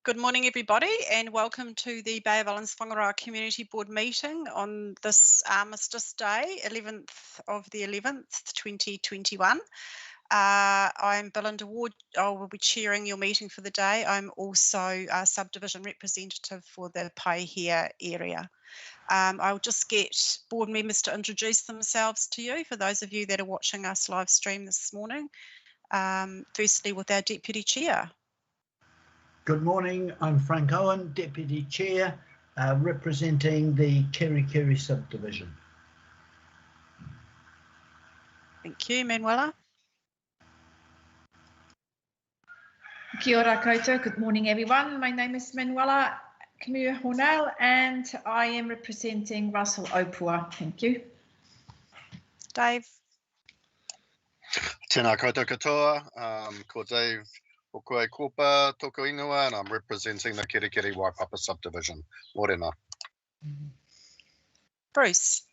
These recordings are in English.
Good morning, everybody, and welcome to the Bay of Islands-Whangaroa Community Board meeting on this Armistice Day, 11th of the 11th, 2021. I'm Belinda Ward. I will be chairing your meeting for the day. I'm also a subdivision representative for the Paihia area. I'll just get board members to introduce themselves to you, for those of you that are watching us live stream this morning. Firstly, with our Deputy Chair. Good morning, I'm Frank Owen, Deputy Chair, representing the Kerikeri subdivision. Thank you, Manuela. Kia ora koutou, good morning everyone. My name is Manuela Hornell and I am representing Russell Opua. Thank you. Dave. Tēnā koutou katoa, ko Dave Okoe Kopa, Toko Ingoa, and I'm representing the Kerikeri Waipapa subdivision. Morena. Bruce.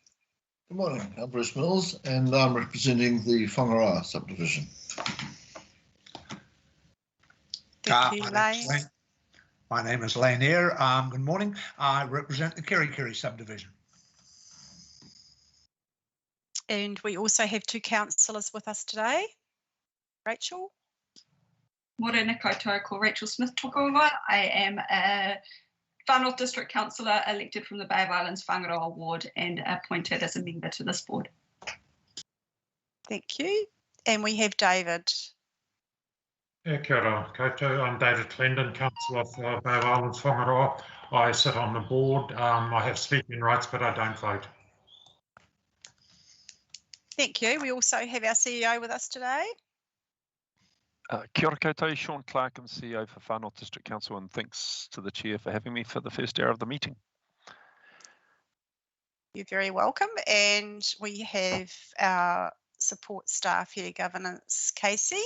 Good morning, I'm Bruce Mills and I'm representing the Whangaroa subdivision. Thank you, Lane. My name is Lane Eyre. Good morning. I represent the Kerikeri subdivision. And we also have two councillors with us today. Rachel. Morena koutou, ko Rachel Smith toko ingoa. I am a Far North District Councillor elected from the Bay of Islands Whangaroa Ward and appointed as a member to this board. Thank you. And we have David. Kia ora koutou, I'm David Clendon, Councillor for Bay of Islands Whangaroa. I sit on the board. I have speaking rights, but I don't vote. Thank you. We also have our CEO with us today. Kia ora koutou, Sean Clark, I'm CEO for Far North District Council, and thanks to the Chair for having me for the first hour of the meeting. You're very welcome. And we have our support staff here, Governance, Casey.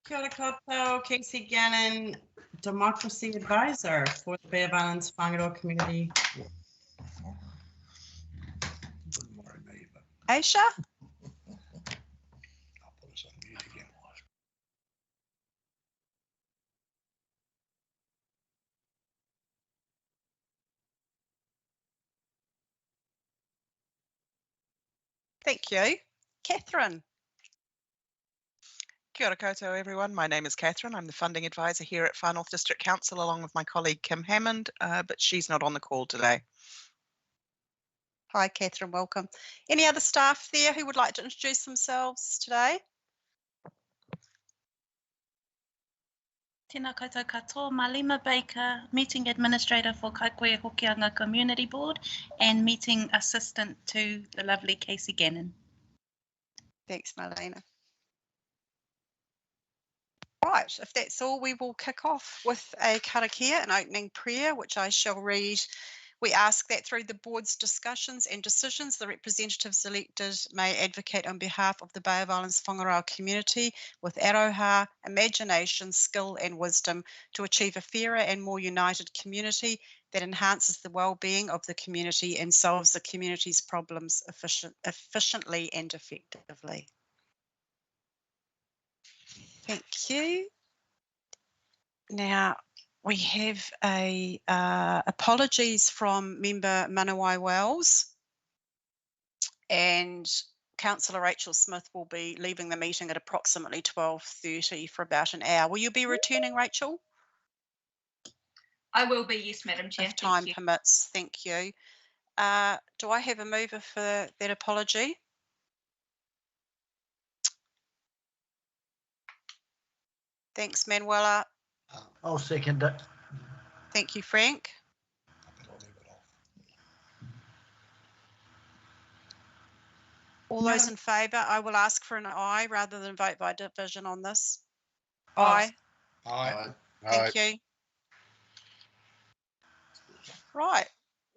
Kia ora koutou, Casey Gannon, Democracy Advisor for the Bay of Islands Whangaroa Community. Aisha. Thank you. Catherine. Kia ora koutou everyone, my name is Catherine. I'm the funding advisor here at Far North District Council along with my colleague Kim Hammond, but she's not on the call today. Hi Catherine, welcome. Any other staff there who would like to introduce themselves today? Tēnā koutou katoa, Malima Baker, Meeting Administrator for Kaikoia Hokianga Community Board and Meeting Assistant to the lovely Casey Gannon. Thanks, Marlena. Right, if that's all, we will kick off with a karakia, an opening prayer, which I shall read. We ask that through the board's discussions and decisions, the representatives elected may advocate on behalf of the Bay of Islands Whangaroa community with aroha, imagination, skill and wisdom to achieve a fairer and more united community that enhances the well-being of the community and solves the community's problems efficiently and effectively. Thank you. Now, we have a apologies from member Manawai Wells, and Councillor Rachel Smith will be leaving the meeting at approximately 12:30 for about an hour. Will you be returning, Rachel? I will be, yes, Madam Chair. If time permits, thank you. Do I have a mover for that apology? Thanks, Manuela. I'll second it. Thank you, Frank. All those in favour, I will ask for an aye rather than vote by division on this. Aye. Aye. Thank you. Right,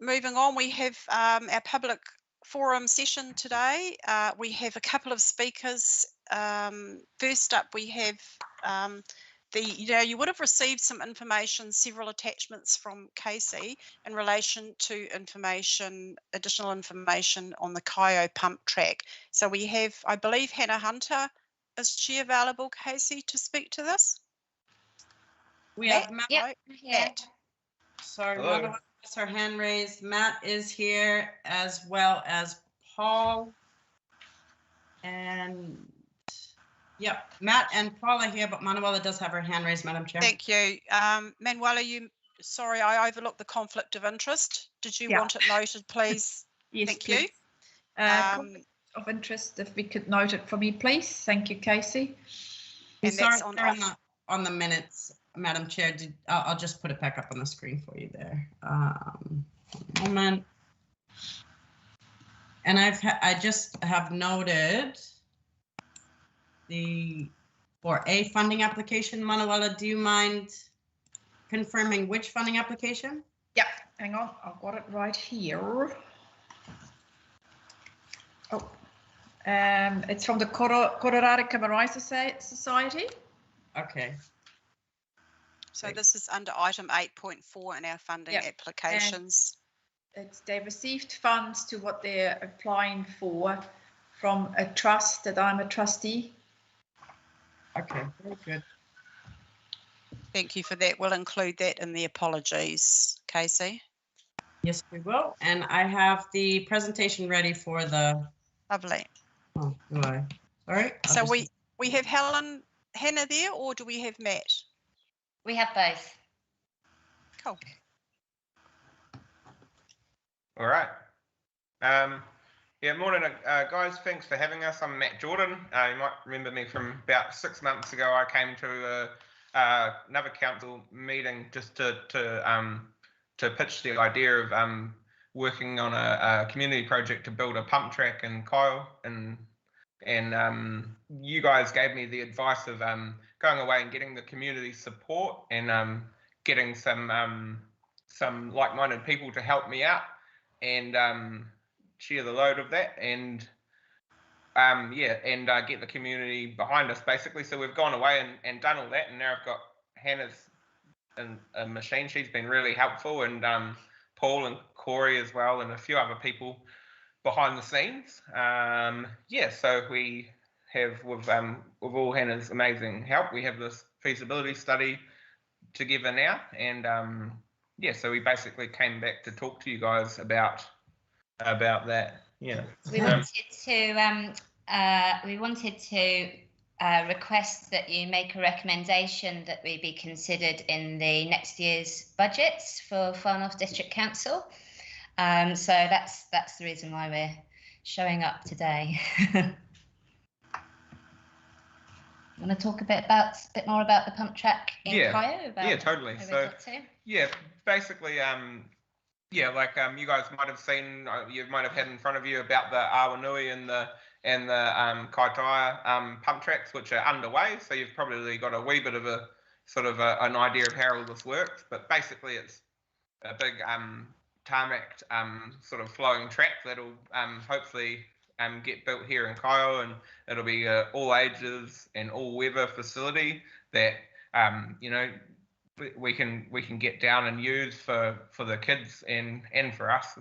moving on, we have our public forum session today. We have a couple of speakers. First up, we have you would have received some information, several attachments from Casey in relation to additional information on the Kaio pump track. So we have, I believe, Hannah Hunter. Is she available, Casey, to speak to this? We have Matt. Yep. Right? Yeah. Matt. Sorry, Hello. Mother has her hand raised. Matt is here as well as Paul. And yep, Matt and Paul are here, but Manuela does have her hand raised, Madam Chair. Thank you. Manuela, sorry, I overlooked the conflict of interest. Did you want it noted, please? Yes, Thank please. you. Conflict of interest, if we could note it for me, please. Thank you, Casey. And sorry, that's on the minutes, Madam Chair. I'll just put it back up on the screen for you there. One moment. And I just have noted for a funding application. Manuela, do you mind confirming which funding application? Yeah, hang on, I've got it right here. Oh, it's from the Kororareka Marae Society. Okay. So this is under item 8.4 in our funding applications. They received funds to what they're applying for from a trust that I'm a trustee. Okay, very good. Thank you for that. We'll include that in the apologies, Casey. Yes, we will. And I have the presentation ready for the. Lovely. Oh, do I? Sorry. So we have Hannah there, or do we have Matt? We have both. Cool. All right. Yeah, morning, guys. Thanks for having us. I'm Matt Jordan. You might remember me from about 6 months ago. I came to another council meeting just to pitch the idea of working on a community project to build a pump track in Kyle, and you guys gave me the advice of going away and getting the community support and getting some like-minded people to help me out and share the load of that and get the community behind us basically. So we've gone away and done all that, and now I've got Hannah's a machine. She's been really helpful, and Paul and Corey as well, and a few other people behind the scenes. So we have with all Hannah's amazing help, we have this feasibility study together now, and so we basically came back to talk to you guys about that. Yeah. We wanted to request that you make a recommendation that we be considered in the next year's budgets for Far North District Council. So that's the reason why we're showing up today. Want to talk a bit more about the pump track in Kyo? Yeah, totally. So basically, you guys might have seen, you might have had in front of you about the Awanui and the Kaitaia pump tracks, which are underway. So you've probably got a wee bit of a sort of an idea of how all this works. But basically, it's a big tarmac sort of flowing track that'll hopefully get built here in Kyo, and it'll be all ages and all weather facility that we can get down and use for the kids and for us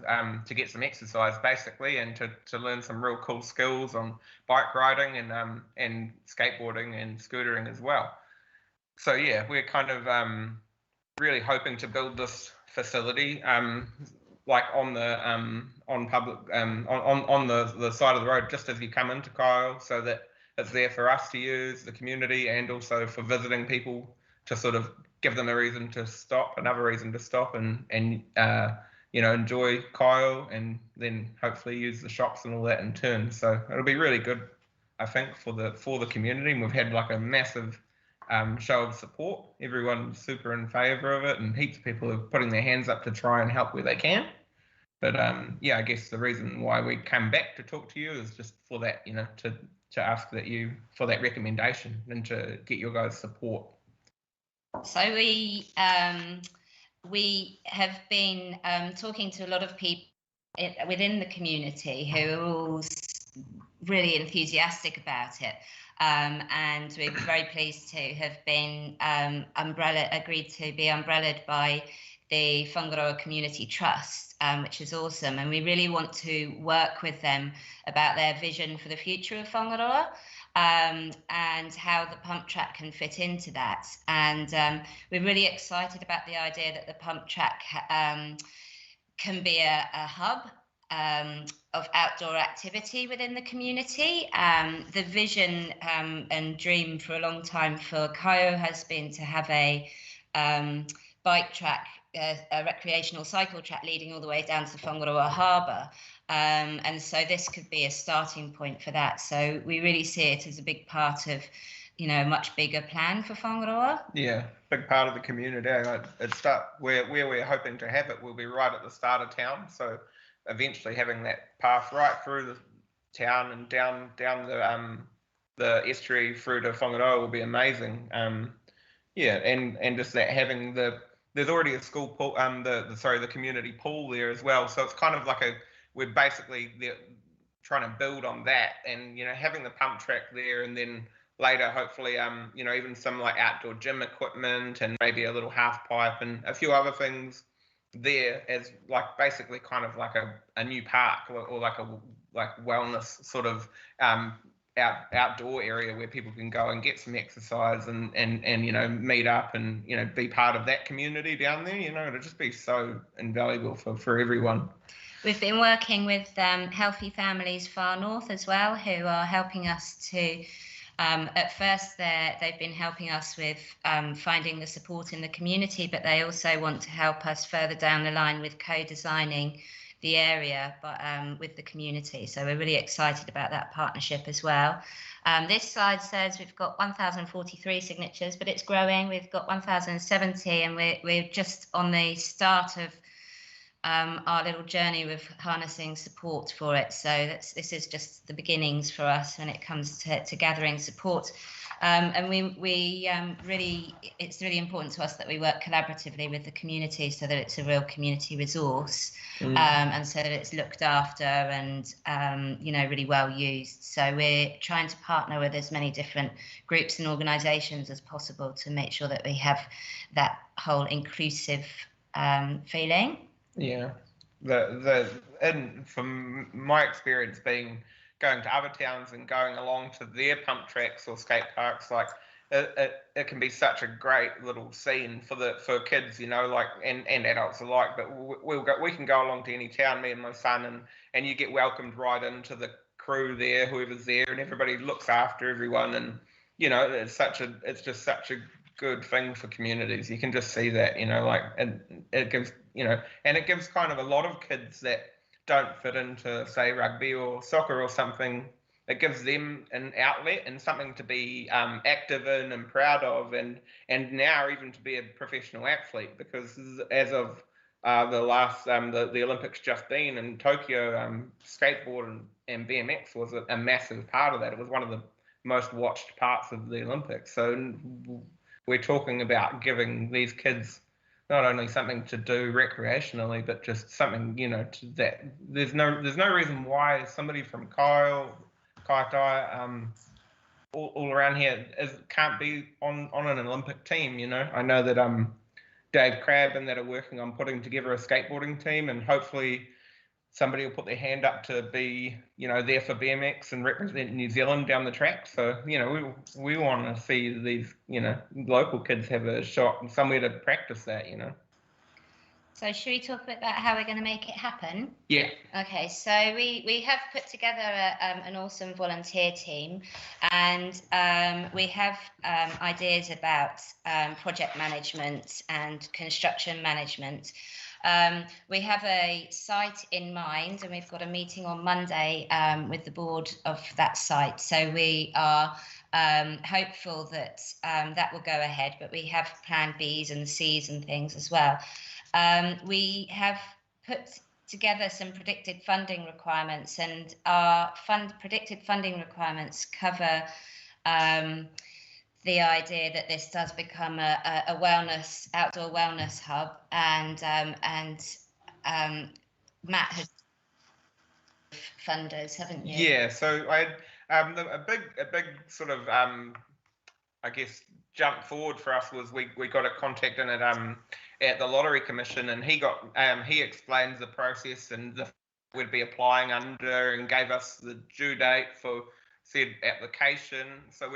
to get some exercise basically, and to learn some real cool skills on bike riding and skateboarding and scootering as well. So yeah, we're kind of really hoping to build this facility like on the on the side of the road just as you come into Kyle, so that it's there for us to use, the community, and also for visiting people to sort of give them a reason to stop, another reason to stop and enjoy Kyle, and then hopefully use the shops and all that in turn. So it'll be really good, I think, for the community. And we've had like a massive show of support. Everyone's super in favour of it, and heaps of people are putting their hands up to try and help where they can. But I guess the reason why we come back to talk to you is just for that, to ask that you for that recommendation and to get your guys' support. So we have been talking to a lot of people within the community who are all really enthusiastic about it, and we're very pleased to have been agreed to be umbrellaed by the Whangaroa Community Trust, which is awesome, and we really want to work with them about their vision for the future of Whangaroa. and how the pump track can fit into that. And we're really excited about the idea that the pump track can be a hub of outdoor activity within the community. The vision and dream for a long time for Kaio has been to have a bike track, a recreational cycle track leading all the way down to the Whangaroa Harbour. And so this could be a starting point for that. So we really see it as a big part of, a much bigger plan for Whangaroa. Yeah, big part of the community. Where we're hoping to have it will be right at the start of town. So eventually having that path right through the town and down the estuary through to Whangaroa will be amazing. Yeah, and just that having there's already a school pool, the community pool there as well. So it's kind of like we're basically trying to build on that, and having the pump track there, and then later hopefully even some like outdoor gym equipment and maybe a little half pipe and a few other things there as like basically kind of like a new park or like a wellness sort of outdoor area where people can go and get some exercise and meet up and be part of that community down there. It'll just be so invaluable for everyone. We've been working with Healthy Families Far North as well, who are helping us to at first they've been helping us with finding the support in the community, but they also want to help us further down the line with co-designing the area, but with the community. So we're really excited about that partnership as well. This slide says we've got 1,043 signatures, but it's growing. We've got 1,070, and we're just on the start of our little journey with harnessing support for it. So this is just the beginnings for us when it comes to gathering support. And it's really important to us that we work collaboratively with the community so that it's a real community resource, and so that it's looked after and really well used. So we're trying to partner with as many different groups and organisations as possible to make sure that we have that whole inclusive feeling. Yeah, and from my experience going to other towns and going along to their pump tracks or skate parks, like it can be such a great little scene for kids, and adults alike. But we can go along to any town, me and my son, and you get welcomed right into the crew there, whoever's there, and everybody looks after everyone, and it's just such a good thing for communities. You can just see that, and it gives and it gives kind of a lot of kids that don't fit into, say, rugby or soccer or something, it gives them an outlet and something to be active in and proud of, and now even to be a professional athlete, because as of the last the Olympics just been in Tokyo, skateboard and BMX was a massive part of that. It was one of the most watched parts of the Olympics. So we're talking about giving these kids not only something to do recreationally, but just something, to that there's no reason why somebody from Kaitai, all around here can't be on an Olympic team. I know that Dave Crabb and that are working on putting together a skateboarding team, and hopefully somebody will put their hand up to be, there for BMX and represent New Zealand down the track. So, we want to see these, local kids have a shot and somewhere to practice that, So should we talk a bit about how we're going to make it happen? Yeah. Okay, so we have put together an awesome volunteer team, and we have ideas about project management and construction management. We have a site in mind, and we've got a meeting on Monday with the board of that site. So we are hopeful that that will go ahead, but we have plan Bs and Cs and things as well. We have put together some predicted funding requirements, and our predicted funding requirements cover the idea that this does become a outdoor wellness hub, and Matt has funders, haven't you? Yeah, so I a big sort of I guess jump forward for us was we got a contact in at the Lottery Commission, and he explains the process and we'd be applying under, and gave us the due date for said application. So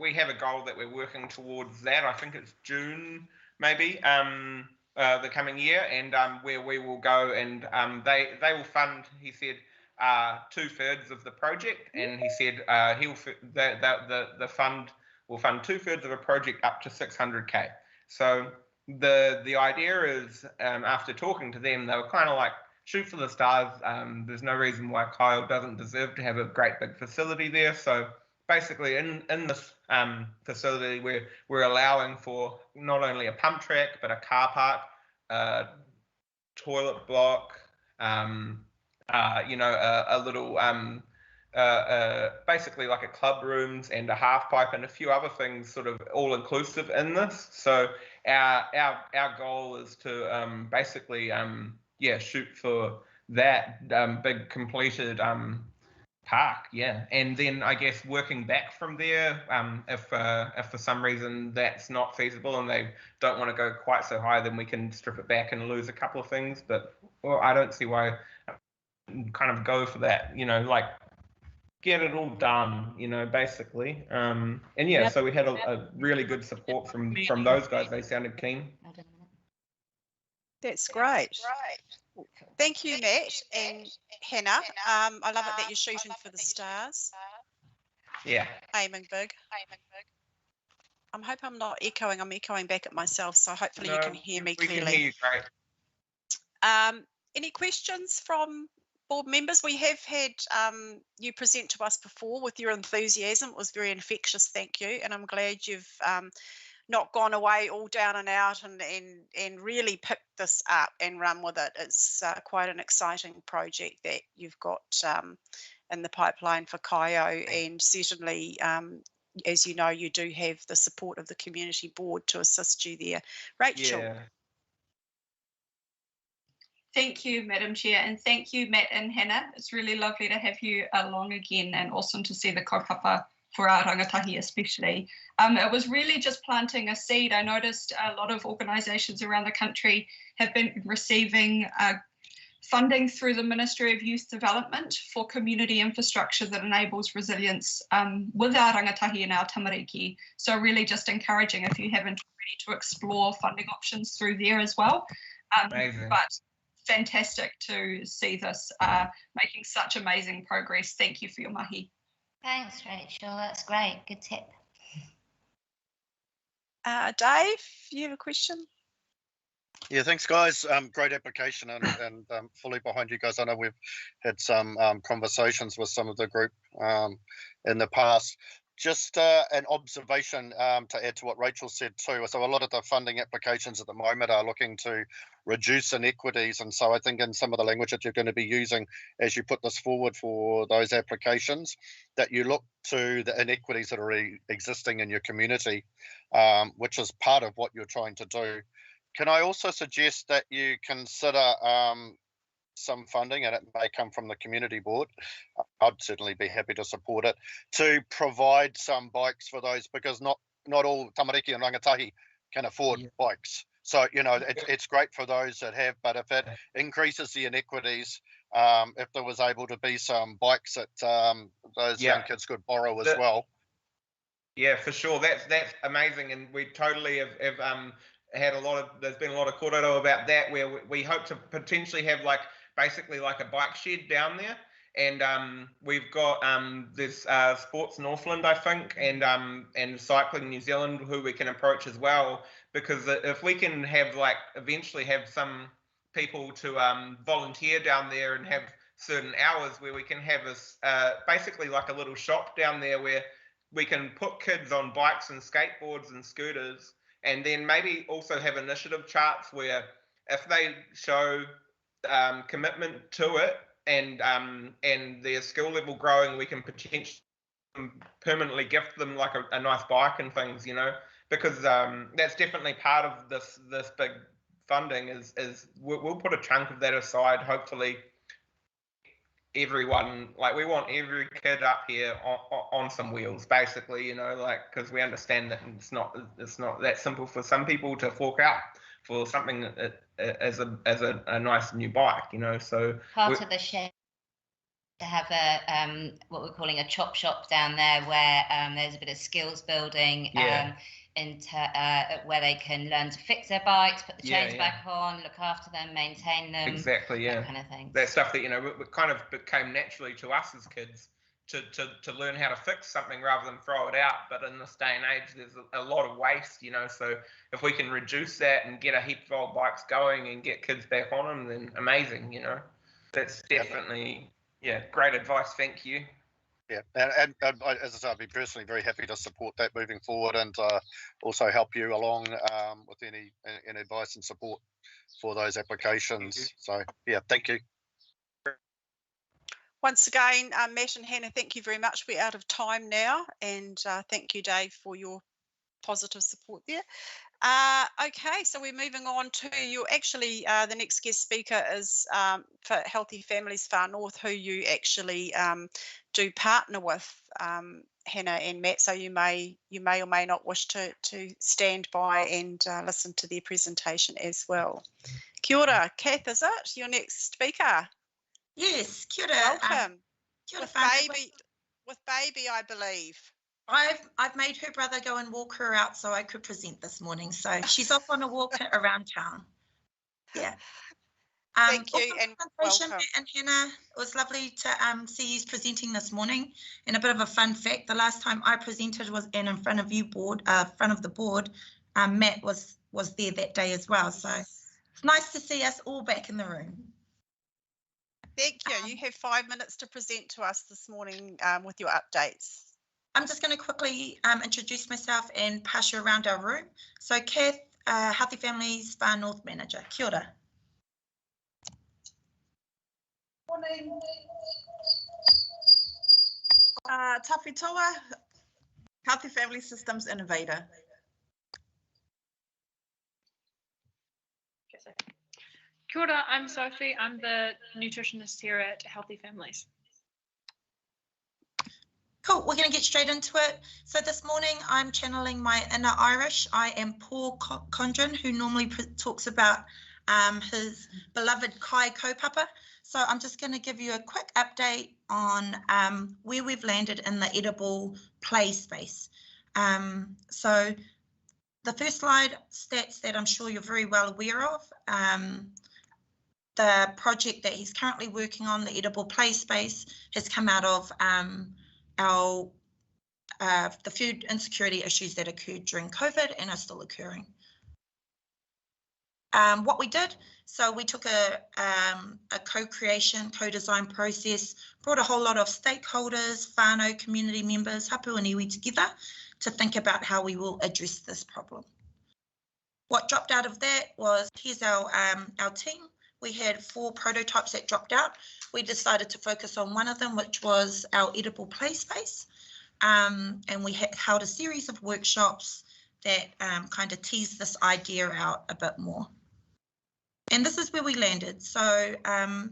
we have a goal that we're working towards that. I think it's June maybe the coming year, and where we will go and they will fund. He said 2/3 of the project, and he said the fund will fund 2/3 of a project up to 600K. So the idea is, after talking to them, they were kind of like, shoot for the stars. There's no reason why Kyle doesn't deserve to have a great big facility there. So basically in this facility, we're allowing for not only a pump track, but a car park, toilet block, a little basically like a club rooms and a half pipe and a few other things, sort of all inclusive in this. So our goal is to basically shoot for that big completed park, and then I guess working back from there, if for some reason that's not feasible and they don't want to go quite so high, then we can strip it back and lose a couple of things. But I don't see why kind of go for that, like get it all done, basically. And so we had a really good support from those guys. They sounded keen. That's great. Thank you, Matt and Hannah. I love it that you're shooting for the stars. Yeah. Aiming big. I hope I'm not echoing. I'm echoing back at myself, so hopefully you can hear me clearly. We can hear you great. Any questions from board members? We have had you present to us before with your enthusiasm. It was very infectious, thank you. And I'm glad you've not gone away all down and out and really picked this up and run with it. It's quite an exciting project that you've got in the pipeline for Kaio, and certainly, as you know, you do have the support of the community board to assist you there. Rachel. Yeah. Thank you, Madam Chair, and thank you, Matt and Hannah. It's really lovely to have you along again, and awesome to see the kaupapa for our rangatahi especially. It was really just planting a seed. I noticed a lot of organisations around the country have been receiving funding through the Ministry of Youth Development for community infrastructure that enables resilience with our rangatahi and our tamariki. So really just encouraging, if you haven't already, to explore funding options through there as well. Amazing. But fantastic to see this making such amazing progress. Thank you for your mahi. Thanks, Rachel. That's great. Good tip. Dave, you have a question? Yeah, thanks, guys. Great application and fully behind you guys. I know we've had some conversations with some of the group in the past. Just an observation to add to what Rachel said too. So a lot of the funding applications at the moment are looking to reduce inequities. And so I think in some of the language that you're going to be using as you put this forward for those applications, that you look to the inequities that are existing in your community, which is part of what you're trying to do. Can I also suggest that you consider some funding, and it may come from the community board, I'd certainly be happy to support it, to provide some bikes for those, because not all tamariki and rangatahi can afford bikes. So, it's great for those that have, but if it increases the inequities, if there was able to be some bikes that those young kids could borrow as well. Yeah, for sure. That's amazing, and we totally have had there's been a lot of kōrero about that, where we hope to potentially have basically like a bike shed down there, and we've got this Sports Northland, I think, and Cycling New Zealand, who we can approach as well, because if we can have eventually have some people to volunteer down there and have certain hours where we can have this basically like a little shop down there where we can put kids on bikes and skateboards and scooters, and then maybe also have initiative charts where if they show commitment to it and their skill level growing, we can potentially permanently gift them like a nice bike and things, because that's definitely part of this big funding is we'll put a chunk of that aside. Hopefully everyone, we want every kid up here on some wheels, basically, because we understand that it's not that simple for some people to fork out for something as a nice new bike, so part of the share. to have a what we're calling a chop shop down there, where there's a bit of skills building, where they can learn to fix their bikes, put the chains back on, look after them, maintain them. Exactly, yeah. That kind of thing. That stuff that, you know, it kind of became naturally to us as kids to learn how to fix something rather than throw it out. But in this day and age, there's a lot of waste, you know, so if we can reduce that and get a heap of old bikes going and get kids back on them, then amazing, you know. That's definitely, great advice. Thank you. Yeah, and as I say, I'd be personally very happy to support that moving forward, and also help you along with any advice and support for those applications. So yeah, thank you. Once again, Matt and Hannah, thank you very much. We're out of time now, and thank you, Dave, for your positive support there. Okay, so we're moving on to you. Actually, the next guest speaker is for Healthy Families Far North, who you actually do partner with, Hannah and Matt. So you may or may not wish to stand by and listen to their presentation as well. Kia ora, Kath, is it your next speaker? Yes, kia ora. Welcome. Kia ora, with baby, I believe. I've made her brother go and walk her out so I could present this morning. So she's off on a walk around town. Yeah. Thank you and welcome. And Hannah, it was lovely to see you presenting this morning. And a bit of a fun fact: the last time I presented was in front of the board. Matt was there that day as well. So it's nice to see us all back in the room. Thank you. You have 5 minutes to present to us this morning with your updates. I'm just going to quickly introduce myself and pass you around our room. So Kath, Healthy Families Far North Manager. Kia ora. Morning. Tafi Toa, Healthy Family Systems Innovator. Kia ora, I'm Sophie. I'm the nutritionist here at Healthy Families. Cool, we're going to get straight into it. So this morning I'm channeling my inner Irish. I am Paul Condren, who normally talks about his beloved Kai kaupapa. So I'm just going to give you a quick update on where we've landed in the edible play space. So the first slide stats that I'm sure you're very well aware of. The project that he's currently working on, the edible play space, has come out of the food insecurity issues that occurred during COVID and are still occurring. What we did, so we took a co-creation, co-design process, brought a whole lot of stakeholders, whānau community members, hapu and iwi together to think about how we will address this problem. What dropped out of that was, here's our team. We had 4 prototypes that dropped out. We decided to focus on one of them, which was our edible play space. And we held a series of workshops that kind of teased this idea out a bit more. And this is where we landed. So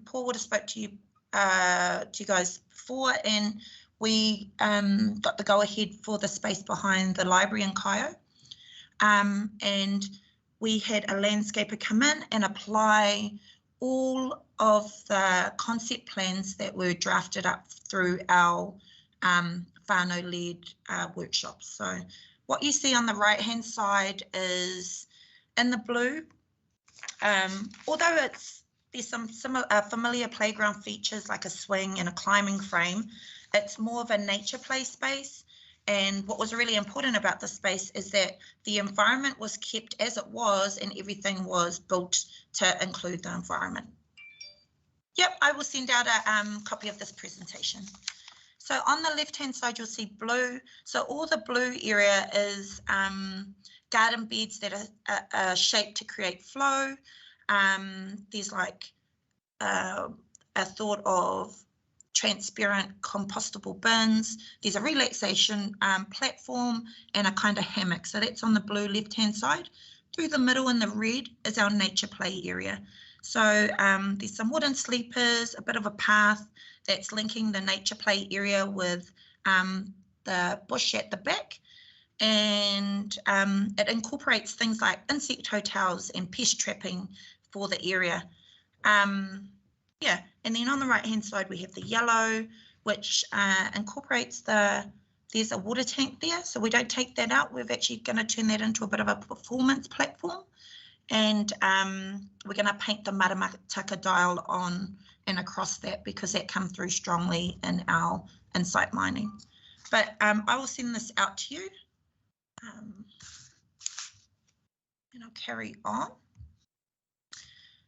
Paul would have spoke to you guys before, and we got the go ahead for the space behind the library in Kaio. And we had a landscaper come in and apply all of the concept plans that were drafted up through our whānau-led workshops. So what you see on the right-hand side is in the blue. Although there's some familiar playground features like a swing and a climbing frame, it's more of a nature play space. And what was really important about the space is that the environment was kept as it was and everything was built to include the environment. Yep, I will send out a copy of this presentation. So on the left-hand side, you'll see blue. So all the blue area is garden beds that are shaped to create flow. There's like a thought of transparent compostable bins. There's a relaxation platform and a kind of hammock. So that's on the blue left-hand side. Through the middle in the red is our nature play area. So there's some wooden sleepers, a bit of a path that's linking the nature play area with the bush at the back. And it incorporates things like insect hotels and pest trapping for the area. Yeah, and then on the right hand side we have the yellow, which incorporates there's a water tank there, so we don't take that out. We're actually going to turn that into a bit of a performance platform, and we're going to paint the maramataka dial on and across that because that comes through strongly in our insight mining. But I will send this out to you, and I'll carry on.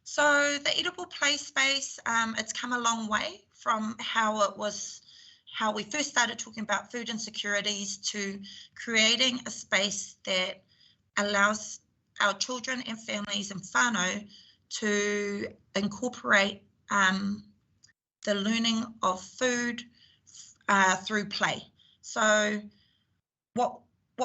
So the edible play space, it's come a long way from how we first started talking about food insecurities to creating a space that allows our children and families and whānau to incorporate the learning of food through play. So what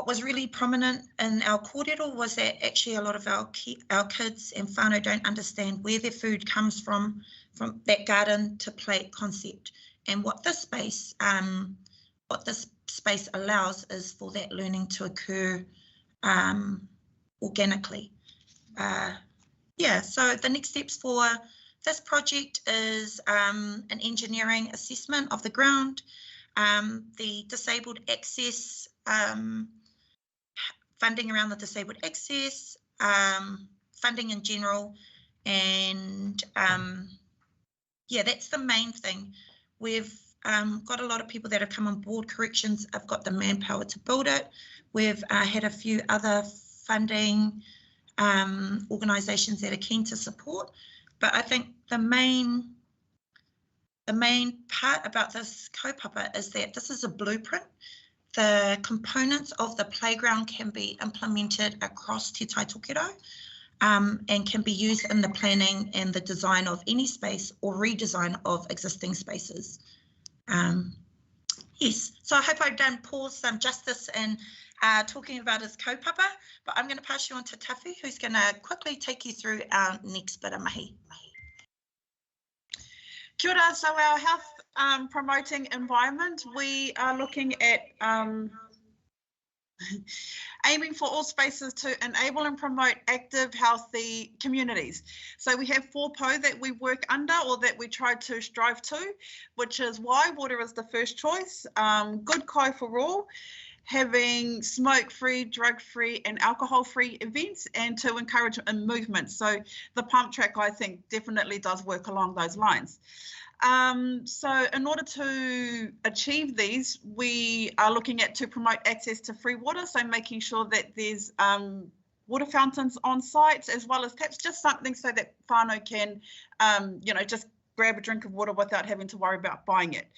was really prominent in our kōrero was that actually a lot of our kids and whānau don't understand where their food comes from that garden to plate concept. And what this space allows is for that learning to occur organically. Yeah, so the next steps for this project is an engineering assessment of the ground, the disabled access, funding around the disabled access, funding in general, and yeah, that's the main thing. We've got a lot of people that have come on board. Corrections have got the manpower to build it. We've had a few other funding organisations that are keen to support, but I think the main part about this kaupapa is that this is a blueprint. The components of the playground can be implemented across Te Tai Tokerau and can be used in the planning and the design of any space or redesign of existing spaces. Yes, so I hope I've done Paul some justice in talking about his kaupapa, but I'm going to pass you on to Tafu, who's going to quickly take you through our next bit of mahi. Kia ora, so our health promoting environment, we are looking at aiming for all spaces to enable and promote active, healthy communities. So we have 4 po that we work under or that we try to strive to, which is why water is the first choice, good kai for all, having smoke-free, drug-free and alcohol-free events, and to encourage movement. So the pump track, I think, definitely does work along those lines. So in order to achieve these, we are looking at to promote access to free water, so making sure that there's water fountains on site as well as taps, just something so that whānau can, you know, just grab a drink of water without having to worry about buying it.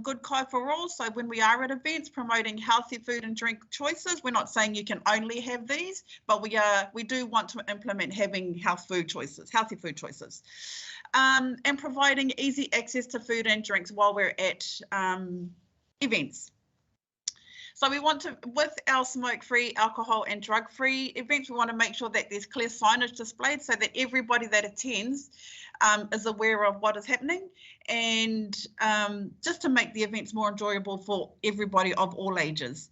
Good kai for all, so when we are at events promoting healthy food and drink choices, we're not saying you can only have these, but we do want to implement having healthy food choices. And providing easy access to food and drinks while we're at events. So we want to, with our smoke-free, alcohol and drug-free events, we want to make sure that there's clear signage displayed so that everybody that attends is aware of what is happening, and just to make the events more enjoyable for everybody of all ages.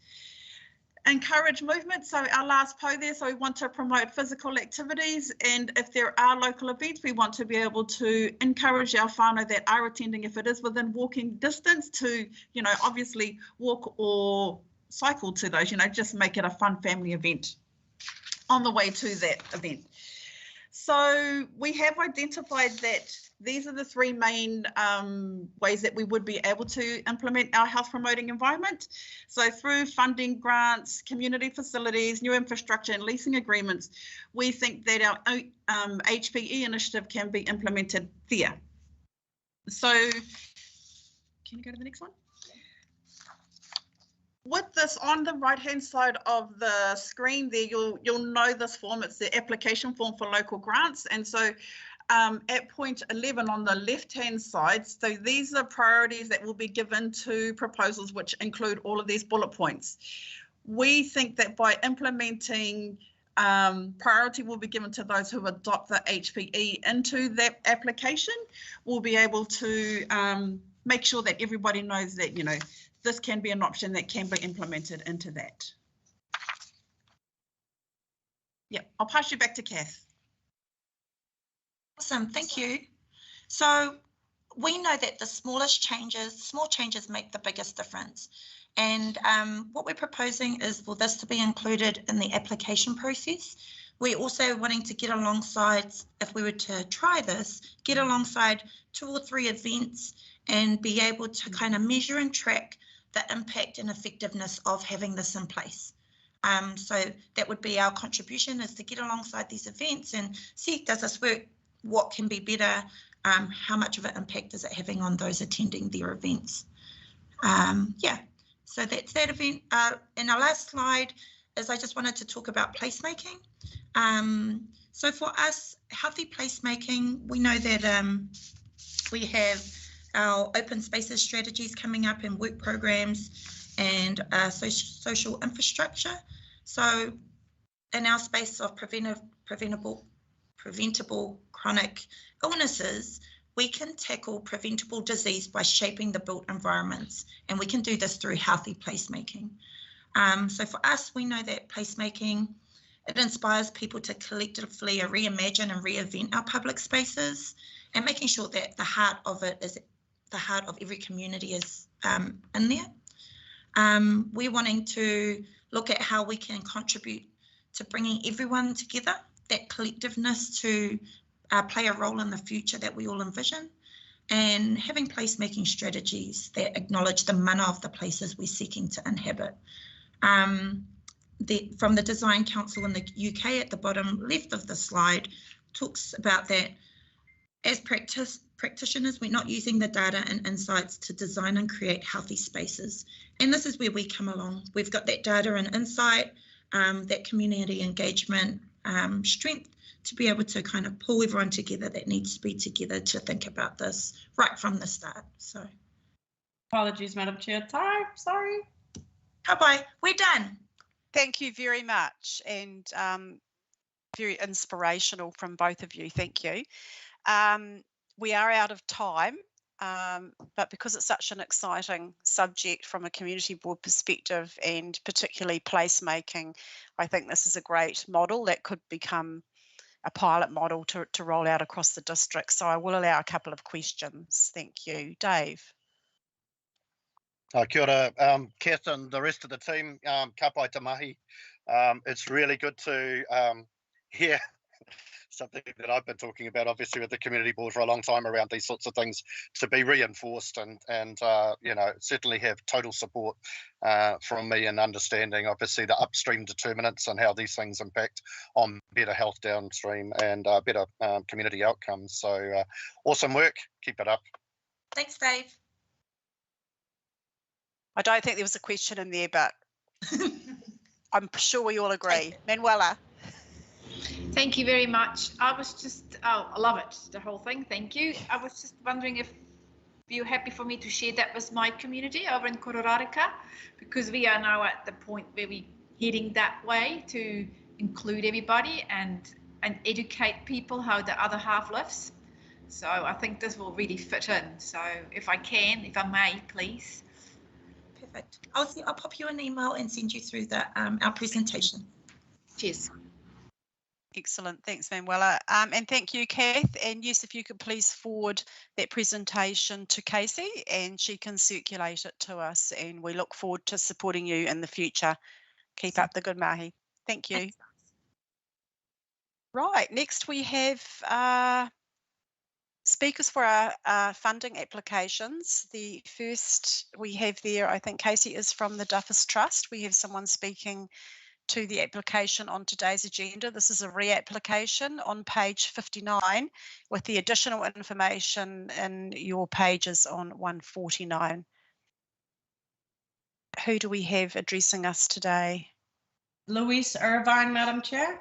Encourage movement, so our last po there, so we want to promote physical activities, and if there are local events, we want to be able to encourage our whānau that are attending, if it is within walking distance, to, you know, obviously walk or cycle to those, you know, just make it a fun family event on the way to that event. So we have identified that these are the 3 main ways that we would be able to implement our health promoting environment. So through funding, grants, community facilities, new infrastructure and leasing agreements, we think that our HPE initiative can be implemented there. So can you go to the next one? With this on the right hand side of the screen there, you'll know this form. It's the application form for local grants, and so at point 11 on the left hand side, so these are priorities that will be given to proposals which include all of these bullet points. We think that by implementing priority will be given to those who adopt the HPE into that application, we'll be able to make sure that everybody knows that, you know, this can be an option that can be implemented into that. Yeah, I'll pass you back to Kath. Awesome, thank you. So we know that the small changes make the biggest difference. And what we're proposing is for this to be included in the application process. We're also wanting to get alongside, if we were to try this, get alongside 2 or 3 events and be able to kind of measure and track the impact and effectiveness of having this in place. So that would be our contribution, is to get alongside these events and see, does this work? What can be better? How much of an impact is it having on those attending their events? Yeah, so that's that event. And our last slide is I just wanted to talk about placemaking. So for us, healthy placemaking, we know that we have our open spaces strategies coming up and work programs and social infrastructure. So in our space of preventable chronic illnesses, we can tackle preventable disease by shaping the built environments, and we can do this through healthy placemaking. So for us, we know that placemaking, it inspires people to collectively reimagine and reinvent our public spaces, and making sure that the heart of it is the heart of every community is in there. We're wanting to look at how we can contribute to bringing everyone together, that collectiveness to play a role in the future that we all envision, and having placemaking strategies that acknowledge the mana of the places we're seeking to inhabit. From the Design Council in the UK at the bottom left of the slide talks about that as practitioners, we're not using the data and insights to design and create healthy spaces. And this is where we come along. We've got that data and insight, that community engagement strength to be able to kind of pull everyone together that needs to be together to think about this right from the start. So apologies, Madam Chair. Time, sorry. Bye-bye, we're done. Thank you very much, and very inspirational from both of you. Thank you. We are out of time, but because it's such an exciting subject from a community board perspective, and particularly placemaking, I think this is a great model that could become a pilot model to roll out across the district. So I will allow a couple of questions. Thank you. Dave. Kia ora, Kath and the rest of the team, ka pai te mahi. It's really good to hear something that I've been talking about, obviously, with the community board for a long time around these sorts of things, to be reinforced and you know, certainly have total support from me in understanding, obviously, the upstream determinants and how these things impact on better health downstream and better community outcomes. So awesome work. Keep it up. Thanks, Dave. I don't think there was a question in there, but I'm sure we all agree. Manuela. Thank you very much. I was just, I love it, the whole thing. Thank you. I was just wondering if you're happy for me to share that with my community over in Kororareka, because we are now at the point where we're heading that way to include everybody and educate people how the other half lives. So I think this will really fit in. So if I may, please. Perfect. I'll pop you an email and send you through the our presentation. Cheers. Excellent. Thanks, Manuela. And thank you, Kath. And yes, if you could please forward that presentation to Casey and she can circulate it to us. And we look forward to supporting you in the future. Keep up the good mahi. Thank you. Thanks. Right, next we have speakers for our funding applications. The first we have there, I think Casey is from the Duffus Trust. We have someone speaking to the application on today's agenda. This is a reapplication on page 59 with the additional information in your pages on 149. Who do we have addressing us today? Louise Irvine, Madam Chair.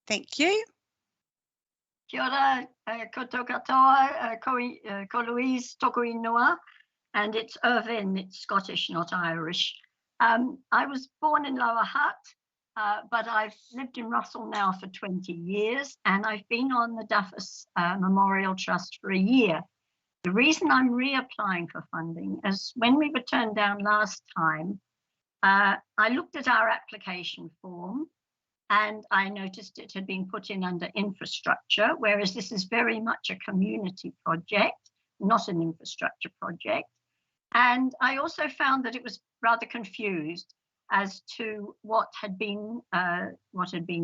Thank you. Kia ora, koto katoa, ko Louise toku ingoa, and it's Irvine, it's Scottish, not Irish. I was born in Lower Hutt, but I've lived in Russell now for 20 years, and I've been on the Duffus Memorial Trust for a year. The reason I'm reapplying for funding is when we were turned down last time, I looked at our application form and I noticed it had been put in under infrastructure, whereas this is very much a community project, not an infrastructure project. And I also found that it was rather confused as to what had been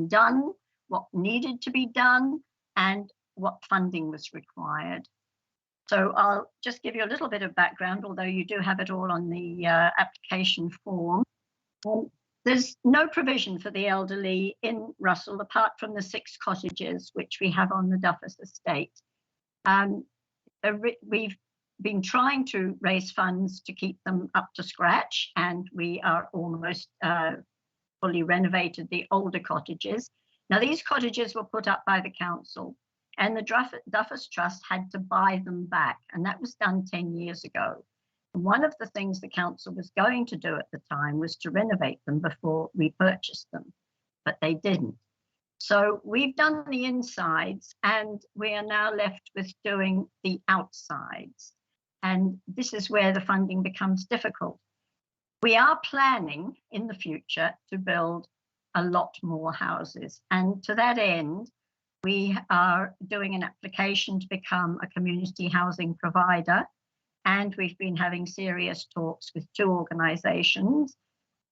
done, what needed to be done, and what funding was required. So I'll just give you a little bit of background, although you do have it all on the application form. There's no provision for the elderly in Russell, apart from the 6 cottages which we have on the Duffus estate. We've been trying to raise funds to keep them up to scratch, and we are almost fully renovated the older cottages. Now, these cottages were put up by the council, and the Duffus Trust had to buy them back, and that was done 10 years ago. And one of the things the council was going to do at the time was to renovate them before we purchased them, but they didn't. So we've done the insides, and we are now left with doing the outsides. And this is where the funding becomes difficult. We are planning in the future to build a lot more houses. And to that end, we are doing an application to become a community housing provider. And we've been having serious talks with 2 organisations,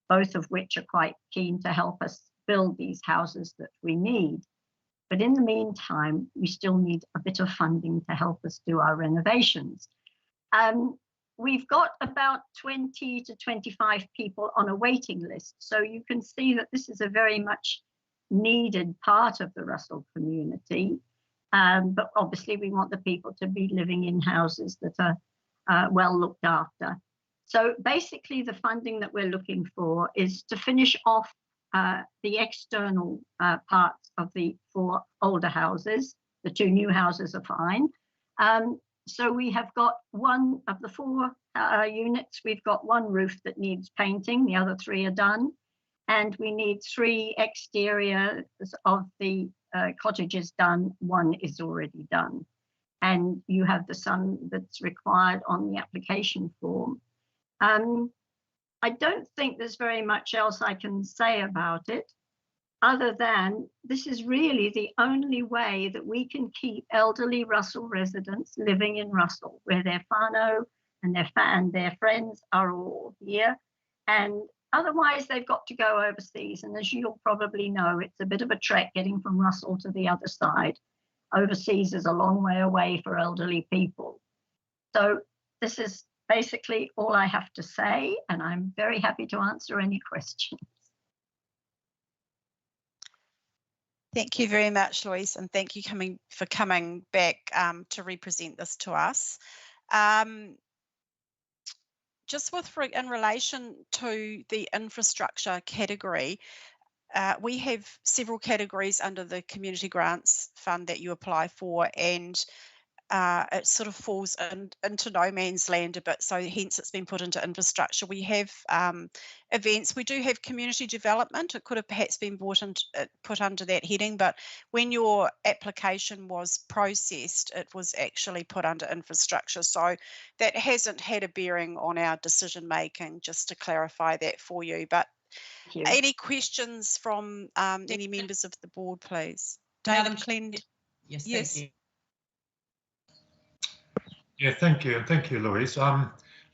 both of which are quite keen to help us build these houses that we need. But in the meantime, we still need a bit of funding to help us do our renovations. We've got about 20 to 25 people on a waiting list. So you can see that this is a very much needed part of the Russell community. But obviously we want the people to be living in houses that are well looked after. So basically the funding that we're looking for is to finish off the external parts of the 4 older houses. The 2 new houses are fine. So we have got one of the 4 units, we've got 1 roof that needs painting, the other 3 are done. And we need 3 exteriors of the cottages done, 1 is already done. And you have the sum that's required on the application form. I don't think there's very much else I can say about it, other than this is really the only way that we can keep elderly Russell residents living in Russell, where their whānau and their friends are all here. And otherwise they've got to go overseas. And as you'll probably know, it's a bit of a trek getting from Russell to the other side. Overseas is a long way away for elderly people. So this is basically all I have to say, and I'm very happy to answer any questions. Thank you very much, Louise, and thank you for coming back to represent this to us. Just in relation to the infrastructure category, we have several categories under the Community Grants Fund that you apply for, and it sort of falls into no man's land a bit, so hence it's been put into infrastructure. We have events, we do have community development. It could have perhaps been put under that heading, but when your application was processed, it was actually put under infrastructure. So that hasn't had a bearing on our decision making, just to clarify that for you. But any questions from any members of the board, please? David Clend. Yes, yes. thank you. Yeah, thank you. Thank you, Louise.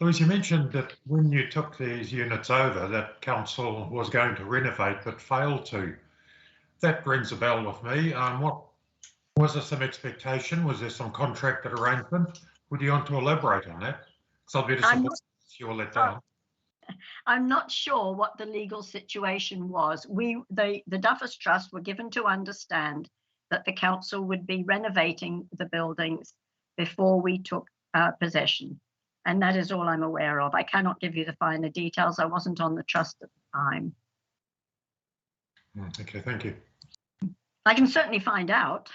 Louise, you mentioned that when you took these units over, that council was going to renovate but failed to. That rings a bell with me. What was there some expectation? Was there some contracted arrangement? Would you want to elaborate on that? So I'll be disappointed if you were let down. I'm not sure what the legal situation was. The Duffus Trust were given to understand that the council would be renovating the buildings before we took possession. And that is all I'm aware of. I cannot give you the finer details. I wasn't on the trust at the time. Okay, thank you. I can certainly find out.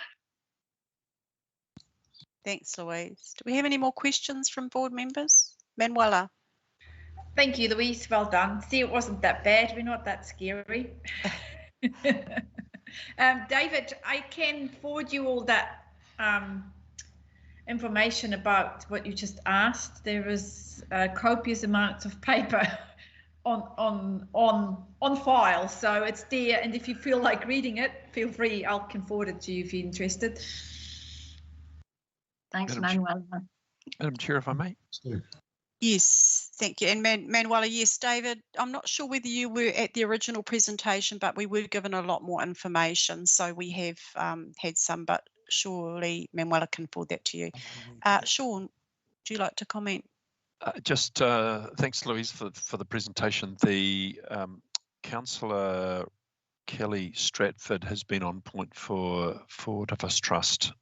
Thanks, Louise. Do we have any more questions from board members? Manuela. Thank you, Louise. Well done. See, it wasn't that bad. We're not that scary. David, I can forward you all that information about what you just asked. There was copious amounts of paper on file, so it's there. And if you feel like reading it, feel free. I can forward it to you if you're interested. Thanks, Madam Manuela. Madam Chair, if I may. Yes, thank you. And Manuela, yes, David, I'm not sure whether you were at the original presentation, but we were given a lot more information. So we have had some, but surely Manuela can forward that to you. Sean, do you like to comment? Just thanks, Louise, for the presentation. The Councillor Kelly Stratford has been on point for Diffus Trust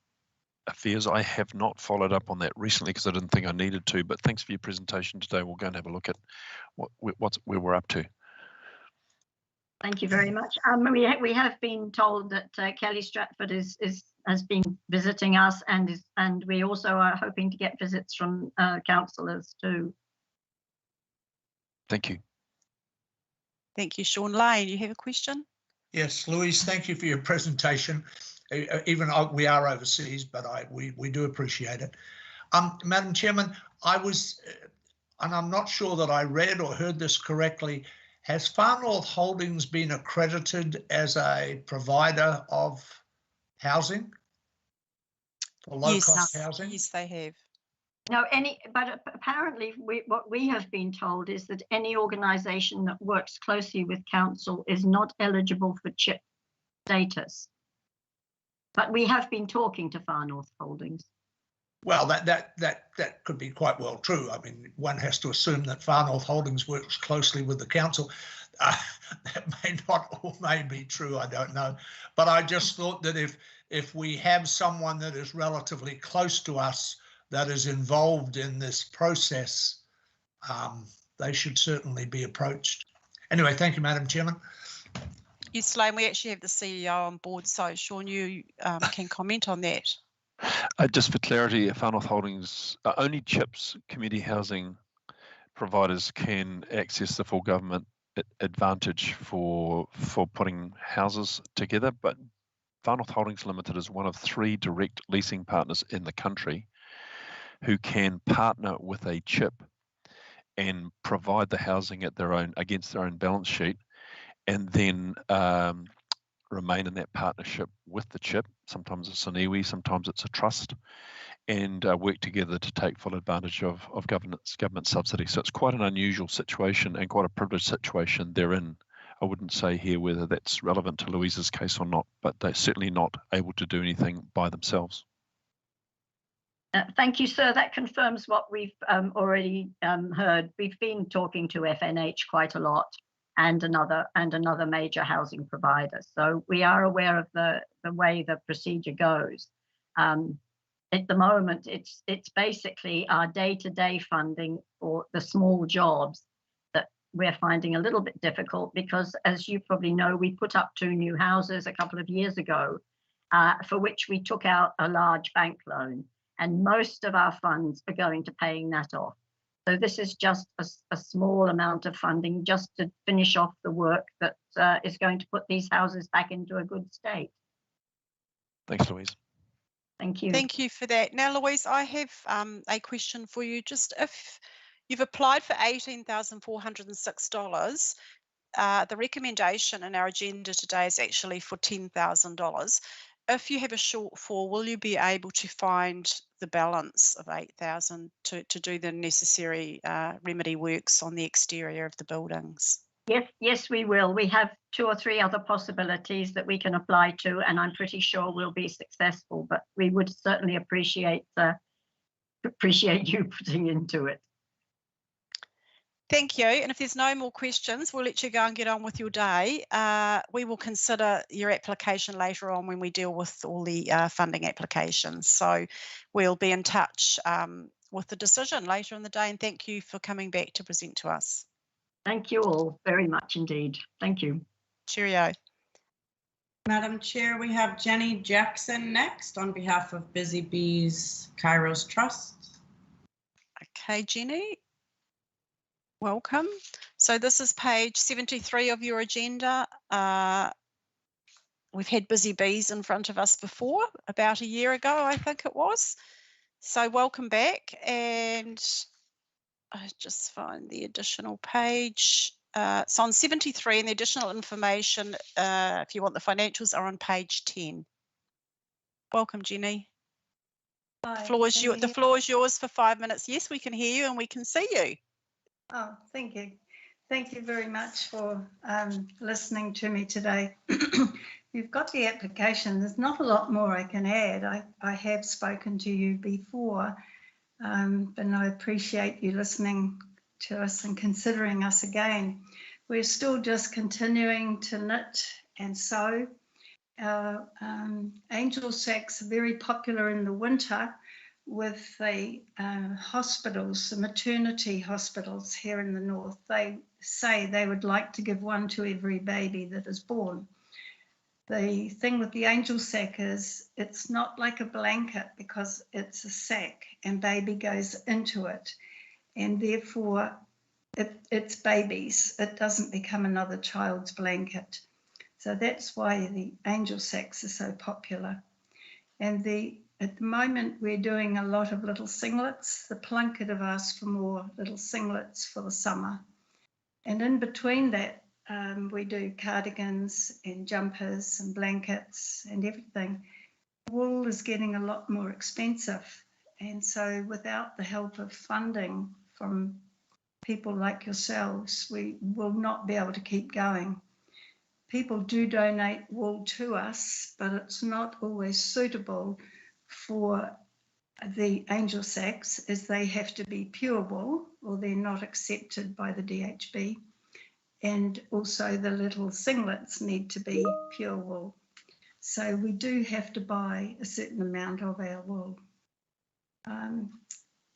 affairs. I have not followed up on that recently because I didn't think I needed to, but thanks for your presentation today. We'll go and have a look at where we're up to. Thank you very much. We have been told that Kelly Stratford has been visiting us, and we also are hoping to get visits from councillors too. Thank you. Thank you, Sean. Lane, you have a question? Yes, Louise, thank you for your presentation. Even we are overseas, but we do appreciate it. Madam Chairman, I was, and I'm not sure that I read or heard this correctly, has Far North Holdings been accredited as a provider of housing, for low-cost housing? Yes, they have. No, but apparently what we have been told is that any organisation that works closely with council is not eligible for CHIP status. But we have been talking to Far North Holdings. Well, that could be quite well true. I mean, one has to assume that Far North Holdings works closely with the council. That may not or may be true, I don't know. But I just thought that if we have someone that is relatively close to us that is involved in this process, they should certainly be approached. Anyway, thank you, Madam Chairman. Yes, Lane, we actually have the CEO on board, so Sean, you can comment on that. Just for clarity, Far North Holdings, only CHIPS community housing providers can access the full government advantage for putting houses together, but Far North Holdings Limited is one of 3 direct leasing partners in the country who can partner with a CHIP and provide the housing at against their own balance sheet, and then remain in that partnership with the CHIP. Sometimes it's an iwi, sometimes it's a trust, and work together to take full advantage of government subsidy. So it's quite an unusual situation and quite a privileged situation they're in. I wouldn't say here whether that's relevant to Louise's case or not, but they're certainly not able to do anything by themselves. Thank you, sir. That confirms what we've already heard. We've been talking to FNH quite a lot, and another major housing provider. So we are aware of the way the procedure goes. At the moment, it's basically our day-to-day funding for the small jobs that we're finding a little bit difficult, because, as you probably know, we put up 2 new houses a couple of years ago, for which we took out a large bank loan, and most of our funds are going to paying that off. So this is just a small amount of funding just to finish off the work that is going to put these houses back into a good state. Thanks, Louise. Thank you. Thank you for that. Now, Louise, I have a question for you. Just if you've applied for $18,406, the recommendation in our agenda today is actually for $10,000. If you have a shortfall, will you be able to find the balance of $8,000 to do the necessary remedy works on the exterior of the buildings? Yes, we will. We have 2 or 3 other possibilities that we can apply to, and I'm pretty sure we'll be successful. But we would certainly appreciate you putting into it. Thank you. And if there's no more questions, we'll let you go and get on with your day. We will consider your application later on when we deal with all the funding applications. So we'll be in touch with the decision later in the day. And thank you for coming back to present to us. Thank you all very much indeed. Thank you. Cheerio. Madam Chair, we have Jenny Jackson next on behalf of Busy Bees Kairos Trust. Okay, Jenny. Welcome. So this is page 73 of your agenda. We've had Busy Bees in front of us before, about a year ago, I think it was. So welcome back, and I just find the additional page. It's on 73, and the additional information, if you want the financials, are on page 10. Welcome, Jenny. Hi, The floor is yours for 5 minutes. Yes, we can hear you and we can see you. Oh, thank you. Thank you very much for listening to me today. You've got the application. There's not a lot more I can add. I have spoken to you before, and I appreciate you listening to us and considering us again. We're still just continuing to knit and sew. Our angel sacks are very popular in the winter with the hospitals, the maternity hospitals here in the north. They say they would like to give one to every baby that is born. The thing with the angel sack is it's not like a blanket because it's a sack and baby goes into it, and therefore it's babies. It doesn't become another child's blanket. So that's why the angel sacks are so popular. And at the moment, we're doing a lot of little singlets. The Plunkett have asked for more little singlets for the summer. And in between that, we do cardigans and jumpers and blankets and everything. Wool is getting a lot more expensive. And so without the help of funding from people like yourselves, we will not be able to keep going. People do donate wool to us, but it's not always suitable for the angel sacks, as they have to be pure wool or they're not accepted by the DHB. And also the little singlets need to be pure wool. So we do have to buy a certain amount of our wool.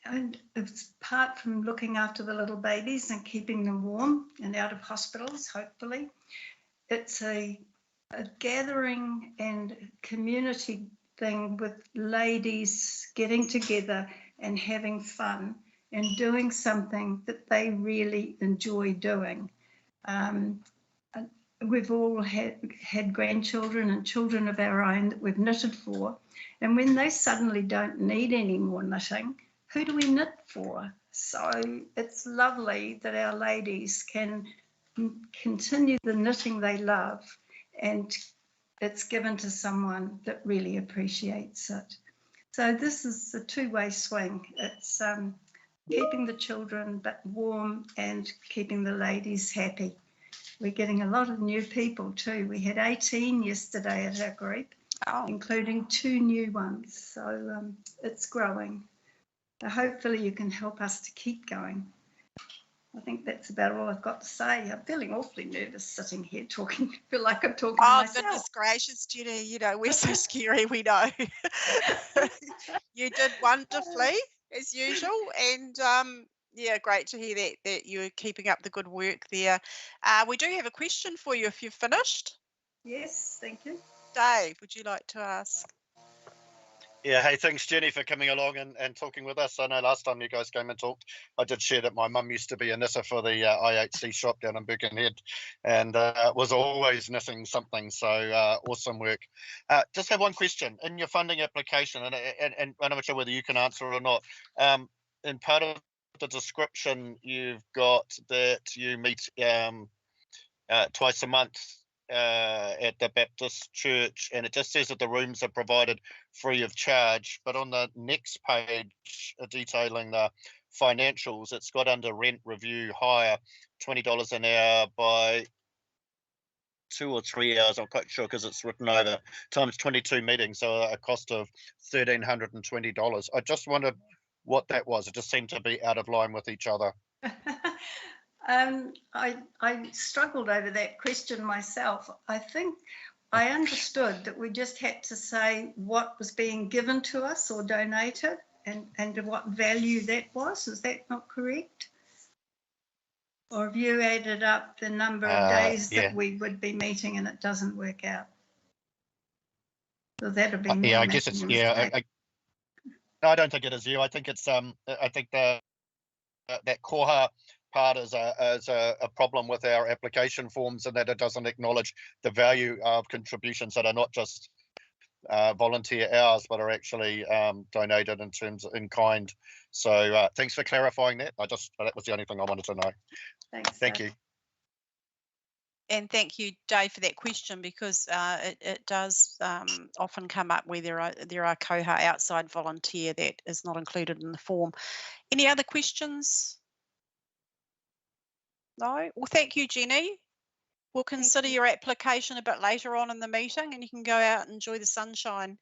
And apart from looking after the little babies and keeping them warm and out of hospitals, hopefully, it's a gathering and community thing with ladies getting together and having fun and doing something that they really enjoy doing. We've all had grandchildren and children of our own that we've knitted for, and when they suddenly don't need any more knitting, who do we knit for? So it's lovely that our ladies can continue the knitting they love, and it's given to someone that really appreciates it. So this is a two-way swing. It's keeping the children but warm and keeping the ladies happy. We're getting a lot of new people too. We had 18 yesterday at our group, including 2 new ones. So it's growing. So hopefully you can help us to keep going. I think that's about all I've got to say. I'm feeling awfully nervous sitting here talking. I feel like I'm talking to myself. Oh, goodness gracious, Jenny, you know, we're so scary, we know. You did wonderfully, as usual. And yeah, great to hear that you're keeping up the good work there. We do have a question for you if you've finished. Yes, thank you. Dave, would you like to ask? Yeah, hey, thanks, Jenny, for coming along and talking with us. I know last time you guys came and talked, I did share that my mum used to be a knitter for the IHC shop down in Birkenhead, and was always knitting something, so awesome work. Just have one question. In your funding application, and I'm not sure whether you can answer it or not, in part of the description, you've got that you meet twice a month at the Baptist Church, and it just says that the rooms are provided free of charge, but on the next page detailing the financials, it's got under rent review hire $20 an hour by 2 or 3 hours, I'm quite sure because it's written over, times 22 meetings, so a cost of $1,320. I just wondered what that was. It just seemed to be out of line with each other. I struggled over that question myself. I think I understood that we just had to say what was being given to us or donated and what value that was. Is that not correct? Or have you added up the number of days that we would be meeting and it doesn't work out? So that would be I guess it's I don't think it is you. I think it's I think that koha part is a problem with our application forms, and that it doesn't acknowledge the value of contributions that are not just volunteer hours but are actually donated in kind. So thanks for clarifying that. That was the only thing I wanted to know. Thanks. Thank you. And thank you, Dave, for that question, because it does often come up where there are koha outside volunteer that is not included in the form. Any other questions? No? Well, thank you, Jenny. We'll consider your application a bit later on in the meeting, and you can go out and enjoy the sunshine.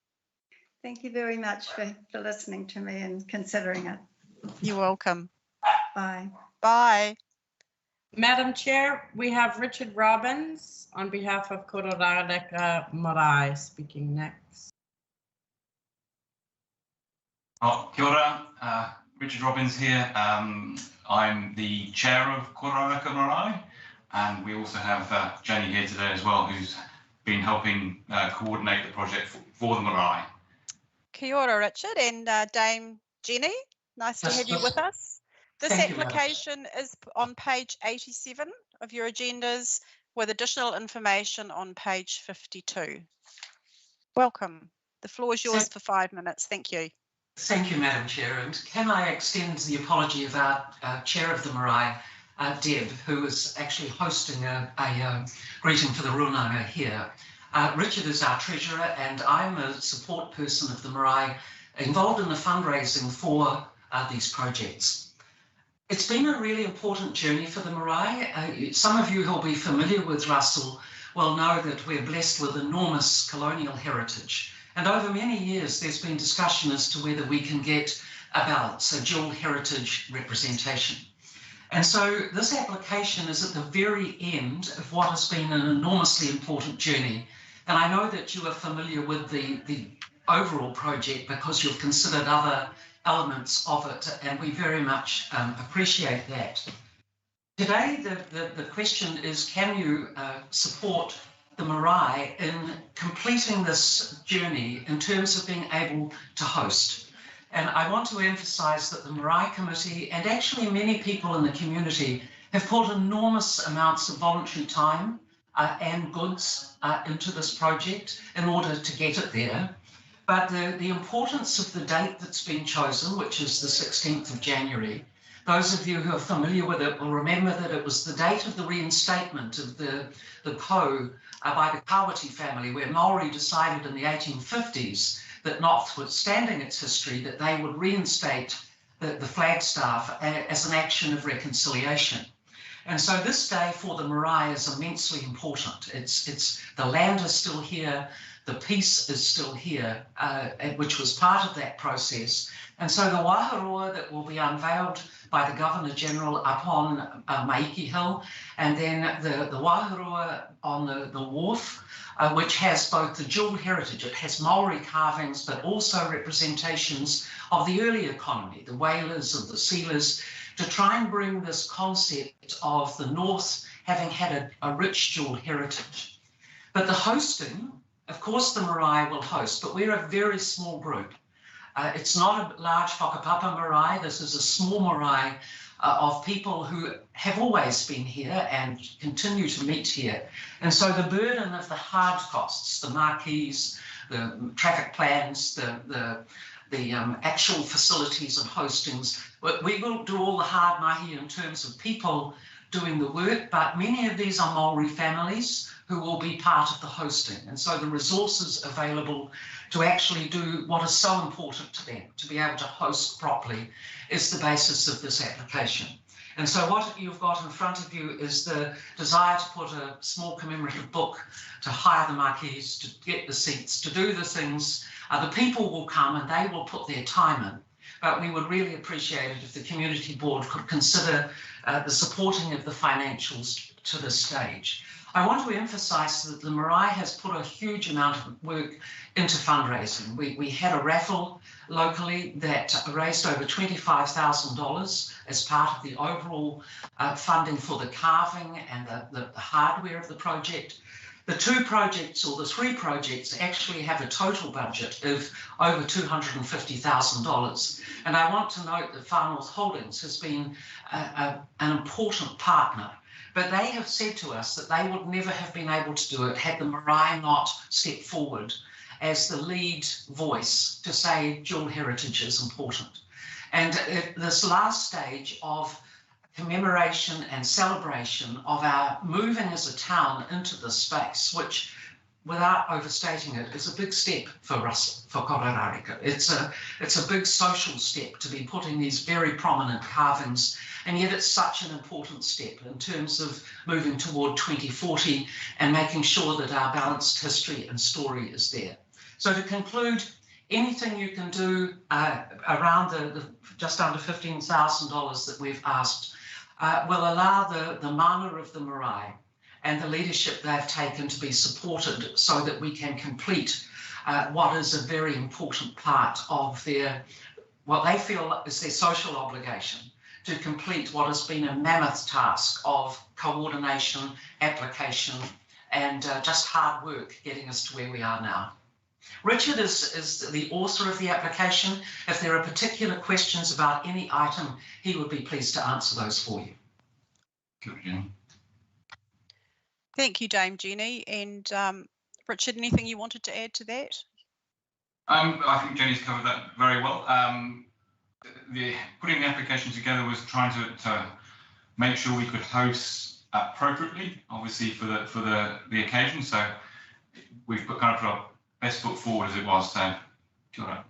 Thank you very much for listening to me and considering it. You're welcome. Bye. Bye. Madam Chair, we have Richard Robbins on behalf of Kororareka Marae speaking next. Oh, kia ora, Richard Robbins here. I'm the chair of Kororareka Marae, and we also have Jenny here today as well, who's been helping coordinate the project for the marae. Kia ora, Richard, and Dame Jenny. Nice to have you with us. This application is on page 87 of your agendas, with additional information on page 52. Welcome. The floor is yours for 5 minutes. Thank you. Thank you, Madam Chair. And can I extend the apology of our Chair of the Marae, Deb, who is actually hosting a greeting for the Runanga here. Richard is our treasurer, and I'm a support person of the Marae involved in the fundraising for these projects. It's been a really important journey for the Marae. Some of you who'll be familiar with Russell will know that we're blessed with enormous colonial heritage. And over many years, there's been discussion as to whether we can get a balance, a dual heritage representation. And so this application is at the very end of what has been an enormously important journey. And I know that you are familiar with the overall project because you've considered other elements of it, and we very much appreciate that. Today, the question is, can you support the Marae in completing this journey in terms of being able to host? And I want to emphasise that the Marae Committee, and actually many people in the community, have put enormous amounts of voluntary time and goods into this project in order to get it there. But the importance of the date that's been chosen, which is the 16th of January, those of you who are familiar with it will remember that it was the date of the reinstatement of the po by the Kawati family, where Maori decided in the 1850s that, notwithstanding its history, that they would reinstate the flagstaff as an action of reconciliation. And so this day for the Marae is immensely important. It's the land is still here, the peace is still here, which was part of that process. And so the Wāharoa that will be unveiled by the Governor-General up on Maiki Hill, and then the Wāharoa on the wharf, which has both the dual heritage, it has Maori carvings, but also representations of the early economy, the whalers and the sealers, to try and bring this concept of the North having had a rich dual heritage. But the hosting, of course the Marae will host, but we're a very small group. It's not a large whakapapa marae. This is a small marae of people who have always been here and continue to meet here. And so the burden of the hard costs, the marquees, the traffic plans, the actual facilities and hostings, we will do all the hard mahi in terms of people doing the work, but many of these are Maori families who will be part of the hosting. And so the resources available to actually do what is so important to them, to be able to host properly, is the basis of this application. And so what you've got in front of you is the desire to put a small commemorative book, to hire the marquees, to get the seats, to do the things. The people will come and they will put their time in. But we would really appreciate it if the community board could consider the supporting of the financials to this stage. I want to emphasise that the Marae has put a huge amount of work into fundraising. We had a raffle locally that raised over $25,000 as part of the overall funding for the carving and the hardware of the project. The two projects, or the three projects, actually have a total budget of over $250,000. And I want to note that Far North Holdings has been an important partner. But they have said to us that they would never have been able to do it had the Marae not stepped forward as the lead voice to say dual heritage is important. And this last stage of commemoration and celebration of our moving as a town into this space, which, without overstating it, is a big step for us, for Kororareka. It's a big social step to be putting these very prominent carvings, and yet it's such an important step in terms of moving toward 2040 and making sure that our balanced history and story is there. So to conclude, anything you can do around the just under $15,000 that we've asked will allow the mana of the marae and the leadership they've taken to be supported so that we can complete what is a very important part of what they feel is their social obligation, to complete what has been a mammoth task of coordination, application, and just hard work getting us to where we are now. Richard is the author of the application. If there are particular questions about any item, he would be pleased to answer those for you. Good, Jenny. Thank you, Dame Jenny. And Richard, anything you wanted to add to that? I think Jenny's covered that very well. Putting the application together was trying to make sure we could host appropriately, obviously for the occasion. So we've put our best foot forward as it was. So, kia ora.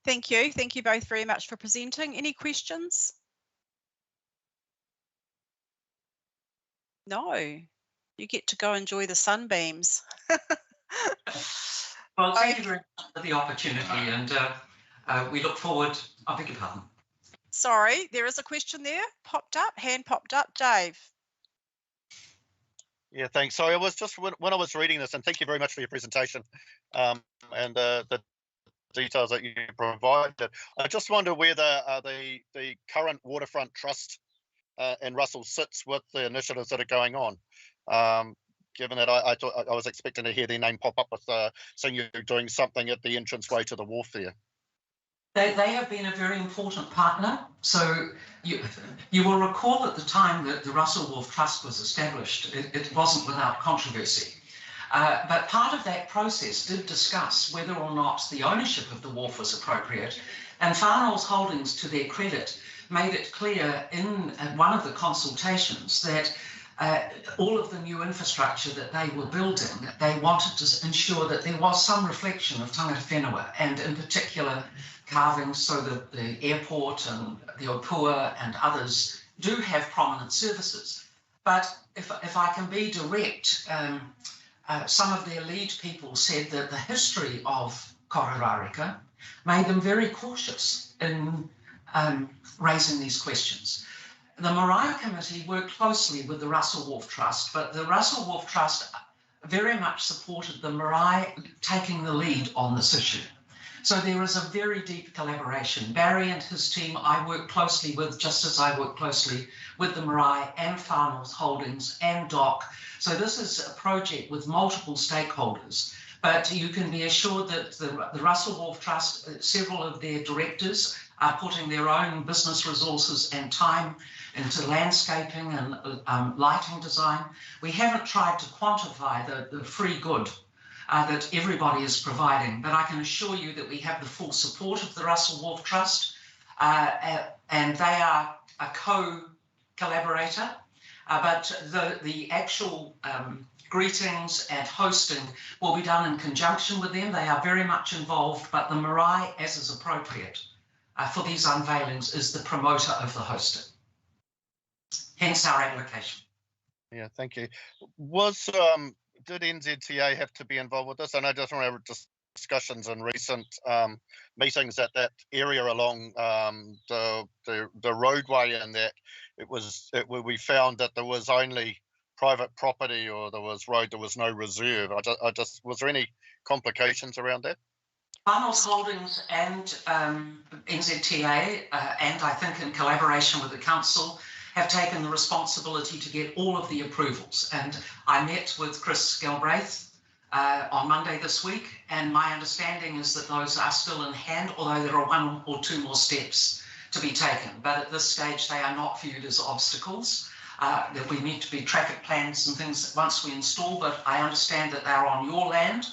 Thank you. Thank you both very much for presenting. Any questions? No, you get to go enjoy the sunbeams. Well, thank you very much for the opportunity, and we look forward. I beg your pardon. Sorry, there is a question there. Hand popped up. Dave. Yeah, thanks. Sorry, I was just when I was reading this, and thank you very much for your presentation and the details that you provided. I just wonder where the current Waterfront Trust in Russell sits with the initiatives that are going on. Given that I thought I was expecting to hear their name pop up with saying you're doing something at the entranceway to the wharf there. They have been a very important partner. So you will recall at the time that the Russell Wharf Trust was established, it wasn't without controversy. But part of that process did discuss whether or not the ownership of the wharf was appropriate. And Whanok's Holdings, to their credit, made it clear in one of the consultations that all of the new infrastructure that they were building, they wanted to ensure that there was some reflection of tangata whenua, and in particular carvings, so that the airport and the Opua and others do have prominent services. But if I can be direct, some of their lead people said that the history of Kororareka made them very cautious in raising these questions. The Marae Committee worked closely with the Russell Wharf Trust, but the Russell Wharf Trust very much supported the Marae taking the lead on this issue. So there is a very deep collaboration. Barry and his team I work closely with, just as I work closely with the Marae and Whanok's Holdings and DOC. So this is a project with multiple stakeholders, but you can be assured that the Russell Wharf Trust, several of their directors are putting their own business resources and time into landscaping and lighting design. We haven't tried to quantify the free good that everybody is providing, but I can assure you that we have the full support of the Russell Wharf Trust, and they are a co-collaborator, but the actual greetings and hosting will be done in conjunction with them. They are very much involved, but the Marae, as is appropriate for these unveilings, is the promoter of the hosting. Hence our application. Yeah, thank you. Did NZTA have to be involved with this? I know just from discussions in recent meetings that area along the roadway, and that we found that there was only private property, or there was road, there was no reserve. Was there any complications around that? Whanok's Holdings and NZTA, and I think in collaboration with the council, have taken the responsibility to get all of the approvals. And I met with Chris Galbraith on Monday this week, and my understanding is that those are still in hand, although there are one or two more steps to be taken. But at this stage, they are not viewed as obstacles. That we need to be traffic plans and things once we install, but I understand that they're on your land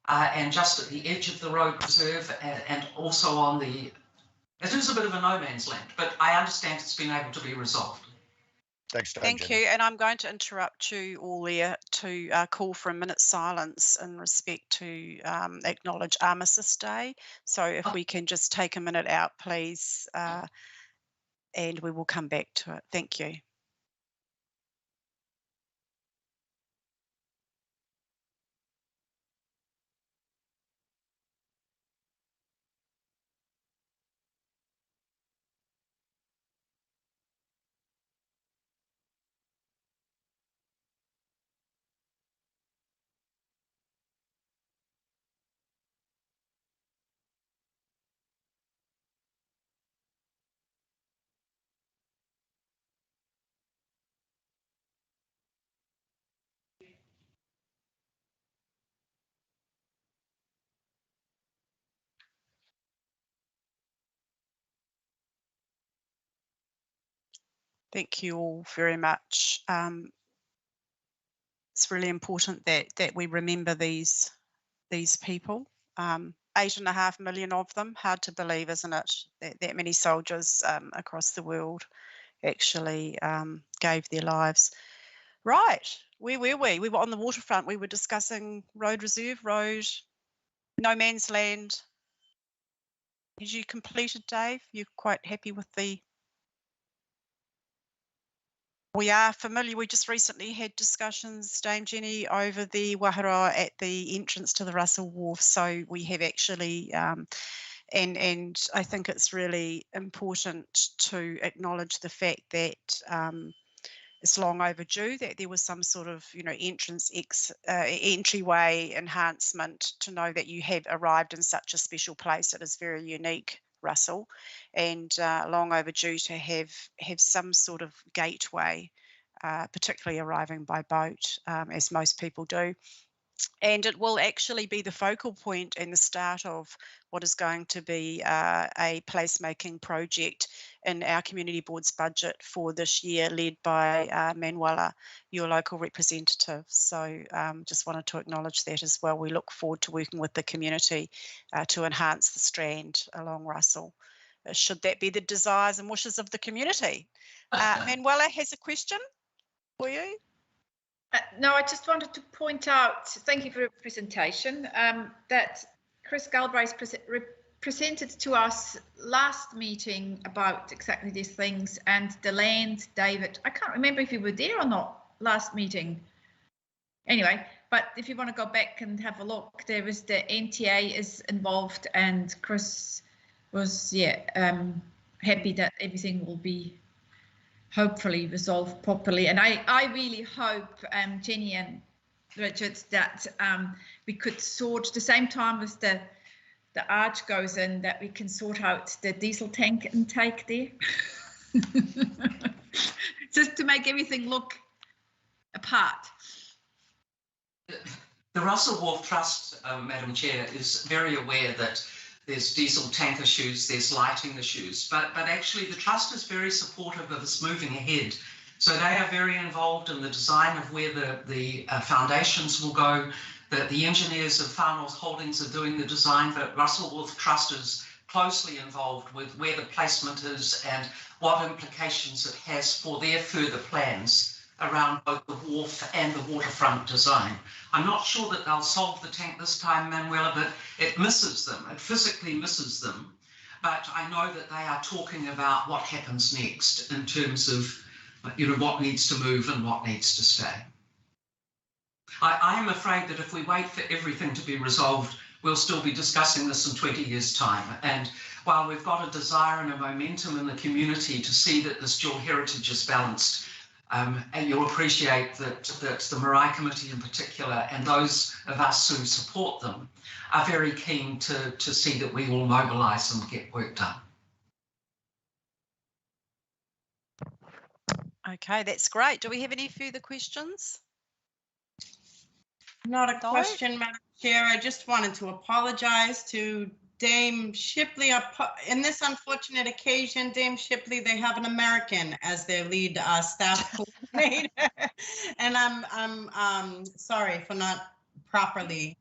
and just at the edge of the road reserve, and also on the It is a bit of a no man's land, but I understand it's been able to be resolved. Thanks, Dave. Thank you. And I'm going to interrupt you all there to call for a minute's silence in respect to acknowledge Armistice Day. So if we can just take a minute out, please, and we will come back to it. Thank you. Thank you all very much. It's really important that we remember these people. 8.5 million of them. Hard to believe, isn't it? That many soldiers across the world actually gave their lives. Right, where were we? We were on the waterfront. We were discussing road reserve, road, no man's land. Did you complete it, Dave? You're quite happy with the... We are familiar. We just recently had discussions, Dame Jenny, over the Whangaroa at the entrance to the Russell Wharf. So we have actually, and I think it's really important to acknowledge the fact that it's long overdue, that there was some sort of, entryway enhancement to know that you have arrived in such a special place. It is very unique, Russell, and long overdue to have some sort of gateway, particularly arriving by boat, as most people do. And it will actually be the focal point and the start of what is going to be a placemaking project in our community board's budget for this year, led by Manuela, your local representative. So just wanted to acknowledge that as well. We look forward to working with the community to enhance the strand along Russell. Should that be the desires and wishes of the community? Manuela has a question for you. No, I just wanted to point out, thank you for your presentation, that Chris Galbraith presented to us last meeting about exactly these things, and the land, David, I can't remember if you were there or not last meeting. Anyway, but if you want to go back and have a look, there was the NTA is involved, and Chris was, happy that everything will be hopefully resolved properly. And I really hope, Jenny and Richard, that we could sort, the same time as the arch goes in, that we can sort out the diesel tank intake there. Just to make everything look apart. The Russell Wharf Trust, Madam Chair, is very aware that there's diesel tank issues, there's lighting issues, but actually the Trust is very supportive of us moving ahead. So they are very involved in the design of where the foundations will go. The engineers of Far North Holdings are doing the design, but Russell Wharf Trust is closely involved with where the placement is and what implications it has for their further plans around both the wharf and the waterfront design. I'm not sure that they'll solve the tank this time, Manuela, but it misses them. It physically misses them. But I know that they are talking about what happens next in terms of, what needs to move and what needs to stay. I am afraid that if we wait for everything to be resolved, we'll still be discussing this in 20 years' time. And while we've got a desire and a momentum in the community to see that this dual heritage is balanced, and you'll appreciate that the Marae Committee in particular, and those of us who support them, are very keen to see that we all mobilise and get work done. Okay, that's great. Do we have any further questions? Not a question, Madam Chair. I just wanted to apologise to Dame Shipley. In this unfortunate occasion, Dame Shipley, they have an American as their lead staff coordinator. And I'm sorry for not properly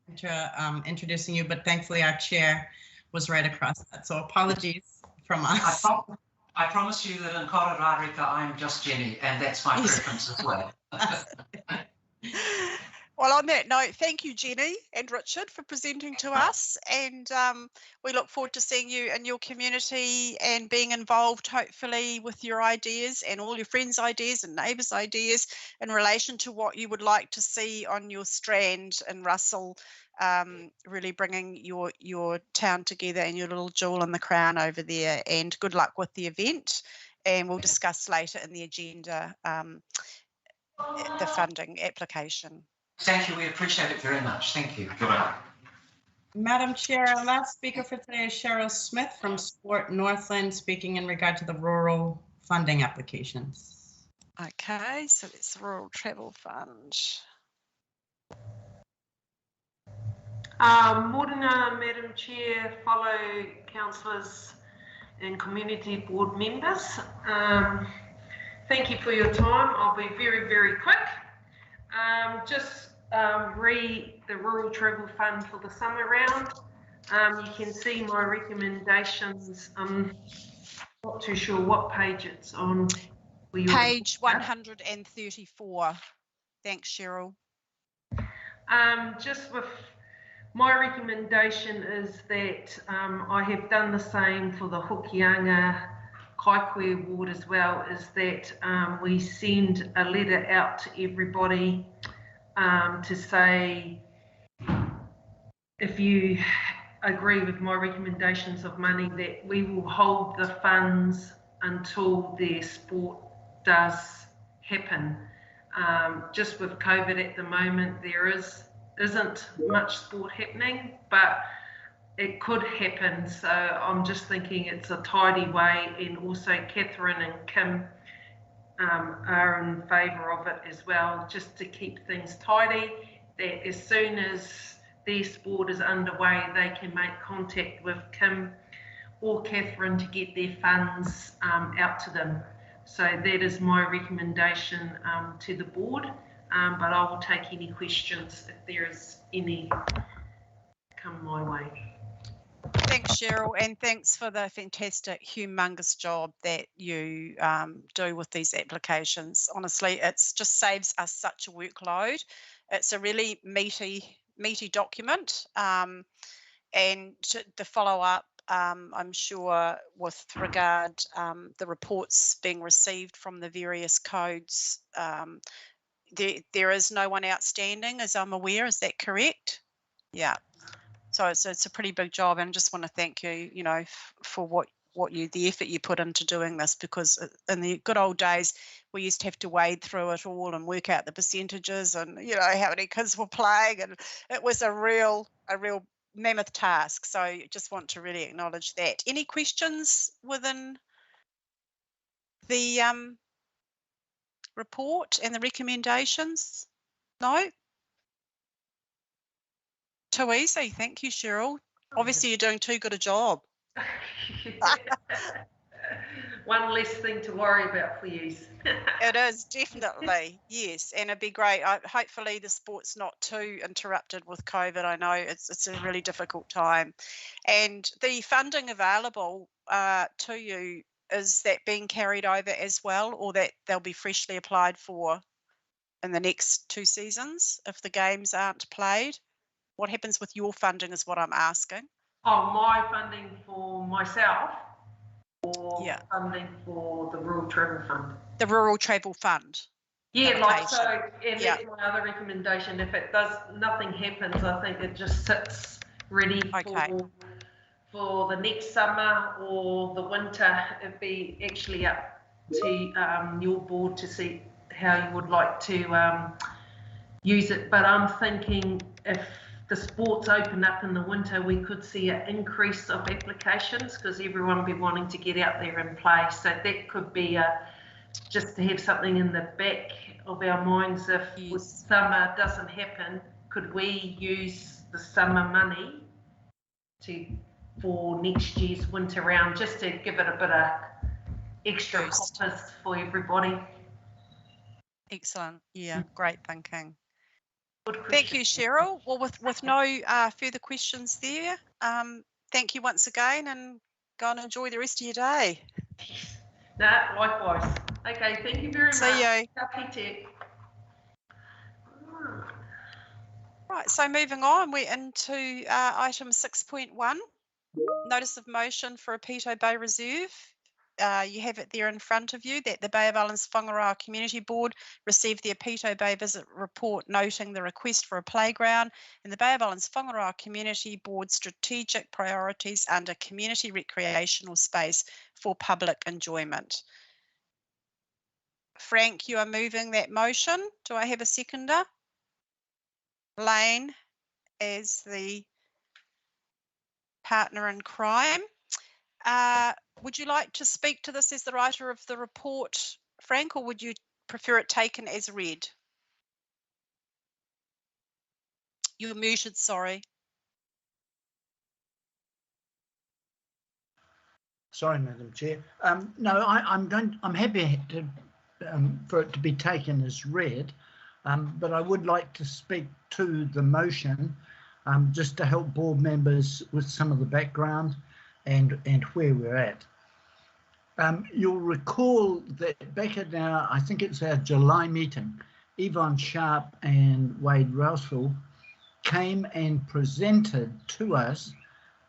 introducing you, but thankfully our chair was right across that. So apologies from us. I promise you that in Kororareka, I'm just Jenny, and that's my preference as well. Well, on that note, thank you, Jenny and Richard, for presenting to us. And we look forward to seeing you in your community and being involved, hopefully, with your ideas and all your friends' ideas and neighbours' ideas in relation to what you would like to see on your strand in Russell, really bringing your town together and your little jewel in the crown over there. And good luck with the event. And we'll discuss later in the agenda the funding application. Thank you. We appreciate it very much. Thank you. Madam Chair, our last speaker for today is Cheryl Smith from Sport Northland, speaking in regard to the rural funding applications. Okay, so it's the Rural Travel Fund. Morena, Madam Chair, fellow councillors and community board members. Thank you for your time. I'll be very, very quick. Re the Rural Travel Fund for the summer round. You can see my recommendations. I'm not too sure what page it's on. Page 134. Thanks, Cheryl. Just with my recommendation is that I have done the same for the Hokianga Kaikoe Ward as well, is that we send a letter out to everybody to say, if you agree with my recommendations of money, that we will hold the funds until their sport does happen. Just with COVID at the moment, there isn't much sport happening, but it could happen. So I'm just thinking it's a tidy way, and also Catherine and Kim are in favour of it as well, just to keep things tidy, that as soon as their sport is underway, they can make contact with Kim or Catherine to get their funds out to them. So that is my recommendation to the board, but I will take any questions if there is any come my way. Thanks, Cheryl, and thanks for the fantastic, humongous job that you do with these applications. Honestly, it's just saves us such a workload. It's a really meaty document, and the follow-up, I'm sure, with regard the reports being received from the various codes, there is no one outstanding, as I'm aware. Is that correct? Yeah. So it's a pretty big job, and I just want to thank you, for the effort you put into doing this, because in the good old days, we used to have to wade through it all and work out the percentages and, how many kids were playing, and it was a real mammoth task. So I just want to really acknowledge that. Any questions within the report and the recommendations? No? Too easy. Thank you, Cheryl. Obviously, you're doing too good a job. One less thing to worry about for you. It is, definitely, yes, and it'd be great. Hopefully the sport's not too interrupted with COVID. I know it's a really difficult time. And the funding available to you, is that being carried over as well, or that they'll be freshly applied for in the next 2 seasons if the games aren't played? What happens with your funding is what I'm asking. Oh, my funding for myself, or funding for the Rural Travel Fund? The Rural Travel Fund. Yeah, like so, and that's my other recommendation. If nothing happens, I think it just sits ready for the next summer or the winter. It'd be actually up to your board to see how you would like to use it. But I'm thinking if the sports open up in the winter, we could see an increase of applications, because everyone will be wanting to get out there and play. So that could be just to have something in the back of our minds. If summer doesn't happen, could we use the summer money for next year's winter round, just to give it a bit of extra coppers for everybody? Excellent. Yeah, great thinking. Thank you, Cheryl. Well, with no further questions there, thank you once again, and go and enjoy the rest of your day. Nah, likewise. Okay, thank you very much. See you. Ka kite. Right, so moving on, we're into item 6.1, notice of motion for a Pito Bay Reserve. You have it there in front of you that the Bay of Islands-Whangaroa Community Board received the Pito Bay visit report noting the request for a playground and the Bay of Islands-Whangaroa Community Board strategic priorities under community recreational space for public enjoyment. Frank, you are moving that motion. Do I have a seconder? Lane as the partner in crime. Would you like to speak to this as the writer of the report, Frank, or would you prefer it taken as read? You're muted, sorry. Sorry, Madam Chair. No, I'm happy to, for it to be taken as read, but I would like to speak to the motion just to help board members with some of the background and where we're at. You'll recall that back at our, I think it's our July meeting, Yvonne Sharp and Wade Rouseville came and presented to us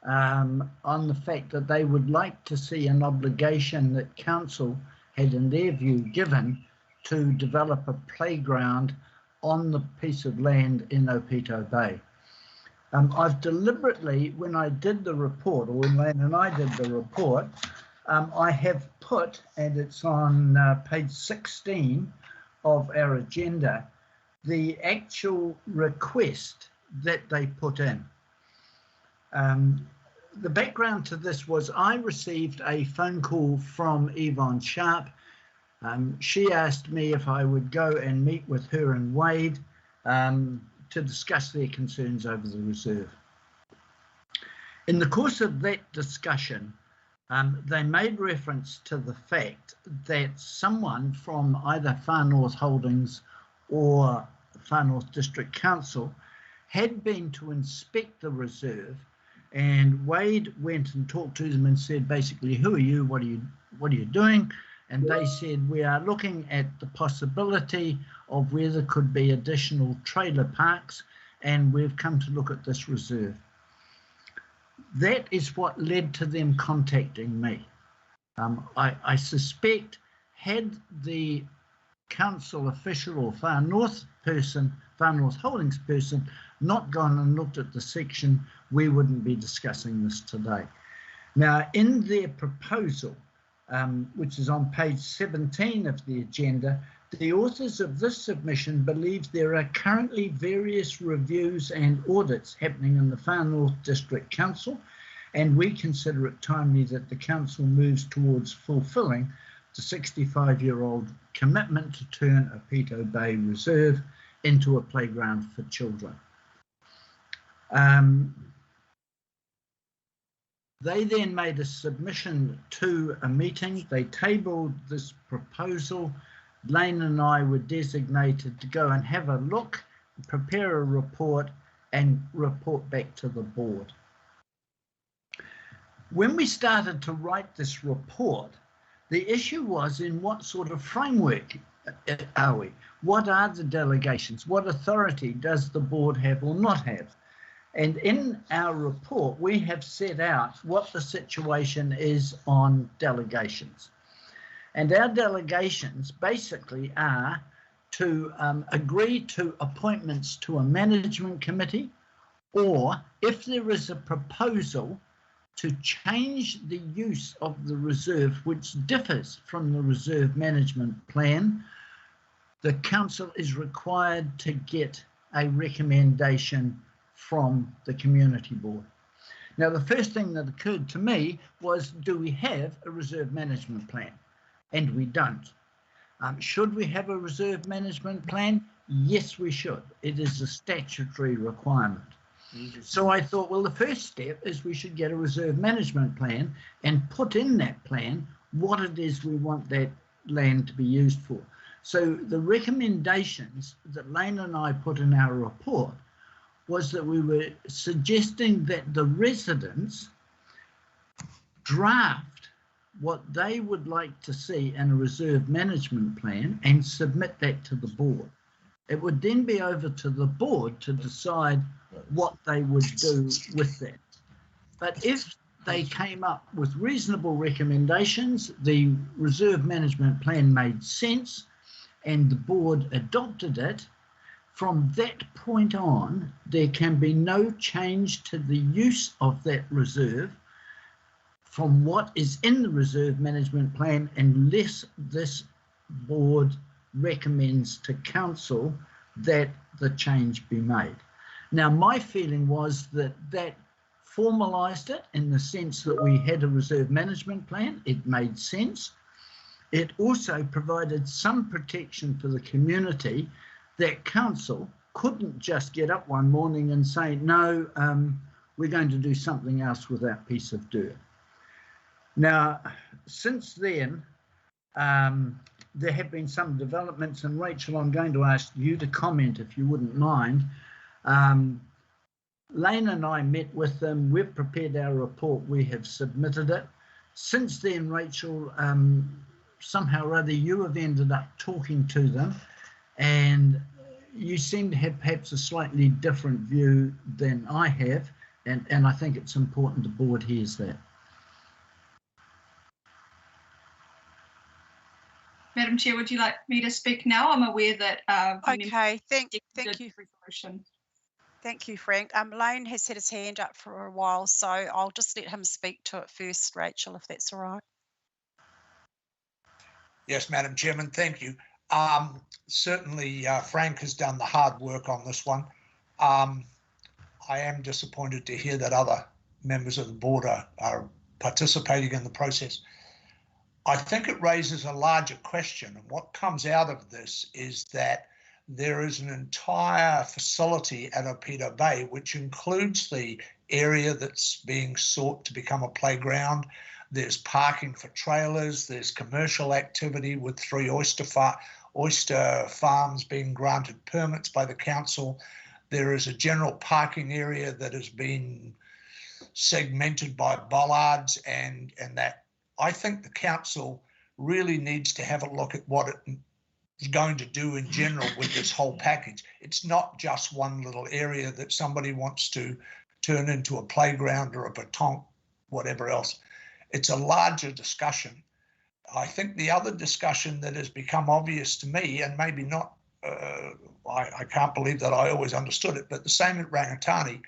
on the fact that they would like to see an obligation that council had, in their view, given to develop a playground on the piece of land in Opito Bay. I've deliberately, when I did the report, or when Lane and I did the report, I have put, and it's on page 16 of our agenda, the actual request that they put in. The background to this was I received a phone call from Yvonne Sharp. She asked me if I would go and meet with her and Wade to discuss their concerns over the reserve. In the course of that discussion, they made reference to the fact that someone from either Far North Holdings or Far North District Council had been to inspect the reserve, and Wade went and talked to them and said, basically, who are you? What are you doing? And they said, we are looking at the possibility of where there could be additional trailer parks, and we've come to look at this reserve. That is what led to them contacting me. I suspect had the council official or Far North Holdings person not gone and looked at the section, we wouldn't be discussing this today. Now, in their proposal, which is on page 17 of the agenda, the authors of this submission believe there are currently various reviews and audits happening in the Far North District Council, and we consider it timely that the council moves towards fulfilling the 65-year-old commitment to turn a Pito Bay Reserve into a playground for children. They then made a submission to a meeting. They tabled this proposal. Lane and I were designated to go and have a look, prepare a report, and report back to the board. When we started to write this report, the issue was in what sort of framework are we? What are the delegations? What authority does the board have or not have? And in our report, we have set out what the situation is on delegations. And our delegations basically are to agree to appointments to a management committee, or if there is a proposal to change the use of the reserve, which differs from the reserve management plan, the council is required to get a recommendation from the community board. Now, the first thing that occurred to me was, do we have a reserve management plan? And we don't. Should we have a reserve management plan? Yes, we should. It is a statutory requirement. So I thought, well, the first step is we should get a reserve management plan and put in that plan what it is we want that land to be used for. So the recommendations that Lane and I put in our report was that we were suggesting that the residents draft what they would like to see in a reserve management plan and submit that to the board. It would then be over to the board to decide what they would do with that. But if they came up with reasonable recommendations, the reserve management plan made sense, and the board adopted it, from that point on, there can be no change to the use of that reserve from what is in the reserve management plan unless this board recommends to council that the change be made. Now, my feeling was that that formalised it in the sense that we had a reserve management plan. It made sense. It also provided some protection for the community that council couldn't just get up one morning and say, no, we're going to do something else with that piece of dirt. Now, since then, there have been some developments, and Rachel, I'm going to ask you to comment if you wouldn't mind. Lane and I met with them. We've prepared our report. We have submitted it. Since then, Rachel, somehow or other, you have ended up talking to them, and you seem to have perhaps a slightly different view than I have, and I think it's important the board hears that. Madam Chair, would you like me to speak now? I'm aware that okay, thank you. Thank you, Frank. Lane has had his hand up for a while, so I'll just let him speak to it first, Rachel, if that's all right. Yes, Madam Chairman, thank you. Certainly, Frank has done the hard work on this one. I am disappointed to hear that other members of the board are participating in the process. I think it raises a larger question, and what comes out of this is that there is an entire facility at Opita Bay, which includes the area that's being sought to become a playground. There's parking for trailers, there's commercial activity with 3 oyster farms being granted permits by the council. There is a general parking area that has been segmented by bollards, and that I think the council really needs to have a look at what it is going to do in general with this whole package. It's not just one little area that somebody wants to turn into a playground or a pétanque, whatever else. It's a larger discussion. I think the other discussion that has become obvious to me, and maybe not, I can't believe that I always understood it, but the same at Rangitani,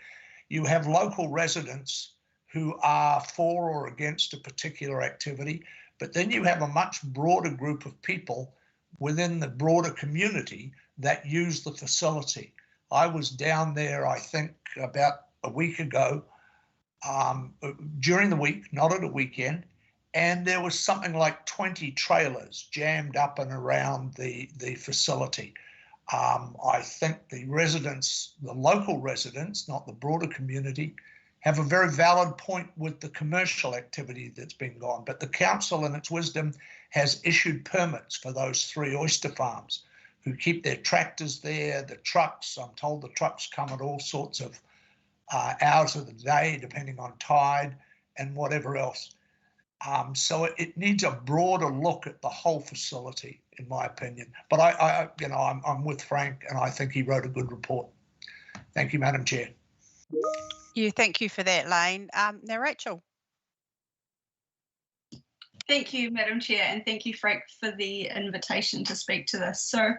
you have local residents who are for or against a particular activity, but then you have a much broader group of people within the broader community that use the facility. I was down there, I think, about a week ago, during the week, not at a weekend, and there was something like 20 trailers jammed up and around the facility. I think the residents, the local residents, not the broader community, have a very valid point with the commercial activity that's been gone, but the council in its wisdom has issued permits for those 3 oyster farms who keep their tractors there, the trucks. I'm told the trucks come at all sorts of hours of the day, depending on tide and whatever else. So it needs a broader look at the whole facility, in my opinion. But I'm with Frank, and I think he wrote a good report. Thank you, Madam Chair. Yeah, thank you for that, Lane. Now, Rachel. Thank you, Madam Chair, and thank you, Frank, for the invitation to speak to this. So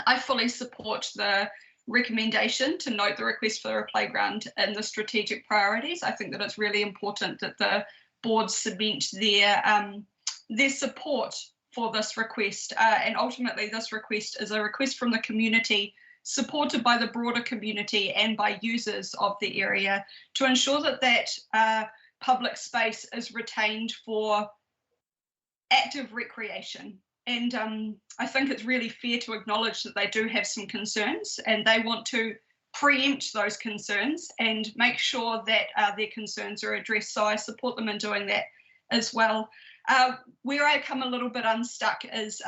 I fully support the recommendation to note the request for a playground in the strategic priorities. I think that it's really important that the board cement their support for this request, and ultimately this request is a request from the community, supported by the broader community and by users of the area, to ensure that that public space is retained for active recreation. And I think it's really fair to acknowledge that they do have some concerns, and they want to preempt those concerns and make sure that their concerns are addressed. So I support them in doing that as well. Where I come a little bit unstuck is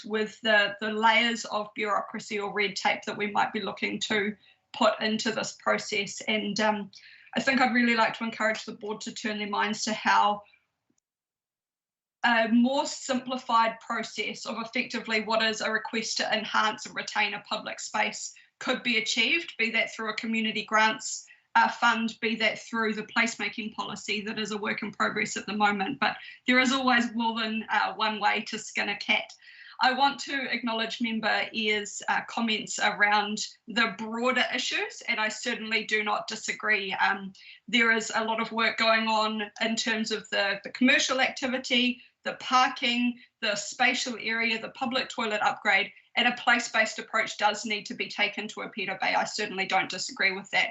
with the layers of bureaucracy or red tape that we might be looking to put into this process. And I think I'd really like to encourage the board to turn their minds to how a more simplified process of effectively what is a request to enhance and retain a public space could be achieved, be that through a community grants fund, be that through the placemaking policy that is a work in progress at the moment. But there is always more than one way to skin a cat. I want to acknowledge Member Eyre's comments around the broader issues, and I certainly do not disagree. There is a lot of work going on in terms of the commercial activity, the parking, the spatial area, the public toilet upgrade, and a place-based approach does need to be taken to Epiro Bay. I certainly don't disagree with that.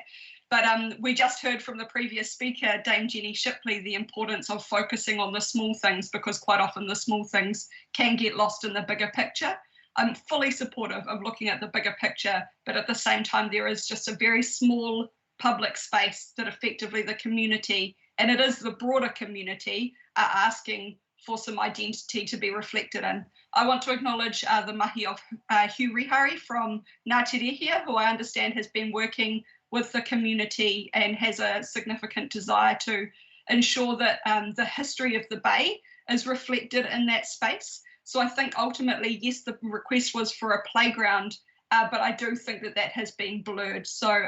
But we just heard from the previous speaker, Dame Jenny Shipley, the importance of focusing on the small things, because quite often the small things can get lost in the bigger picture. I'm fully supportive of looking at the bigger picture, but at the same time, there is just a very small public space that effectively the community, and it is the broader community, are asking for some identity to be reflected in. I want to acknowledge the mahi of Hugh Rihari from Ngāti Rehia, who I understand has been working with the community and has a significant desire to ensure that the history of the bay is reflected in that space. So I think ultimately, yes, the request was for a playground, but I do think that that has been blurred. So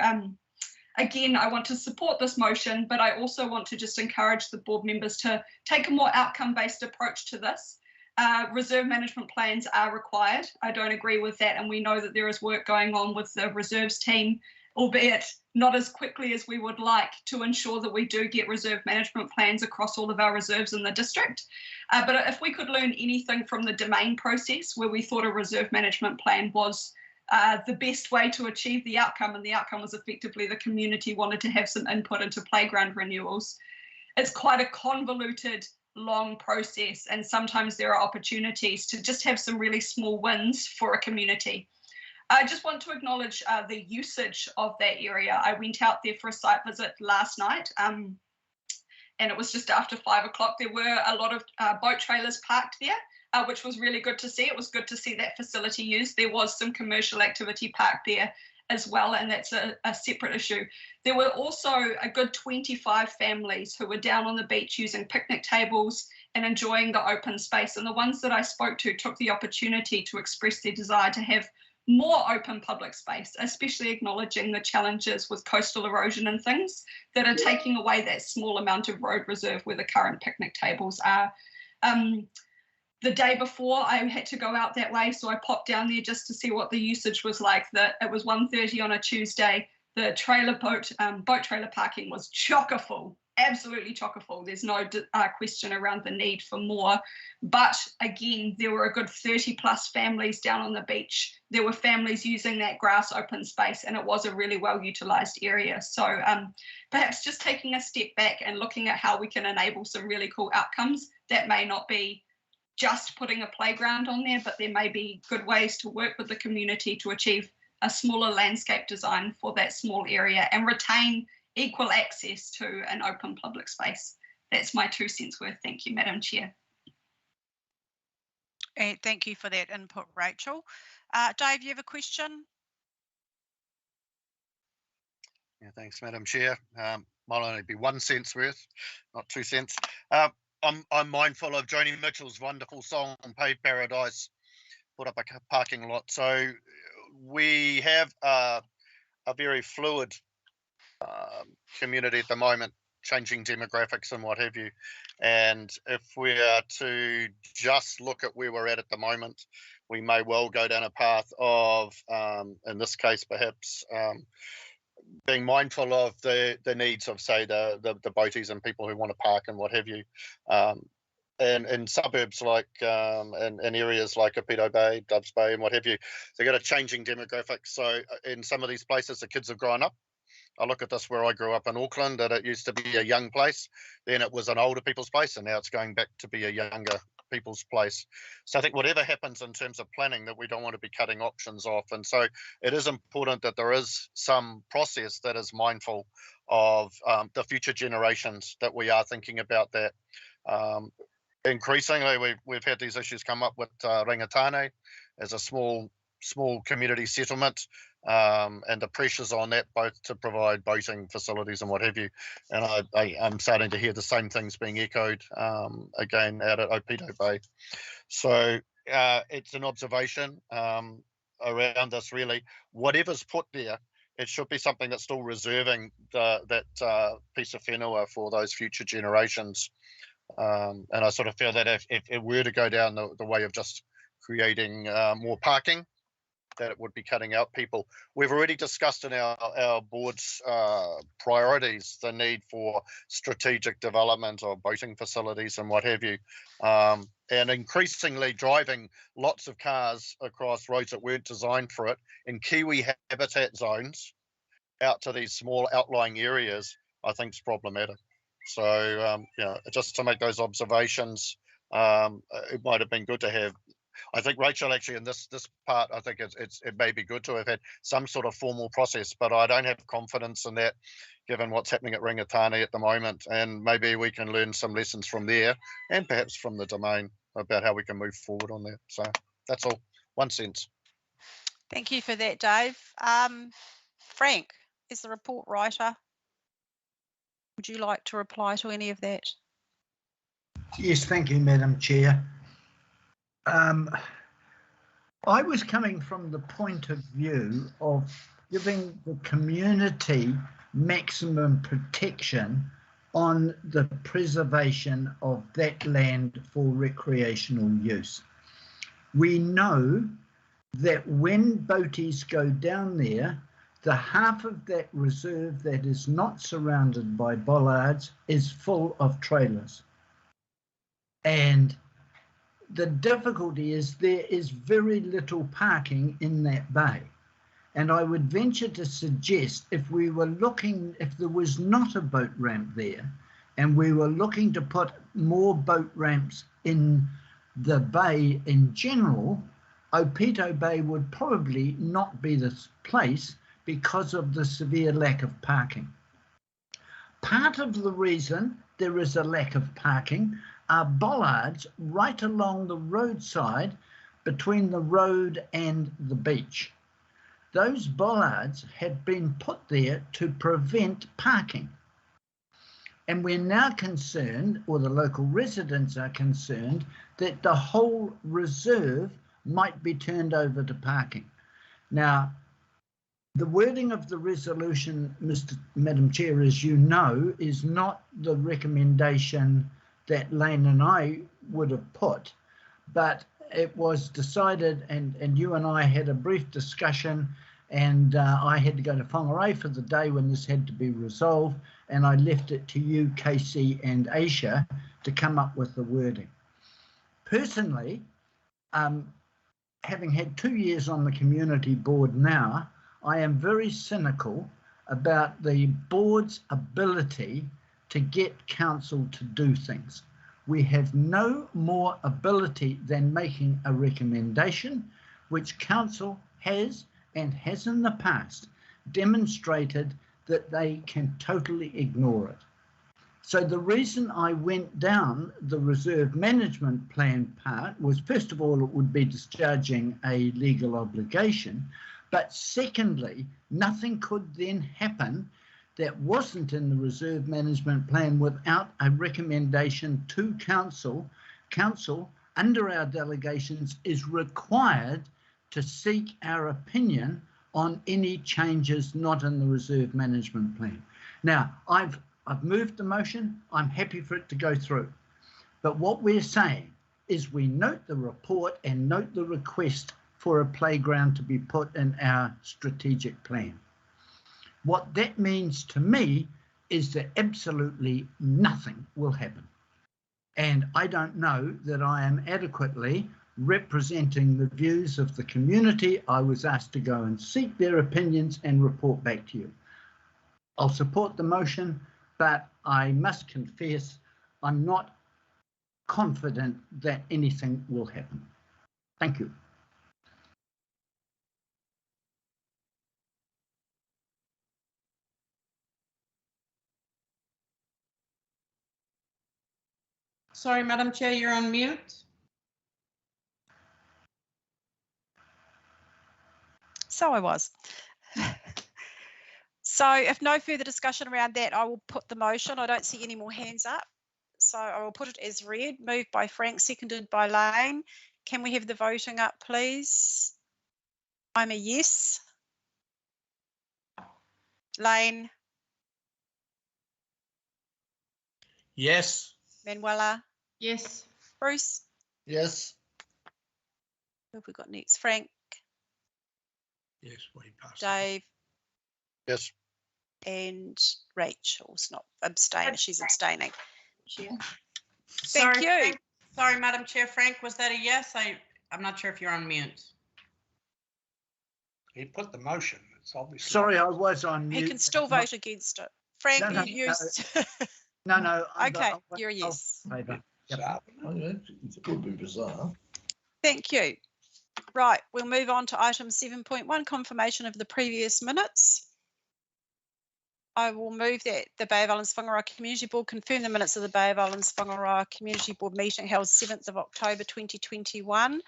again, I want to support this motion, but I also want to just encourage the board members to take a more outcome-based approach to this. Reserve management plans are required. I don't agree with that, and we know that there is work going on with the reserves team, albeit not as quickly as we would like, to ensure that we do get reserve management plans across all of our reserves in the district. But if we could learn anything from the domain process, where we thought a reserve management plan was the best way to achieve the outcome, and the outcome was effectively the community wanted to have some input into playground renewals. It's quite a convoluted, long process, and sometimes there are opportunities to just have some really small wins for a community. I just want to acknowledge the usage of that area. I went out there for a site visit last night, and it was just after 5 o'clock. There were a lot of boat trailers parked there, which was really good to see. It was good to see that facility used. There was some commercial activity parked there as well, and that's a separate issue. There were also a good 25 families who were down on the beach using picnic tables and enjoying the open space. And the ones that I spoke to took the opportunity to express their desire to have more open public space, especially acknowledging the challenges with coastal erosion and things that are taking away that small amount of road reserve where the current picnic tables are. The day before, I had to go out that way, so I popped down there just to see what the usage was like. It was 1:30 on a Tuesday. The boat trailer parking was chock-a-full, absolutely chock-a-full. There's no question around the need for more. But again, there were a good 30 plus families down on the beach. There were families using that grass open space, and it was a really well utilised area. So perhaps just taking a step back and looking at how we can enable some really cool outcomes. That may not be just putting a playground on there, but there may be good ways to work with the community to achieve a smaller landscape design for that small area and retain equal access to an open public space. That's my 2 cents worth. Thank you, Madam Chair. And thank you for that input, Rachel. Dave, you have a question? Yeah, thanks, Madam Chair. Might only be 1 cent's worth, not 2 cents. I'm mindful of Joni Mitchell's wonderful song, Paved Paradise, put up a parking lot. So we have a very fluid community at the moment, changing demographics and what have you. And if we are to just look at where we're at the moment, we may well go down a path of, in this case, perhaps being mindful of the needs of, say, the boaties and people who want to park and what have you. And in suburbs like, in areas like Epiro Bay, Doves Bay and what have you, they've got a changing demographic. So in some of these places, the kids have grown up. I look at this where I grew up in Auckland, that it used to be a young place, then it was an older people's place, and now it's going back to be a younger people's place. So I think whatever happens in terms of planning, that we don't want to be cutting options off. And so it is important that there is some process that is mindful of the future generations, that we are thinking about that. Increasingly, we've had these issues come up with Rangatane as a small community settlement. and the pressures on that both to provide boating facilities and what have you. And I'm starting to hear the same things being echoed again out at Opito Bay. So it's an observation around this really. Whatever's put there, it should be something that's still reserving that piece of whenua for those future generations. And I sort of feel that if it were to go down the way of just creating more parking, that it would be cutting out people. We've already discussed in our board's priorities the need for strategic development of boating facilities and what have you, and increasingly driving lots of cars across roads that weren't designed for it in Kiwi habitat zones out to these small outlying areas, I think is problematic. So, just to make those observations, it might have been good to have. I think Rachel, actually, in this part, I think it may be good to have had some sort of formal process, but I don't have confidence in that, given what's happening at Ringatani at the moment. And maybe we can learn some lessons from there, and perhaps from the domain, about how we can move forward on that. So that's all. 1 cent. Thank you for that, Dave. Frank, as the report writer, would you like to reply to any of that? Yes, thank you, Madam Chair. I was coming from the point of view of giving the community maximum protection on the preservation of that land for recreational use. We know that when boaties go down there, the half of that reserve that is not surrounded by bollards is full of trailers. And the difficulty is there is very little parking in that bay. And I would venture to suggest if there was not a boat ramp there and we were looking to put more boat ramps in the bay in general, Opito Bay would probably not be the place because of the severe lack of parking. Part of the reason there is a lack of parking are bollards right along the roadside between the road and the beach. Those bollards had been put there to prevent parking. And we're now concerned, or the local residents are concerned, that the whole reserve might be turned over to parking. Now, the wording of the resolution, Madam Chair, as you know, is not the recommendation that Lane and I would have put, but it was decided, and you and I had a brief discussion, and I had to go to Whangaroa for the day when this had to be resolved, and I left it to you, Casey and Aisha, to come up with the wording. Personally, having had 2 years on the community board now, I am very cynical about the board's ability to get council to do things. We have no more ability than making a recommendation, which council has and has in the past demonstrated that they can totally ignore it. So the reason I went down the reserve management plan part was, first of all, it would be discharging a legal obligation, but secondly, nothing could then happen that wasn't in the reserve management plan without a recommendation to council. Council, under our delegations, is required to seek our opinion on any changes not in the reserve management plan. Now, I've moved the motion. I'm happy for it to go through. But what we're saying is we note the report and note the request for a playground to be put in our strategic plan. What that means to me is that absolutely nothing will happen. And I don't know that I am adequately representing the views of the community. I was asked to go and seek their opinions and report back to you. I'll support the motion, but I must confess I'm not confident that anything will happen. Thank you. Sorry, Madam Chair, you're on mute. So I was. So if no further discussion around that, I will put the motion. I don't see any more hands up. So I will put it as read. Moved by Frank, seconded by Lane. Can we have the voting up, please? I'm a yes. Lane, Yes. Manuela, Yes. Bruce, Yes. who have we got next? Frank, Yes, we passed. Dave, Yes. and Rachel's not abstaining. She's abstaining. Thank Thank you. Frank. Sorry, Madam Chair. Frank, was that a yes? I'm not sure if you're on mute. He put the motion. It's obviously. Sorry, I was on mute. He can still vote against it. Frank, No, you used. No. Okay, you're a yes. It could be bizarre. Thank you. Right, we'll move on to item 7.1, confirmation of the previous minutes. I will move that the Bay of Islands-Whangaroa Community Board confirm the minutes of the Bay of Islands-Whangaroa Community Board meeting held 7th of October 2021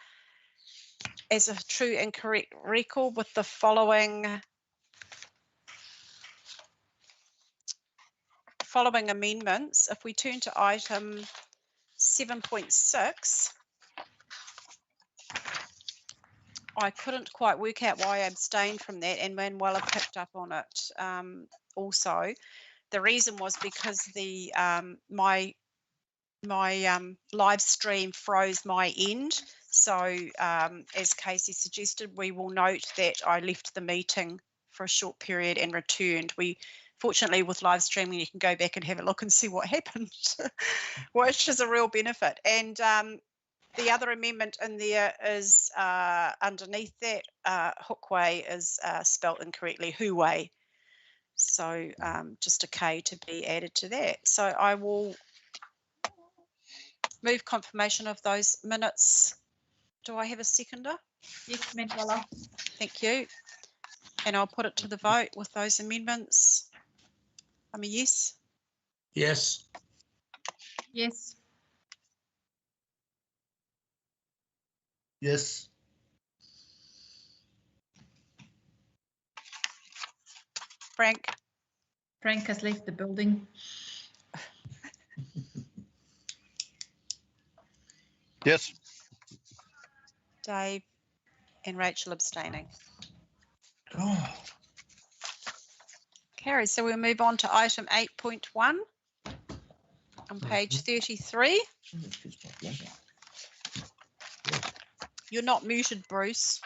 as a true and correct record with the following amendments. If we turn to item 7.6, I couldn't quite work out why I abstained from that, and Manuela picked up on it also. The reason was because the my live stream froze my end. So as Casey suggested, we will note that I left the meeting for a short period and returned. Fortunately, with live streaming, you can go back and have a look and see what happened, which is a real benefit. And the other amendment in there is underneath that, Hookway is spelt incorrectly, Huway. So just a K to be added to that. So I will move confirmation of those minutes. Do I have a seconder? Yes, Manuela. Thank you. And I'll put it to the vote with those amendments. I'm a yes. Yes. Yes. Yes. Frank. Frank has left the building. Yes. Dave and Rachel abstaining. Oh. Carrie, so we'll move on to item 8.1 on page 33. You're not muted, Bruce.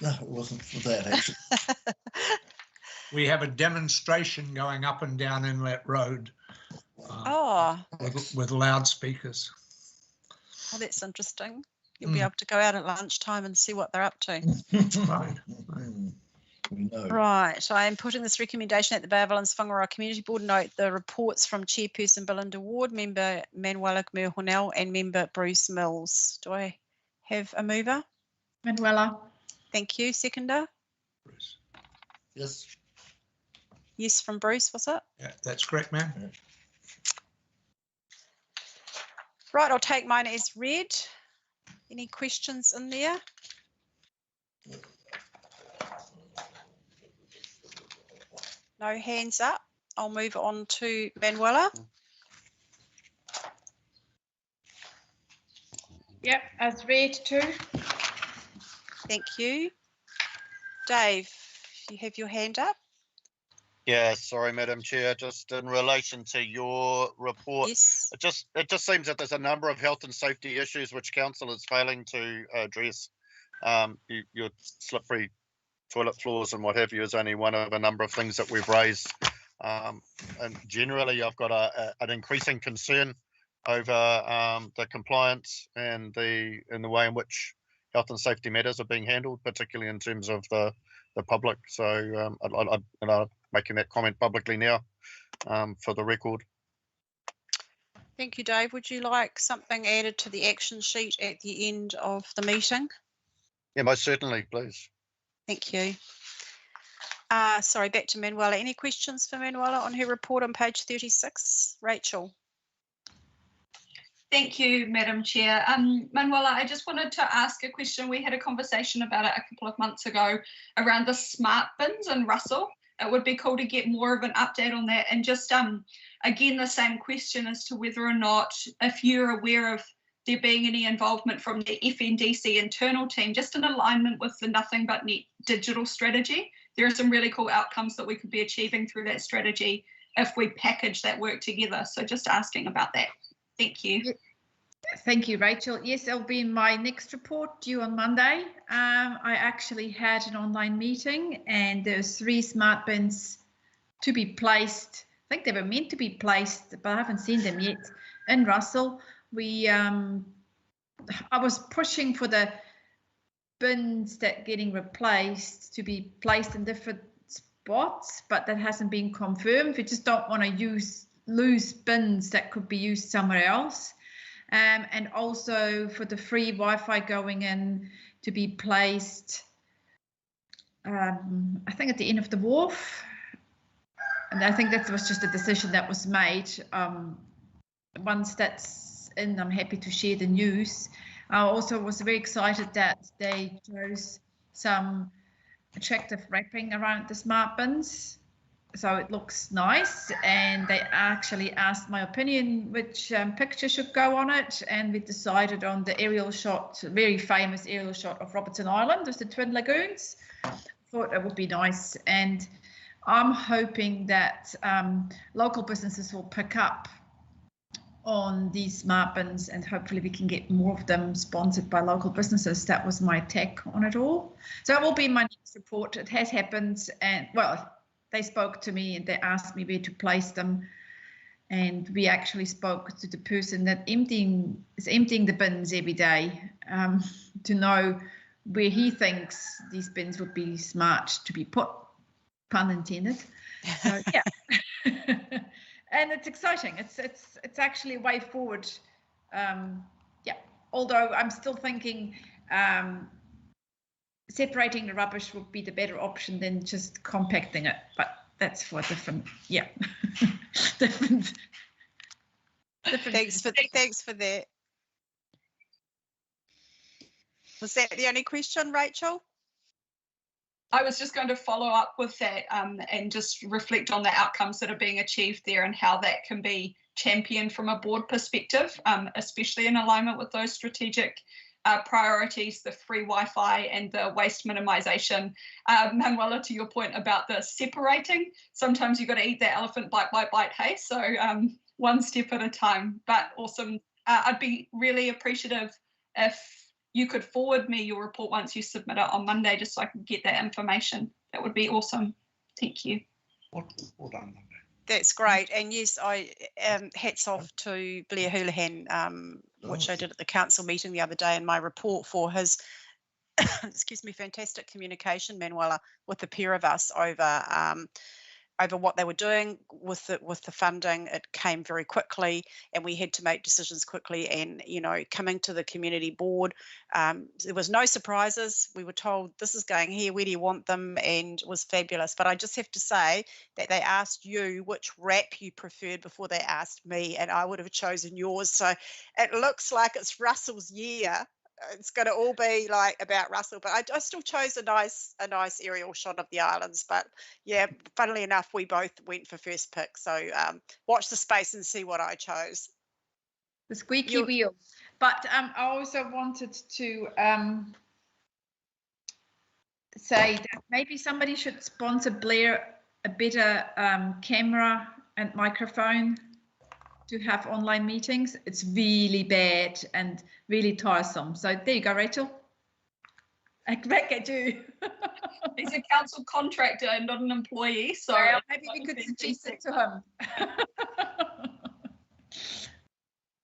No, it wasn't for that, actually. We have a demonstration going up and down Inlet Road with loudspeakers. Well, that's interesting. You'll be able to go out at lunchtime and see what they're up to. Right. We know. Right, so I am putting this recommendation at the Bay of Islands-Whangaroa Community Board. Note the reports from Chairperson Belinda Ward, Member Manuela Hornell and Member Bruce Mills. Do I have a mover? Manuela. Thank you. Seconder? Bruce. Yes. Yes from Bruce, was it? Yeah, that's correct, ma'am. Yeah. Right, I'll take mine as read. Any questions in there? No hands up. I'll move on to Manuela. Yep, as read too. Thank you. Dave, you have your hand up. Yeah, sorry, Madam Chair. Just in relation to your report, yes. it just seems that there's a number of health and safety issues which council is failing to address. Your slippery toilet floors and what have you is only one of a number of things that we've raised. And generally, I've got an increasing concern over the compliance and the way in which health and safety matters are being handled, particularly in terms of the public. So I'm making that comment publicly now for the record. Thank you, Dave. Would you like something added to the action sheet at the end of the meeting? Yeah, most certainly, please. Thank you. Sorry, back to Manuela. Any questions for Manuela on her report on page 36? Rachel? Thank you, Madam Chair. Manuela, I just wanted to ask a question. We had a conversation about it a couple of months ago around the smart bins in Russell. It would be cool to get more of an update on that. And just again, the same question as to whether or not, if you're aware of there being any involvement from the FNDC internal team, just in alignment with the Nothing But Net digital strategy. There are some really cool outcomes that we could be achieving through that strategy if we package that work together. So just asking about that. Thank you. Thank you, Rachel. Yes, it'll be in my next report due on Monday. I actually had an online meeting and there's 3 smart bins to be placed. I think they were meant to be placed, but I haven't seen them yet in Russell. I was pushing for the bins that getting replaced to be placed in different spots, but that hasn't been confirmed. We just don't want to lose bins that could be used somewhere else. And also for the free Wi-Fi going in to be placed, I think at the end of the wharf. And I think that was just a decision that was made. Once that's in, I'm happy to share the news. I also was very excited that they chose some attractive wrapping around the smart bins. So it looks nice, and they actually asked my opinion which picture should go on it, and we decided on the aerial shot, very famous aerial shot of Robertson Island with the Twin Lagoons. Thought it would be nice, and I'm hoping that local businesses will pick up on these smart bins, and hopefully we can get more of them sponsored by local businesses. That was my take on it all. So it will be in my next report. It has happened, and well, they spoke to me and they asked me where to place them, and we actually spoke to the person that is emptying the bins every day to know where he thinks these bins would be smart to be put, pun intended. So yeah. And it's exciting. It's actually a way forward. Yeah. Although I'm still thinking separating the rubbish would be the better option than just compacting it. But that's for different. Yeah. different. Thanks for that. Was that the only question, Rachel? I was just going to follow up with that and just reflect on the outcomes that are being achieved there and how that can be championed from a board perspective, especially in alignment with those strategic priorities, the free Wi-Fi and the waste minimisation. Manuela, to your point about the separating, sometimes you've got to eat that elephant bite by bite, hey? So one step at a time, but awesome. I'd be really appreciative if you could forward me your report once you submit it on Monday, just so I can get that information. That would be awesome. Thank you. Well done, Monday. That's great. And yes, I hats off to Blair Houlihan, which I did at the council meeting the other day in my report for his, excuse me, fantastic communication, Manuela, with the pair of us over what they were doing with the funding. It came very quickly, and we had to make decisions quickly. And coming to the community board, there was no surprises. We were told this is going here, where do you want them, and it was fabulous. But I just have to say that they asked you which wrap you preferred before they asked me, and I would have chosen yours. So it looks like it's Russell's year. It's going to all be like about Russell, but I still chose a nice aerial shot of the islands. But yeah, funnily enough, we both went for first pick. So watch the space and see what I chose. The squeaky wheel. But I also wanted to say that maybe somebody should sponsor Blair a better camera and microphone to have online meetings. It's really bad and really tiresome. So there you go, Rachel. Back at you. He's a council contractor and not an employee, so well, maybe we could suggest it to him.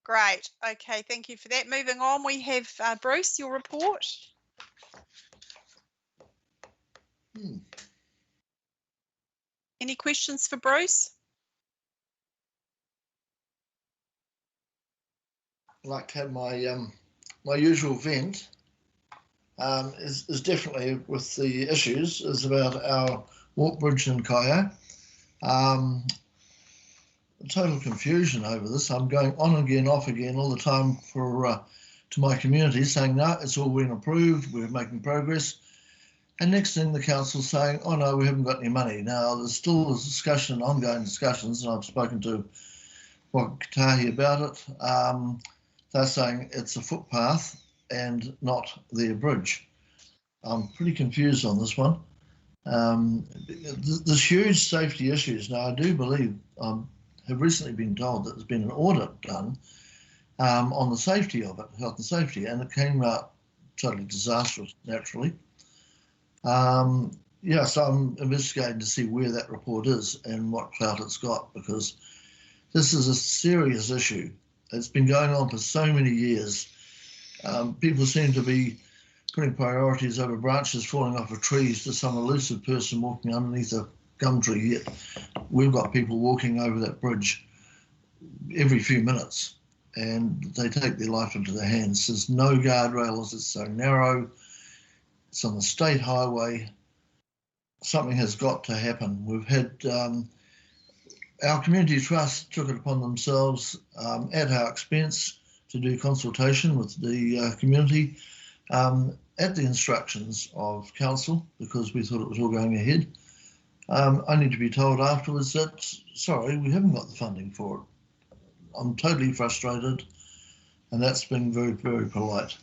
Great. Okay, thank you for that. Moving on, we have Bruce, your report. Any questions for Bruce? Like to have my my usual vent is definitely with the issues is about our walk bridge in Kaia. total confusion over this. I'm going on again, off again all the time to my community, saying, no, it's all been approved, we're making progress. And next thing, the council's saying, oh no, we haven't got any money. Now, there's still this discussion, ongoing discussions, and I've spoken to Wakatahi about it. They're saying it's a footpath and not their bridge. I'm pretty confused on this one. There's huge safety issues. Now, I do believe, have recently been told that there's been an audit done on the safety of it, health and safety, and it came out totally disastrous, naturally. Yeah, so I'm investigating to see where that report is and what clout it's got, because this is a serious issue. It's been going on for so many years. People seem to be putting priorities over branches falling off of trees to some elusive person walking underneath a gum tree. Yet we've got people walking over that bridge every few minutes, and they take their life into their hands. There's no guardrails, it's so narrow, it's on the state highway. Something has got to happen. We've had our community trust took it upon themselves at our expense to do consultation with the community at the instructions of council, because we thought it was all going ahead, only to be told afterwards that, sorry, we haven't got the funding for it. I'm totally frustrated, and that's been very, very polite.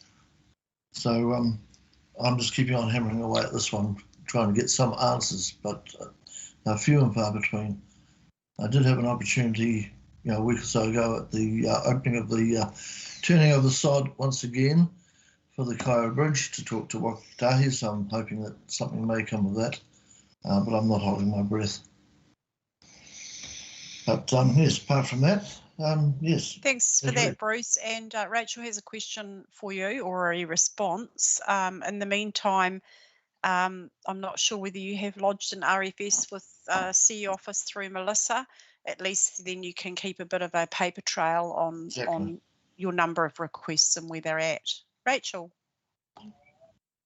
So I'm just keeping on hammering away at this one, trying to get some answers, but they're few and far between. I did have an opportunity, a week or so ago at the opening of the turning of the sod once again for the Kaiwa Bridge to talk to Wakatahi, so I'm hoping that something may come of that, but I'm not holding my breath. But yes, apart from that, yes. Thanks for that, Bruce. And Rachel has a question for you, or a response. In the meantime, I'm not sure whether you have lodged an RFS with CE office through Melissa. At least then you can keep a bit of a paper trail on your number of requests and where they're at. Rachel.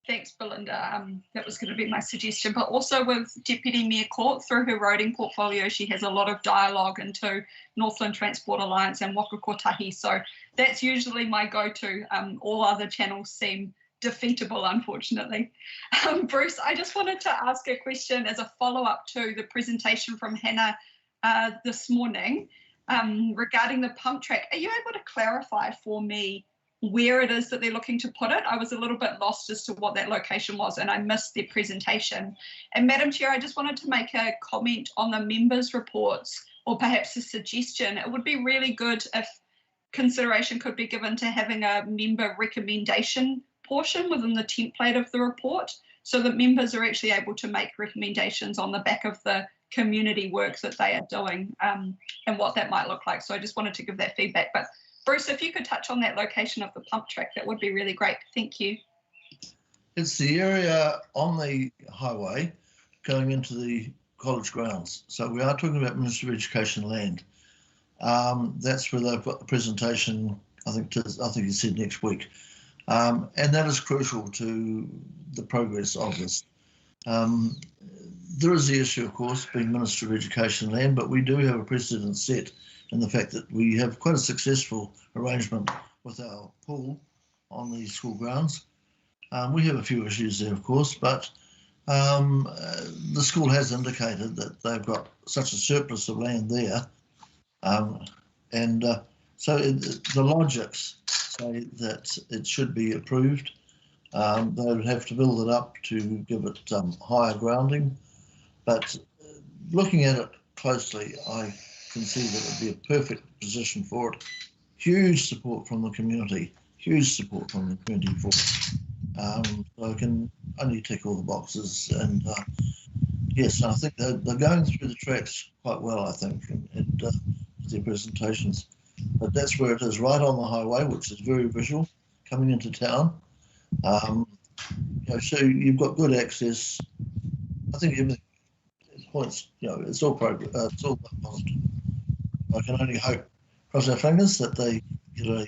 Thanks, Belinda. That was going to be my suggestion. But also with Deputy Mayor Court, through her roading portfolio, she has a lot of dialogue into Northland Transport Alliance and Waka Kotahi. So that's usually my go-to. All other channels seem defeatable, unfortunately. Bruce, I just wanted to ask a question as a follow-up to the presentation from Hannah this morning regarding the pump track. Are you able to clarify for me where it is that they're looking to put it? I was a little bit lost as to what that location was, and I missed their presentation. And Madam Chair, I just wanted to make a comment on the members' reports, or perhaps a suggestion. It would be really good if consideration could be given to having a member recommendation portion within the template of the report, so that members are actually able to make recommendations on the back of the community work that they are doing, and what that might look like. So I just wanted to give that feedback. But Bruce, if you could touch on that location of the pump track, that would be really great. Thank you. It's the area on the highway going into the college grounds. So we are talking about Ministry of Education land. That's where they've got the presentation, I think you said next week. And that is crucial to the progress of this. There is the issue, of course, being Ministry of Education land, but we do have a precedent set in the fact that we have quite a successful arrangement with our pool on the school grounds. We have a few issues there, of course, but the school has indicated that they've got such a surplus of land there. So the logics say that it should be approved. They would have to build it up to give it higher grounding. But looking at it closely, I can see that it would be a perfect position for it. Huge support from the community, for it. So I can only tick all the boxes. And yes, I think they're going through the tracks quite well, I think, and their presentations. But that's where it is, right on the highway, which is very visual, coming into town. So you've got good access. I think everything points, it's all progress. It's all positive. I can only hope, cross our fingers, that they get a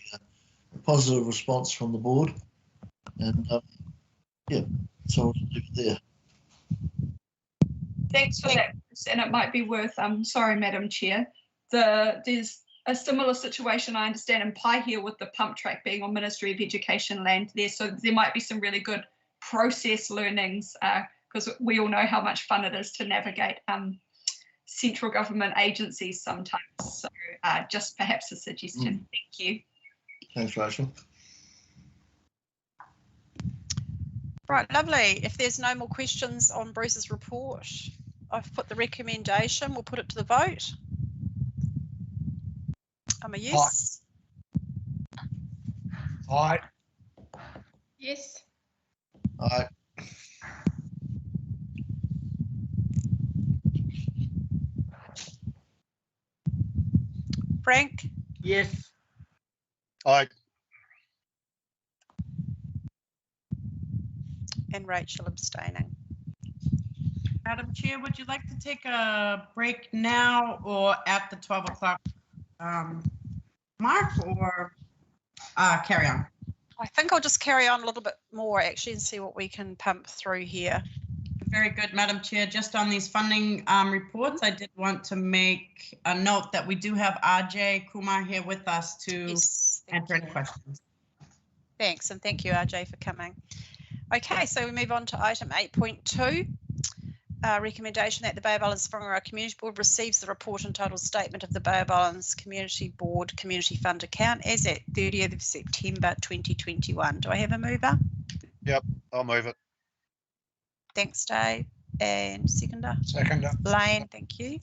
positive response from the board. And yeah, so I'll leave it there. Thanks for that, Bruce. And it might be worth, sorry, Madam Chair, there's a similar situation, I understand, in Paihia with the pump track being on Ministry of Education land there. So there might be some really good process learnings, because we all know how much fun it is to navigate central government agencies sometimes. So just perhaps a suggestion. Thank you. Thanks, Rachel. Right, lovely. If there's no more questions on Bruce's report, I've put the recommendation. We'll put it to the vote. I'm a yes. Aye. Yes. Aye. Frank? Yes. Aye. And Rachel abstaining. Madam Chair, would you like to take a break now or at the 12 o'clock mark, or carry on? I think I'll just carry on a little bit more actually and see what we can pump through here. Very good, Madam Chair. Just on these funding reports, I did want to make a note that we do have RJ Kumar here with us to answer any questions. Thanks, and thank you, RJ, for coming. Okay, so we move on to item 8.2. Recommendation that the Bay of Islands-Whangaroa Community Board receives the report entitled Statement of the Bay of Islands Community Board Community Fund Account as at 30th of September 2021. Do I have a mover? Yep, I'll move it. Thanks, Dave. And seconder? Seconder. Lane, thank you.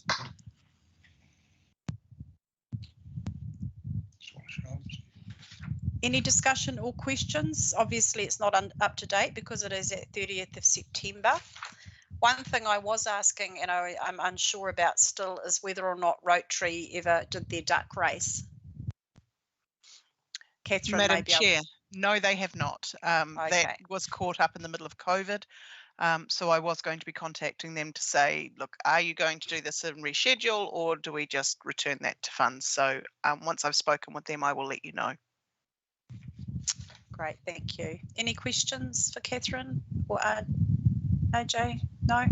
Any discussion or questions? Obviously, it's not up to date because it is at 30th of September. One thing I was asking, and I'm unsure about still, is whether or not Rotary ever did their duck race. Catherine, Madam Chair, no, they have not. Okay. That was caught up in the middle of COVID. So I was going to be contacting them to say, look, are you going to do this and reschedule, or do we just return that to funds? So once I've spoken with them, I will let you know. Great, thank you. Any questions for Catherine or AJ? No?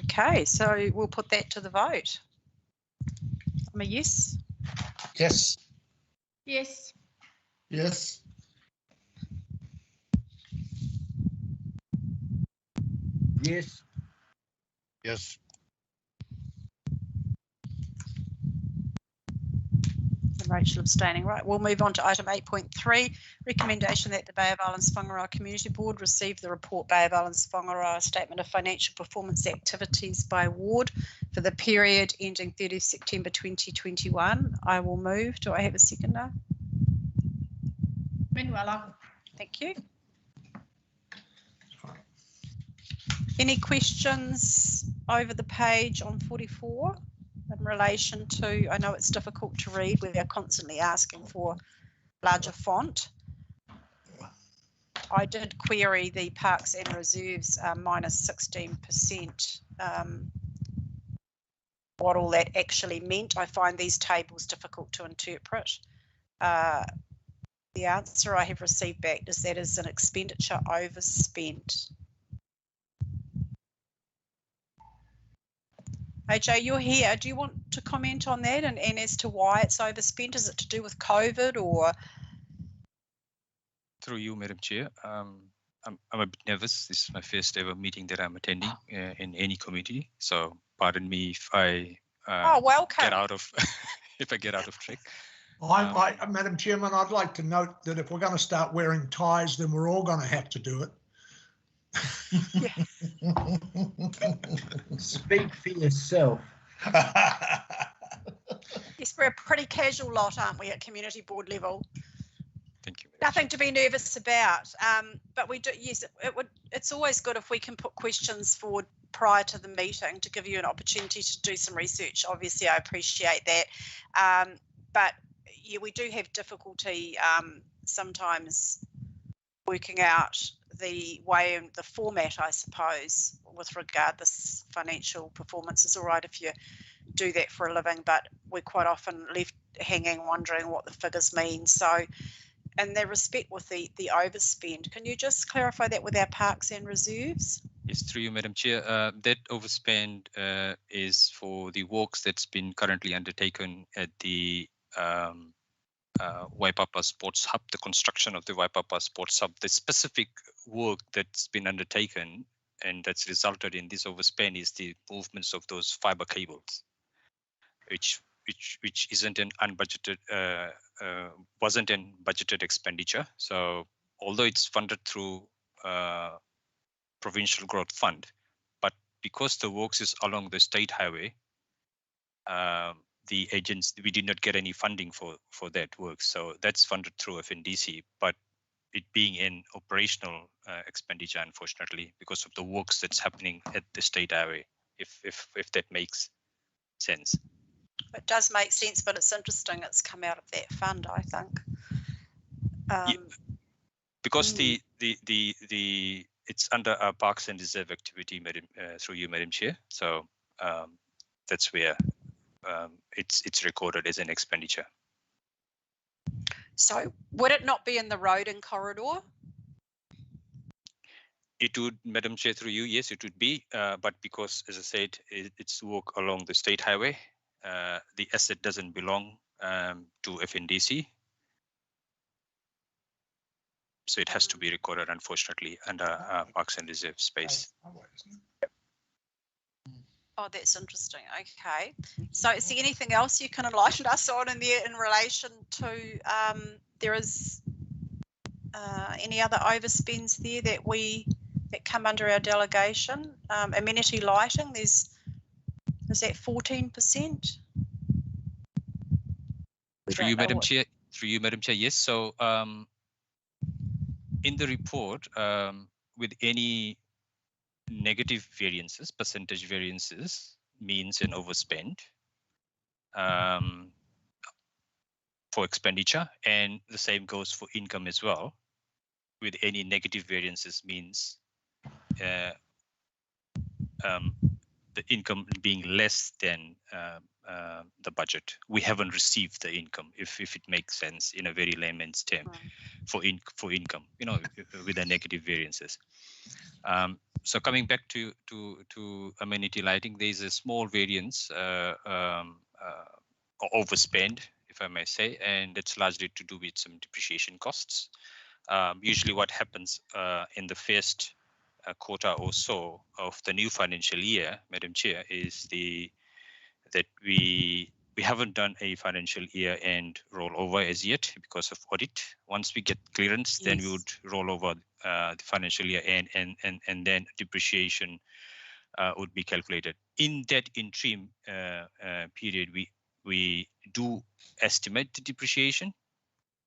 Okay, so we'll put that to the vote. I'm a yes. Yes. Yes. Yes. Yes. Yes. And Rachel abstaining. Right, we'll move on to item 8.3, recommendation that the Bay of Islands-Whangaroa Community Board receive the report Bay of Islands-Whangaroa Statement of Financial Performance Activities by Ward for the period ending 30 September 2021. I will move. Do I have a seconder? Manuela. Thank you. Any questions over the page on 44 in relation to, I know it's difficult to read, we are constantly asking for larger font. I did query the parks and reserves minus 16%, what all that actually meant. I find these tables difficult to interpret. The answer I have received back is that is an expenditure overspent. AJ, you're here. Do you want to comment on that and as to why it's overspent? Is it to do with COVID or? Through you, Madam Chair. I'm a bit nervous. This is my first ever meeting that I'm attending in any committee. So pardon me if I welcome. Get out of if I get out of track. Madam Chairman, I'd like to note that if we're going to start wearing ties, then we're all going to have to do it. Speak for yourself. Yes, we're a pretty casual lot, aren't we, at community board level? Thank you. Nothing to be nervous about, but we do. Yes, it's always good if we can put questions forward prior to the meeting to give you an opportunity to do some research. Obviously, I appreciate that, but yeah, we do have difficulty sometimes working out the way and the format, I suppose, with regard this financial performance. Is all right if you do that for a living, but we're quite often left hanging wondering what the figures mean. So in their respect with the overspend. Can you just clarify that with our parks and reserves? Yes, through you, Madam Chair. That overspend is for the works that's been currently undertaken at the Waipapa Sports Hub, the construction of the Waipapa Sports Hub. The specific work that's been undertaken and that's resulted in this overspend is the movements of those fiber cables, which isn't an unbudgeted, wasn't an budgeted expenditure. So although it's funded through Provincial Growth Fund, but because the works is along the state highway, the agents, we did not get any funding for that work. So that's funded through FNDC, but it being an operational expenditure, unfortunately, because of the works that's happening at the state highway, if that makes sense. It does make sense, but it's interesting it's come out of that fund, I think. Yeah, because the it's under our Parks and Reserve activity, Madam, through you, Madam Chair. So that's where it's recorded as an expenditure. So would it not be in the road and corridor? It would, Madam Chair, through you, yes, it would be. But because, as I said, it's work along the state highway, the asset doesn't belong to FNDC. So it has to be recorded, unfortunately, under Parks and Reserve space. Oh, that's interesting. Okay. So is there anything else you can enlighten us on in there in relation to there is any other overspends there that come under our delegation? Amenity lighting, is that 14%? Through you, Madam Chair. Through you, Madam Chair. Yes. So in the report, with any negative variances, percentage variances means an overspend for expenditure, and the same goes for income as well. With any negative variances means the income being less than the budget. We haven't received the income, if it makes sense in a very layman's term, for income, you know, with the negative variances. So coming back to amenity lighting, there is a small variance or overspend, if I may say, and it's largely to do with some depreciation costs. Usually what happens in the first quarter or so of the new financial year, Madam Chair, is that we haven't done a financial year end rollover as yet because of audit. Once we get clearance, then we would roll over the financial year end, and then depreciation would be calculated. In that interim period, we do estimate the depreciation.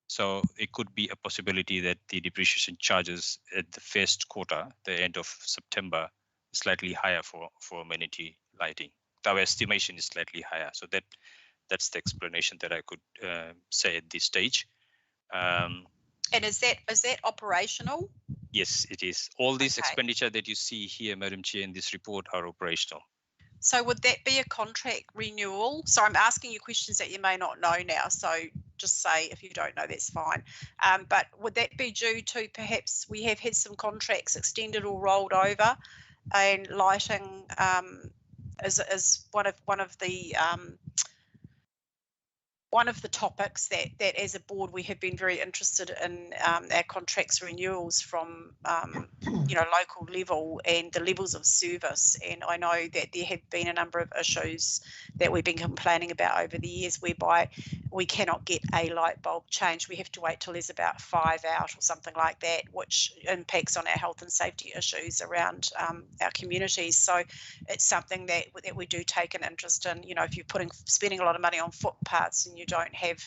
So it could be a possibility that the depreciation charges at the first quarter, the end of September, is slightly higher for amenity lighting. Our estimation is slightly higher. So that's the explanation that I could say at this stage. And is that operational? Yes, it is. All this expenditure that you see here, Madam Chair, in this report are operational. So would that be a contract renewal? So I'm asking you questions that you may not know now. So just say if you don't know, that's fine. But would that be due to perhaps we have had some contracts extended or rolled over, and lighting is one of the topics that as a board we have been very interested in our contracts renewals from local level and the levels of service. And I know that there have been a number of issues that we've been complaining about over the years, whereby we cannot get a light bulb change. We have to wait till there's about 5 out or something like that, which impacts on our health and safety issues around our communities. So it's something that we do take an interest in. You know, if you're spending a lot of money on footpaths and you don't have,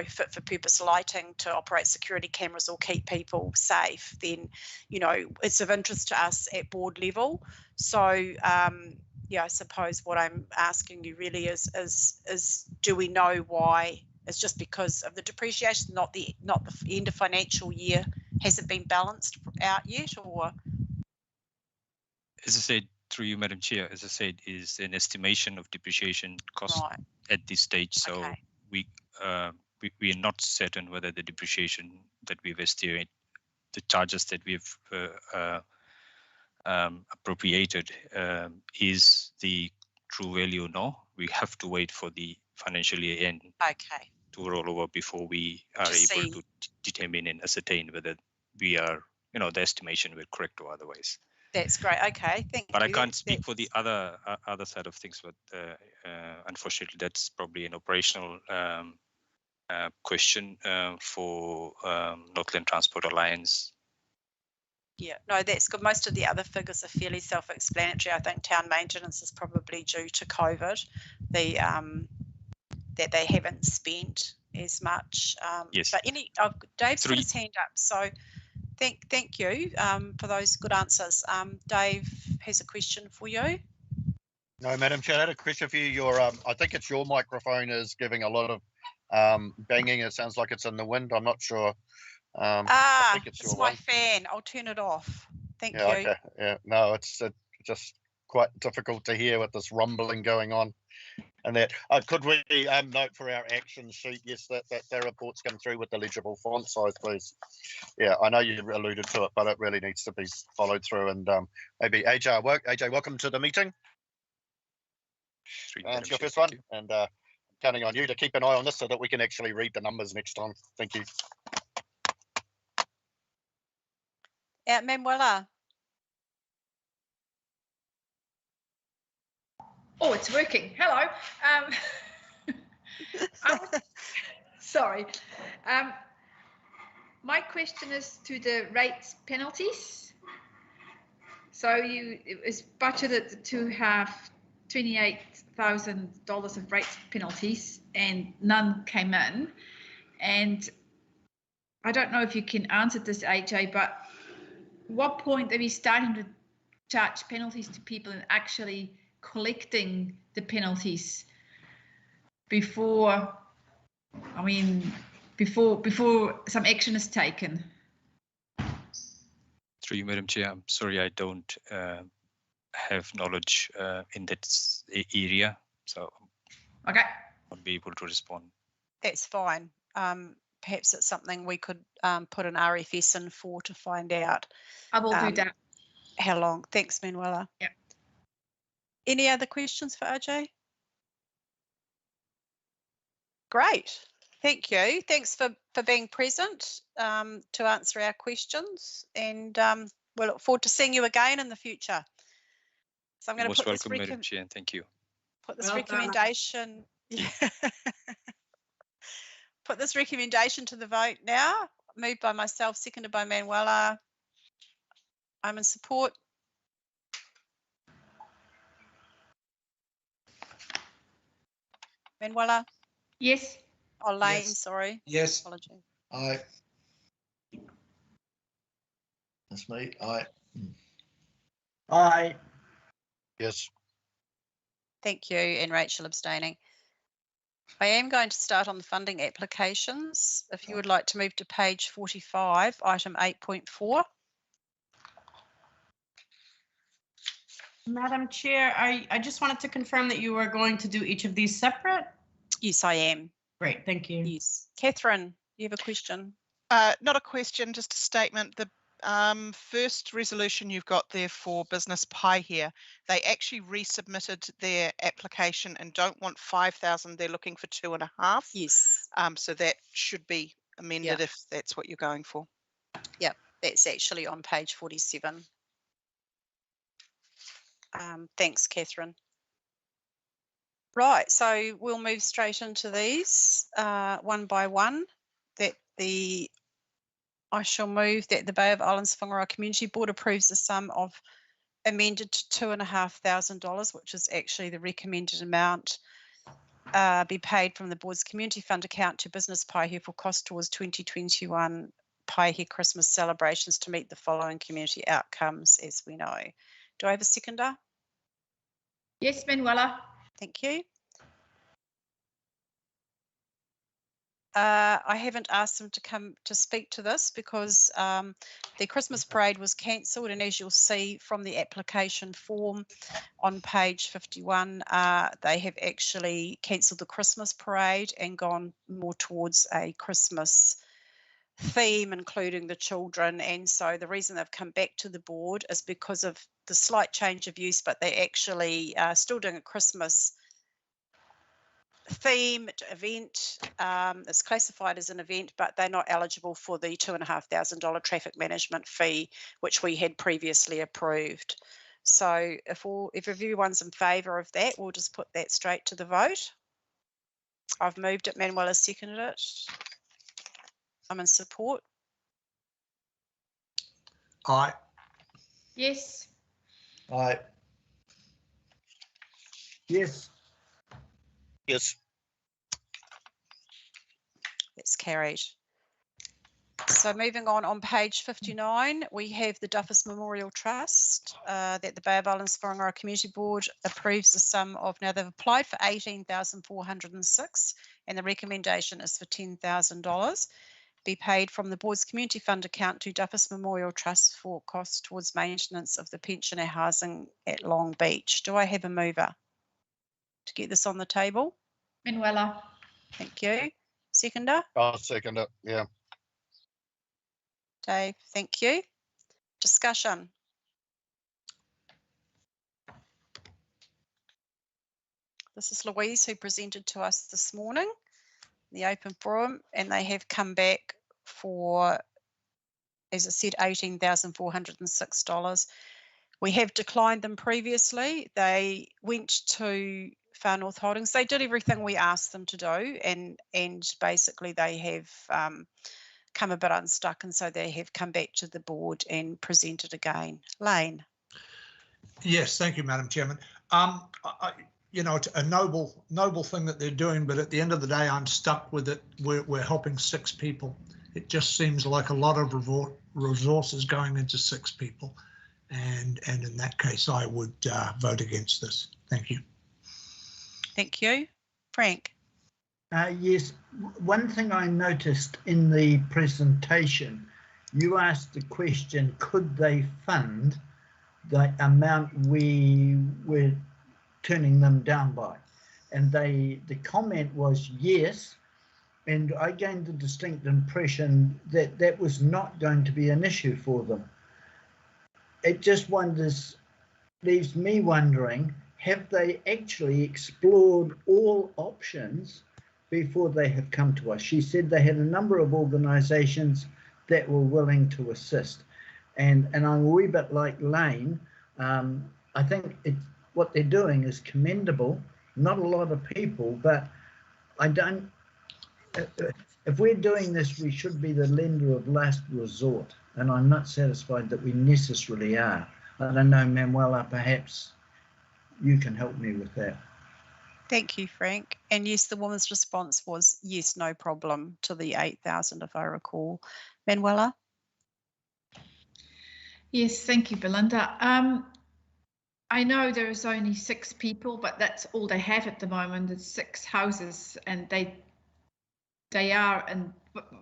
fit for purpose lighting to operate security cameras or keep people safe, then, it's of interest to us at board level. So, I suppose what I'm asking you really is do we know why? It's just because of the depreciation, not the end of financial year hasn't been balanced out yet, or? As I said, through you, Madam Chair, as I said, is an estimation of depreciation cost at this stage. So we we are not certain whether the depreciation that we've estimated, the charges that we've appropriated is the true value or no. We have to wait for the financial year end to roll over before we are able to determine and ascertain whether we are, the estimation were correct or otherwise. That's great. Okay, thank you. But I can't speak for the other side of things. But unfortunately, that's probably an operational question for Northland Transport Alliance. Yeah, no, that's good. Most of the other figures are fairly self-explanatory. I think town maintenance is probably due to COVID, that they haven't spent as much. Yes. But Dave's got his hand up, so thank you for those good answers. Dave has a question for you. No, Madam Chair, I had a question for you. Your, I think it's your microphone is giving a lot of banging. It sounds like it's in the wind. I'm not sure. I think it's my fan. I'll turn it off. Thank you. Okay. Yeah. No, it's just quite difficult to hear with this rumbling going on. And that could we note for our action sheet, yes, that reports come through with the legible font size, please. Yeah, I know you alluded to it, but it really needs to be followed through. And maybe AJ, welcome to the meeting. And it's your first one, and counting on you to keep an eye on this so that we can actually read the numbers next time. Thank you. Manuela. Oh, it's working. Hello. Sorry. My question is to the rates penalties. So it was budgeted to have $28,000 of rates penalties, and none came in. And I don't know if you can answer this, AJ, but what point are we starting to charge penalties to people and actually collecting the penalties before some action is taken? Through you, Madam Chair, I'm sorry, I don't have knowledge in that area, so okay, I'll be able to respond. That's fine. Perhaps it's something we could put an RFS in for to find out. I will do that. How long? Thanks, Manuela. Yeah. Any other questions for RJ? Great. Thank you. Thanks for being present to answer our questions, and we look forward to seeing you again in the future. So I'm going to put welcome, Madam Chair, and thank you. Put this recommendation. Put this recommendation to the vote now. Moved by myself, seconded by Manuela. I'm in support. Manuela? Yes. Oh, Lane, yes. Sorry. Yes. Apology. Aye. That's me. Aye. Aye. Yes. Thank you, and Rachel abstaining. I am going to start on the funding applications. If you would like to move to page 45, item 8.4. Madam Chair, I just wanted to confirm that you were going to do each of these separate. Yes, I am. Great, thank you. Yes. Catherine, you have a question? Not a question, just a statement. The first resolution you've got there for Business Pie here, they actually resubmitted their application and don't want 5,000. They're looking for 2.5. Yes. So that should be amended if that's what you're going for. Yep, that's actually on page 47. Thanks, Catherine. Right, so we'll move straight into these one by one. I shall move that the Bay of Islands-Whangaroa Community Board approves the sum of amended to $2,500, which is actually the recommended amount, be paid from the board's community fund account to Business Paihe for cost towards 2021 Paihe Christmas celebrations to meet the following community outcomes, as we know. Do I have a seconder? Yes, Manuela. Thank you. I haven't asked them to come to speak to this because the Christmas parade was cancelled, and as you'll see from the application form on page 51, they have actually cancelled the Christmas parade and gone more towards a Christmas theme, including the children. And so the reason they've come back to the board is because of the slight change of use, but they actually are still doing a Christmas theme event. It's classified as an event, but they're not eligible for the $2,500 traffic management fee, which we had previously approved. So if everyone's in favour of that, we'll just put that straight to the vote. I've moved it, Manuela seconded it. I'm in support. Aye. Yes. Aye. Yes. Yes. It's carried. So moving on page 59, we have the Duffus Memorial Trust that the Bay of Islands-Whangaroa Community Board approves the sum of, now they've applied for $18,406 and the recommendation is for $10,000, be paid from the board's community fund account to Duffus Memorial Trust for costs towards maintenance of the pensioner housing at Long Beach. Do I have a mover to get this on the table? Manuela. Thank you. Seconder? I'll second it. Yeah. Dave, thank you. Discussion. This is Louise who presented to us this morning, the open forum, and they have come back for, as I said, $18,406. We have declined them previously. They went to Far North Holdings. They did everything we asked them to do, and basically they have come a bit unstuck, and so they have come back to the board and presented again. Lane. Yes, thank you, Madam Chairman. You know, it's a noble thing that they're doing, but at the end of the day, I'm stuck with it. We're helping 6 people. It just seems like a lot of resources going into 6 people, and in that case, I would vote against this. Thank you. Thank you, Frank. Yes, one thing I noticed in the presentation, you asked the question, could they fund the amount we were turning them down by? And the comment was yes, and I gained the distinct impression that that was not going to be an issue for them. It just leaves me wondering, have they actually explored all options before they have come to us? She said they had a number of organisations that were willing to assist, and I'm a wee bit like Lane. I think what they're doing is commendable. Not a lot of people, but I don't. If we're doing this, we should be the lender of last resort, and I'm not satisfied that we necessarily are. I don't know, Manuela, perhaps you can help me with that. Thank you, Frank. And yes, the woman's response was yes, no problem to the 8,000, if I recall. Manuela? Yes, thank you, Belinda. I know there is only 6 people, but that's all they have at the moment. It's 6 houses, and they are, and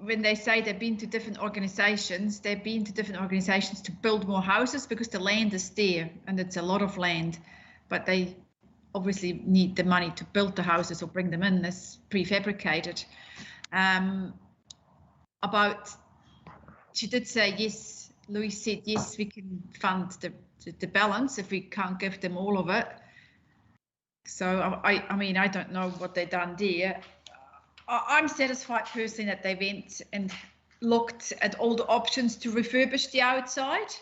when they say they've been to different organisations, they've been to different organisations to build more houses because the land is there, and it's a lot of land, but they obviously need the money to build the houses or bring them in as prefabricated. She did say yes, Louise said yes, we can fund the balance if we can't give them all of it. So I mean, I don't know what they've done there. I'm satisfied personally that they went and looked at all the options to refurbish the outside.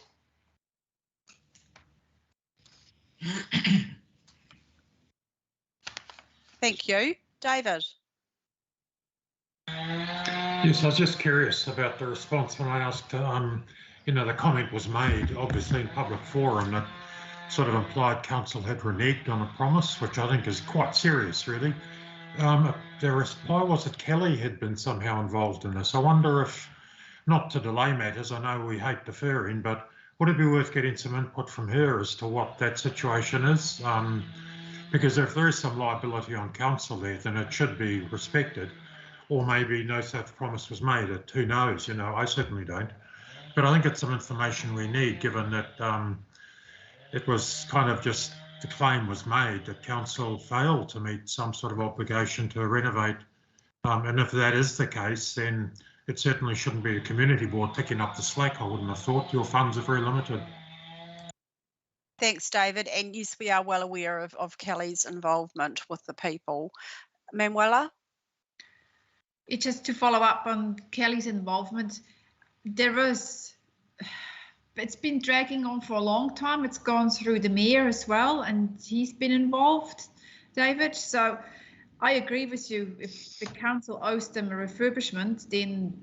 Thank you. David? Yes, I was just curious about the response when I asked, you know, the comment was made, obviously in public forum, that sort of implied council had reneged on a promise, which I think is quite serious, really. The reply was that Kelly had been somehow involved in this. I wonder if, not to delay matters, I know we hate deferring, but would it be worth getting some input from her as to what that situation is? Because if there is some liability on council there, then it should be respected. or maybe no such promise was made. Who knows? You know, I certainly don't. But I think it's some information we need, given that it was kind of just the claim was made that council failed to meet some sort of obligation to renovate. And if that is the case, then it certainly shouldn't be a community board picking up the slack. I wouldn't have thought. Your funds are very limited. Thanks, David. And yes, we are well aware of Kelly's involvement with the people. Manuela? It's just to follow up on Kelly's involvement. It's been dragging on for a long time. It's gone through the mayor as well, and he's been involved, David. So I agree with you. If the council owes them a refurbishment, then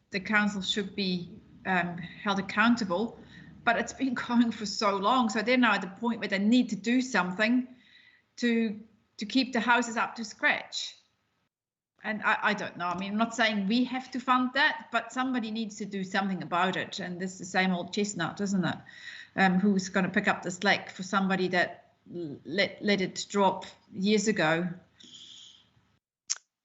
the council should be held accountable. But it's been going for so long, so they're now at the point where they need to do something to keep the houses up to scratch. And I don't know. I mean, I'm not saying we have to fund that, but somebody needs to do something about it. And this is the same old chestnut, isn't it? Who's going to pick up the slack for somebody that let it drop years ago?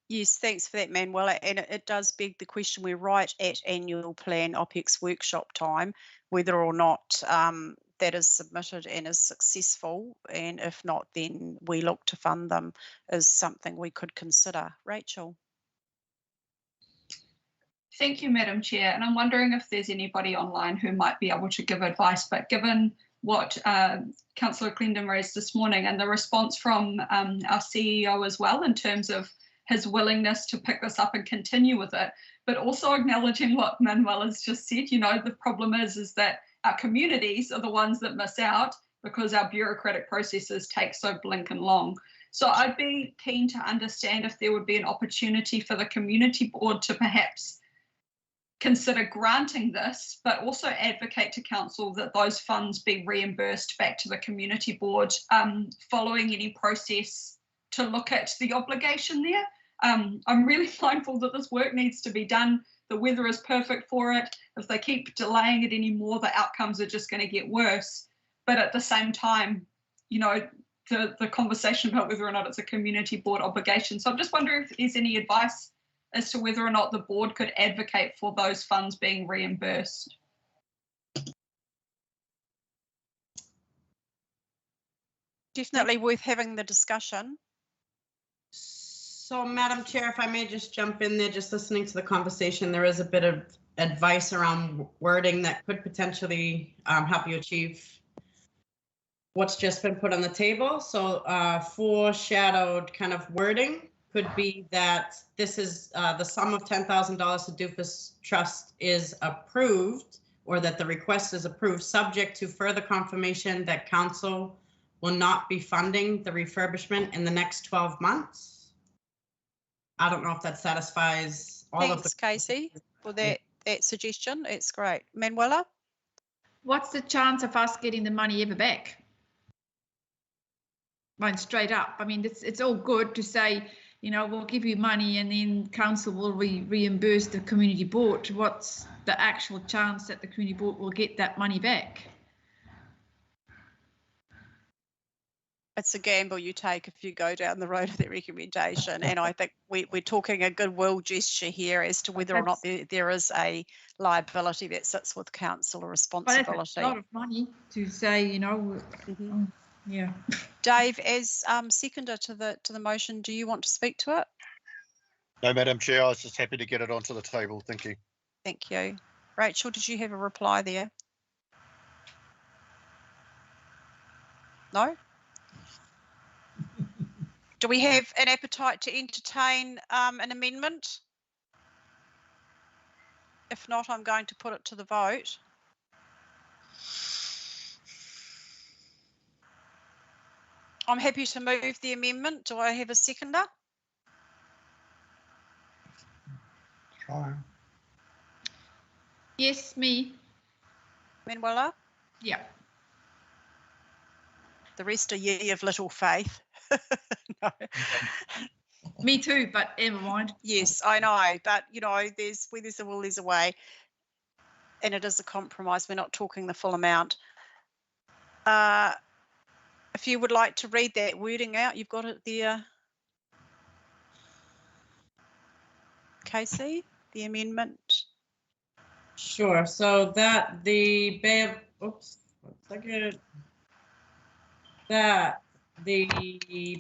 Yes, thanks for that, Manuela. And it does beg the question, we're right at annual plan OPEX workshop time, whether or not that is submitted and is successful. And if not, then we look to fund them is something we could consider. Rachel. Thank you, Madam Chair. And I'm wondering if there's anybody online who might be able to give advice, but given what Councillor Clendon raised this morning and the response from our CEO as well in terms of his willingness to pick this up and continue with it, but also acknowledging what Manuel has just said, you know, the problem is that our communities are the ones that miss out because our bureaucratic processes take so blinking long. So I'd be keen to understand if there would be an opportunity for the community board to perhaps consider granting this, but also advocate to council that those funds be reimbursed back to the community board following any process to look at the obligation there. I'm really mindful that this work needs to be done. The weather is perfect for it. If they keep delaying it anymore, the outcomes are just going to get worse. But at the same time, you know, the conversation about whether or not it's a community board obligation. So I'm just wondering if there's any advice as to whether or not the board could advocate for those funds being reimbursed. Definitely worth having the discussion. So, Madam Chair, if I may just jump in there, just listening to the conversation, there is a bit of advice around wording that could potentially help you achieve what's just been put on the table. So foreshadowed kind of wording could be that this is the sum of $10,000 to Doofus Trust is approved, or that the request is approved, subject to further confirmation that council will not be funding the refurbishment in the next 12 months. I don't know if that satisfies all of the— Thanks, Casey, for that suggestion. It's great. Manuela? What's the chance of us getting the money ever back? Right, straight up. I mean, it's all good to say, you know, we'll give you money and then council will reimburse the community board. What's the actual chance that the community board will get that money back? It's a gamble you take if you go down the road of that recommendation. And I think we're talking a goodwill gesture here as to whether or not there is a liability that sits with council or responsibility. But it's a lot of money to say, you know, yeah. Dave, as seconder to the motion, do you want to speak to it? No, Madam Chair, I was just happy to get it onto the table. Thank you. Thank you. Rachel, did you have a reply there? No? Do we have an appetite to entertain an amendment? If not, I'm going to put it to the vote. I'm happy to move the amendment. Do I have a seconder? Try. Yes, me. Manuela? Yeah. The rest are ye of little faith. No. Me too, but never mind. Yes, I know, but you know, where there's a will, there's a way, and it is a compromise. We're not talking the full amount. If you would like to read that wording out, you've got it there. Casey, the amendment? Sure. So that the Bay of, oops, one second. That the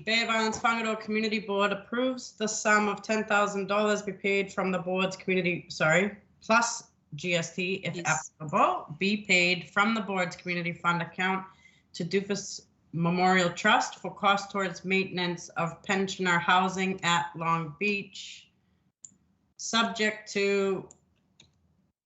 Bay of Islands-Whangaroa Community Board approves the sum of $10,000 be paid from the board's plus GST, if applicable, be paid from the board's community fund account to Doofus Memorial Trust for costs towards maintenance of pensioner housing at Long Beach, subject to.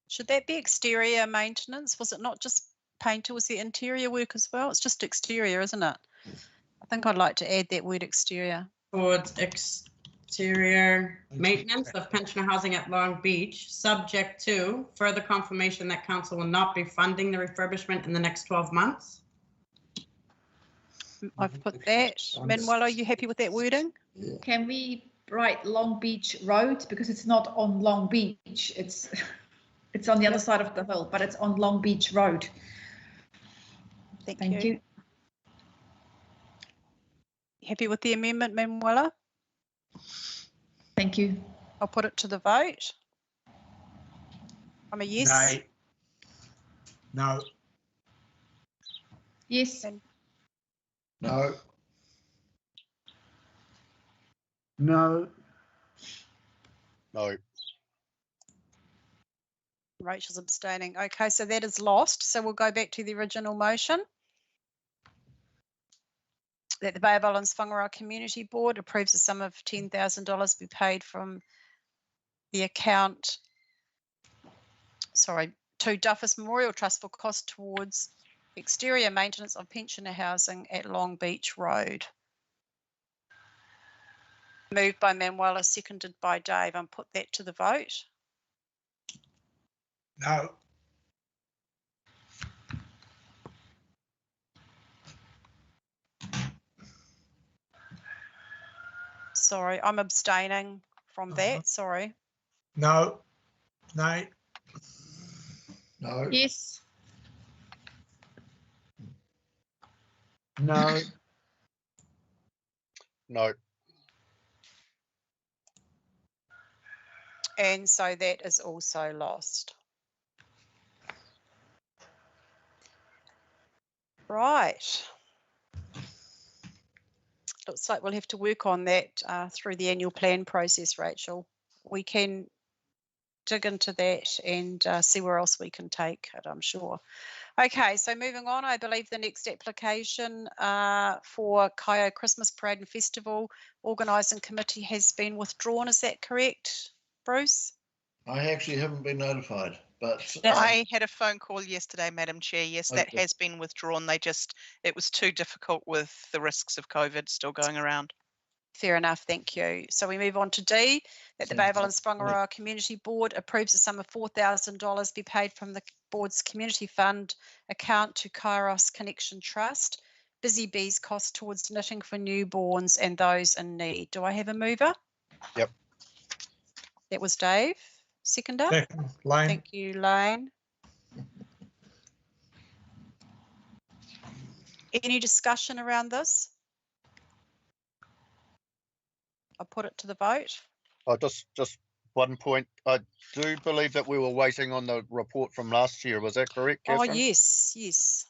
Should that be exterior maintenance? Was it not just painter? Was the interior work as well? It's just exterior, isn't it? I think I'd like to add that word exterior. Towards exterior maintenance of pensioner housing at Long Beach, subject to further confirmation that council will not be funding the refurbishment in the next 12 months. I've put that. Manuel, are you happy with that wording? Can we write Long Beach Road, because it's not on Long Beach, it's on the other side of the hill, but it's on Long Beach Road. Thank you. Happy with the amendment, Manuela? Thank you. I'll put it to the vote. I'm a yes. Nay. No. Yes. No. No. No. Rachel's abstaining. Okay, so that is lost. So we'll go back to the original motion. That the Bay of Islands-Whangaroa Community Board approves a sum of $10,000 be paid from the account, to Doofus Memorial Trust for cost towards exterior maintenance of pensioner housing at Long Beach Road. Moved by Manuela, seconded by Dave. And put that to the vote. No. Sorry, I'm abstaining from that. Sorry. No. Nay. No. Yes. No. No. And so that is also lost. Right. Looks like we'll have to work on that through the annual plan process, Rachel. We can dig into that and see where else we can take it, I'm sure. Okay, so moving on, I believe the next application for Kaio Christmas Parade and Festival Organising Committee has been withdrawn. Is that correct, Bruce? I actually haven't been notified, but I had a phone call yesterday, Madam Chair. Yes, that Okay. has been withdrawn. It was too difficult with the risks of COVID still going around. Fair enough, thank you. So we move on to D, that the Bay of Islands-Whangaroa Community Board approves a sum of $4,000 be paid from the board's community fund account to Kairos Connection Trust. Busy Bees cost towards knitting for newborns and those in need. Do I have a mover? Yep. That was Dave. Seconder? Second, Lane. Thank you, Lane. Any discussion around this? I'll put it to the vote. Just 1 point. I do believe that we were waiting on the report from last year. Was that correct, Catherine? Oh, yes.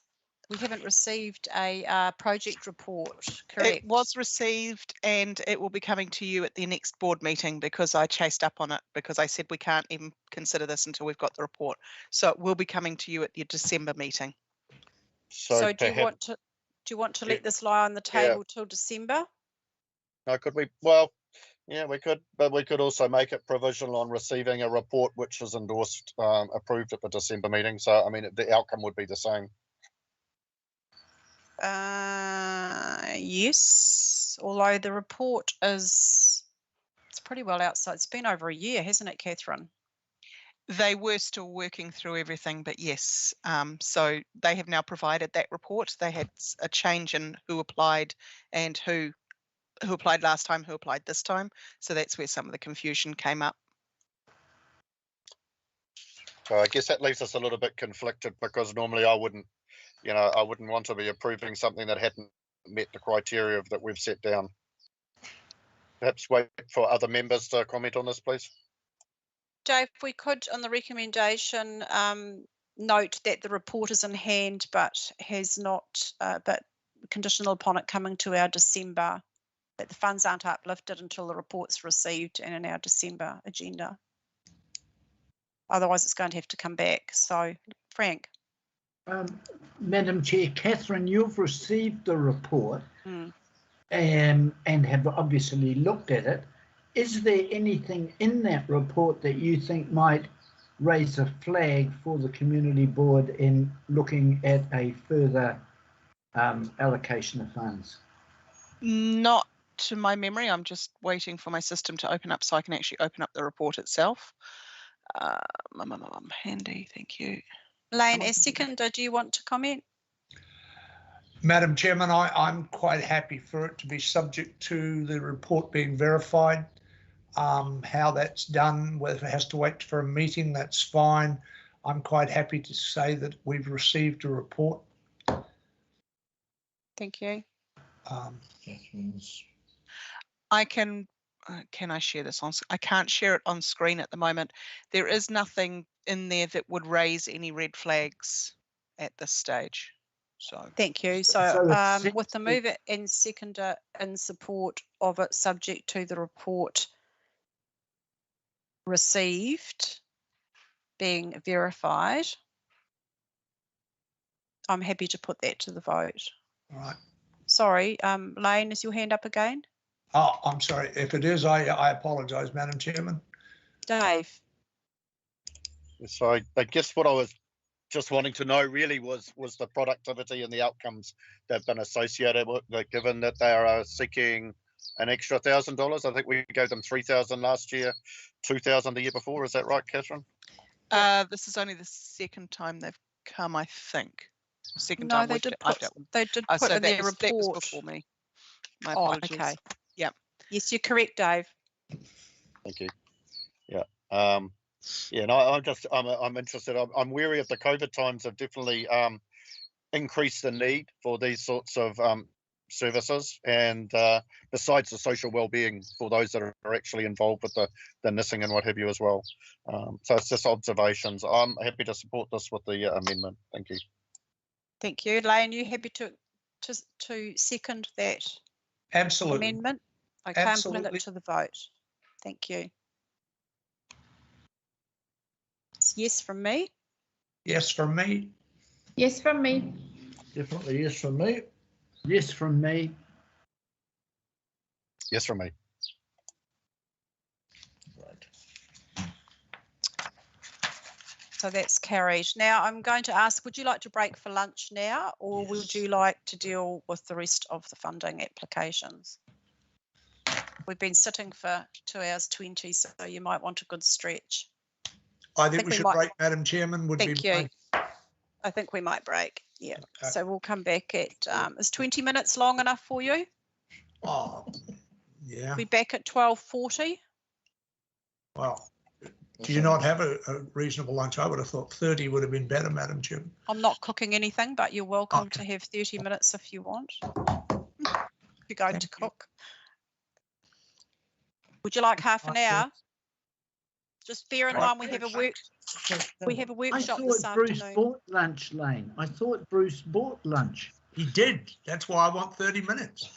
We haven't received a project report, correct? It was received and it will be coming to you at the next board meeting because I chased up on it because I said we can't even consider this until we've got the report. So it will be coming to you at the December meeting. So do you want to let this lie on the table till December? No, could we? Well, yeah, we could, but we could also make it provisional on receiving a report which is endorsed, approved at the December meeting. So, I mean, the outcome would be the same. Yes, although the report it's pretty well outside. It's been over a year, hasn't it, Catherine? They were still working through everything, but yes, so they have now provided that report. They had a change in who applied and who applied last time, who applied this time. So that's where some of the confusion came up. So I guess that leaves us a little bit conflicted because normally I wouldn't want to be approving something that hadn't met the criteria that we've set down. Perhaps wait for other members to comment on this, please. Dave, if we could, on the recommendation, note that the report is in hand, but has not, but conditional upon it coming to our December, that the funds aren't uplifted until the report's received and in our December agenda. Otherwise, it's going to have to come back. So, Frank. Madam Chair, Catherine, you've received the report and have obviously looked at it. Is there anything in that report that you think might raise a flag for the community board in looking at a further allocation of funds? Not to my memory. I'm just waiting for my system to open up so I can actually open up the report itself. Handy, thank you. Lane, as seconder, do you want to comment? Madam Chairman, I'm quite happy for it to be subject to the report being verified. How that's done, whether it has to wait for a meeting, that's fine. I'm quite happy to say that we've received a report. Thank you. I can I share this on? I can't share it on screen at the moment. There is nothing in there that would raise any red flags at this stage. So thank you. So with the mover and seconder in support of it, subject to the report received being verified, I'm happy to put that to the vote. All right. Sorry, Lane, is your hand up again? Oh, I'm sorry. If it is, I apologise, Madam Chairman. Dave. So I guess what I was just wanting to know really was the productivity and the outcomes that have been associated with it, given that they are seeking an extra $1,000. I think we gave them 3,000 last year, 2,000 the year before. Is that right, Catherine? This is only the second time they've come, I think. Second no, time they did put so in their that report. was before me. My apologies. Okay. Yep. Yes, you're correct, Dave. Thank you. Yeah. Yeah, no, I'm interested. I'm wary of the COVID times have definitely increased the need for these sorts of services, and besides the social well-being for those that are actually involved with the missing and what have you as well. So it's just observations. I'm happy to support this with the amendment. Thank you. Thank you, Lane. You happy to second that? Absolutely. Amendment. Okay, Absolutely. I'm putting it to the vote. Thank you. It's yes from me. Yes from me. Yes from me. Definitely yes from me. Yes from me. Yes from me. So that's carried. Now I'm going to ask, would you like to break for lunch now, or would you like to deal with the rest of the funding applications? We've been sitting for 2 hours 20, so you might want a good stretch. I think we should break, Madam Chairman. Thank you. I think we might break. Yeah. Okay. So we'll come back at, is 20 minutes long enough for you? Oh, yeah. Be back at 12:40. Well, do you not have a reasonable lunch? I would have thought 30 would have been better, Madam Chairman. I'm not cooking anything, but you're welcome to have 30 minutes if you want. If you're going to cook. Would you like half an hour? Just bear in mind we have a workshop this afternoon. Bruce bought lunch, Lane. I thought Bruce bought lunch. He did. That's why I want 30 minutes.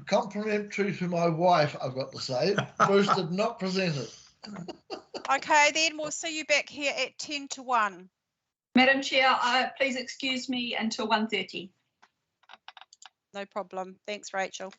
Complimentary to my wife, I've got to say. Bruce did not present it. Okay, then we'll see you back here at 10 to 1. Madam Chair, please excuse me until 1:30. No problem. Thanks, Rachel.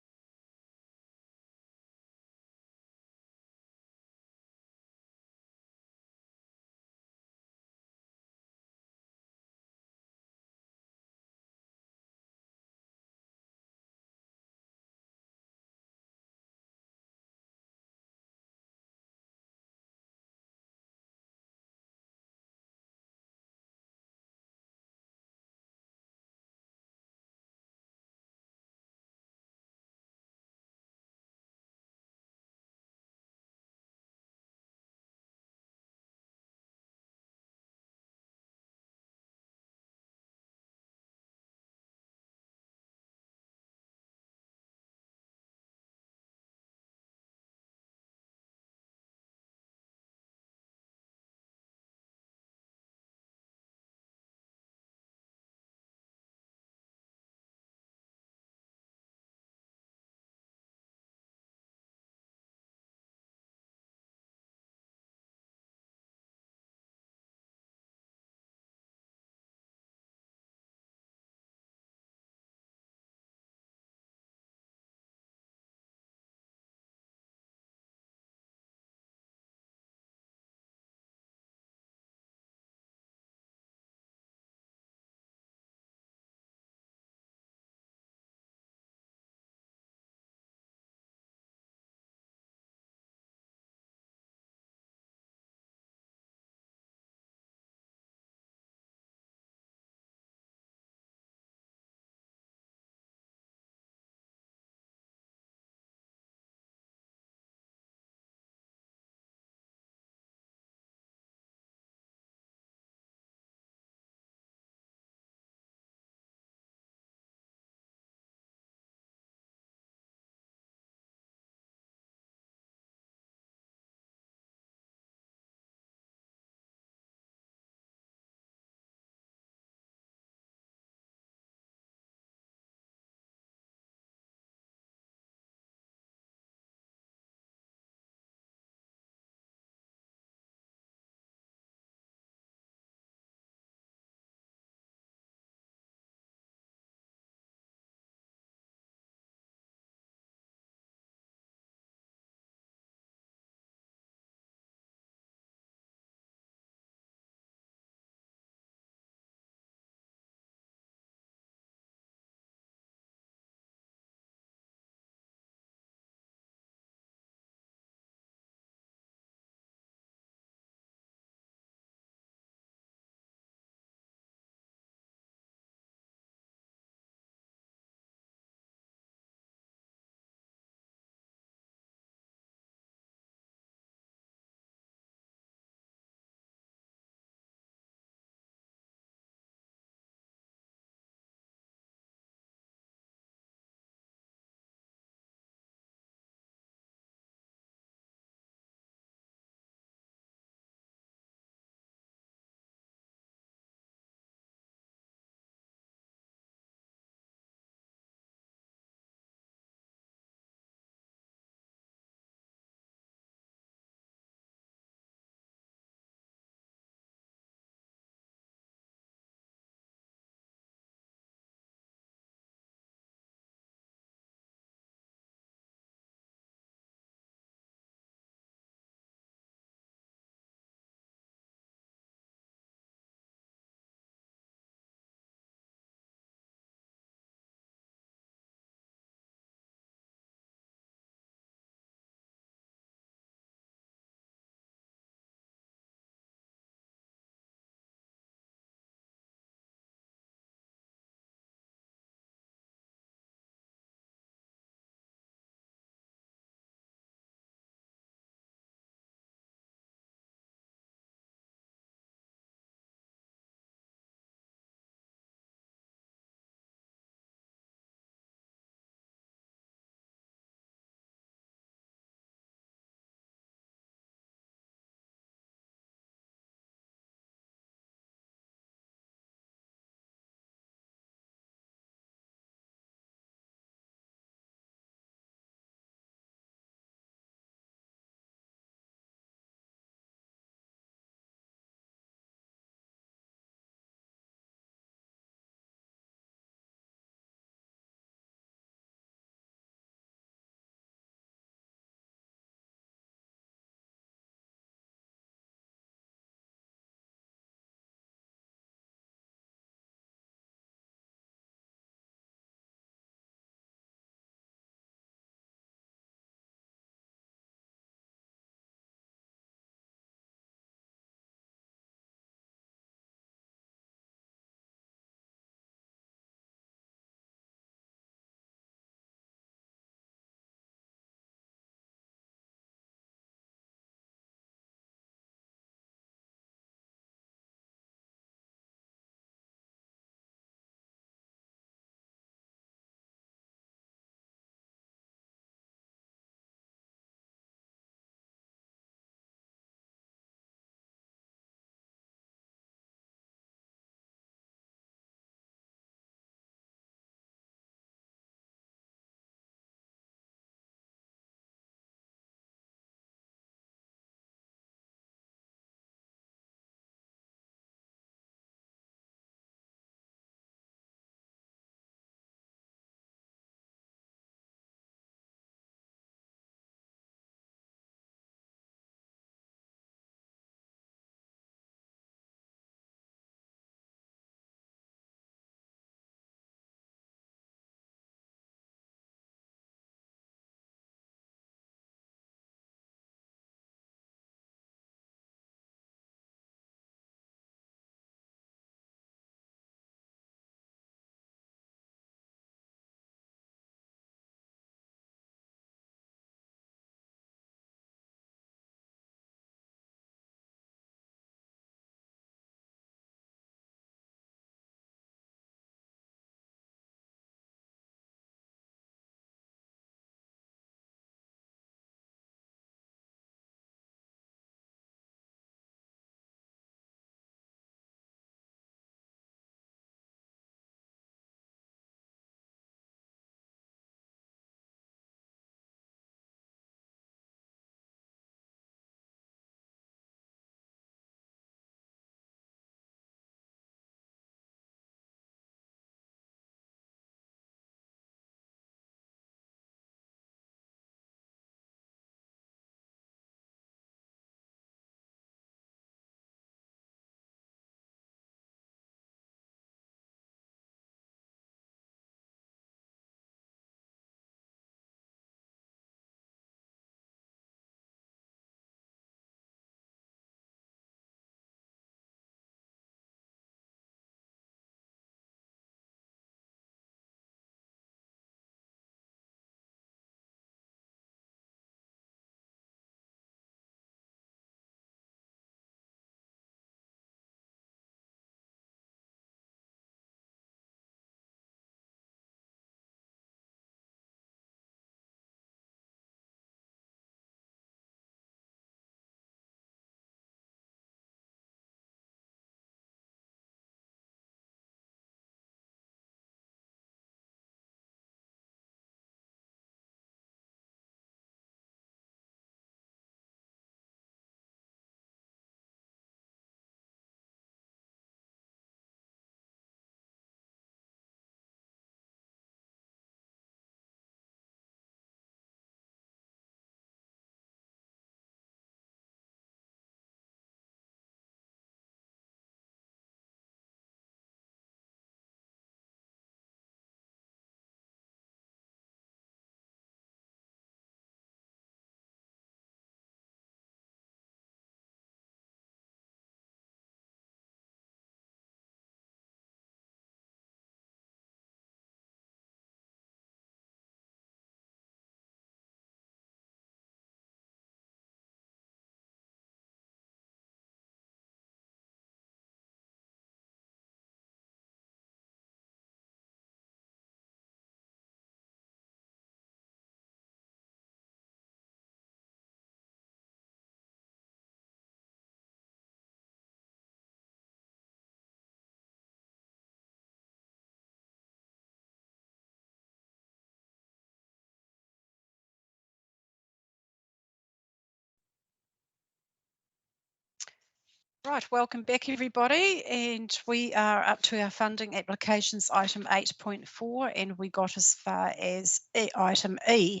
Right, welcome back everybody, and we are up to our funding applications item 8.4, and we got as far as item E.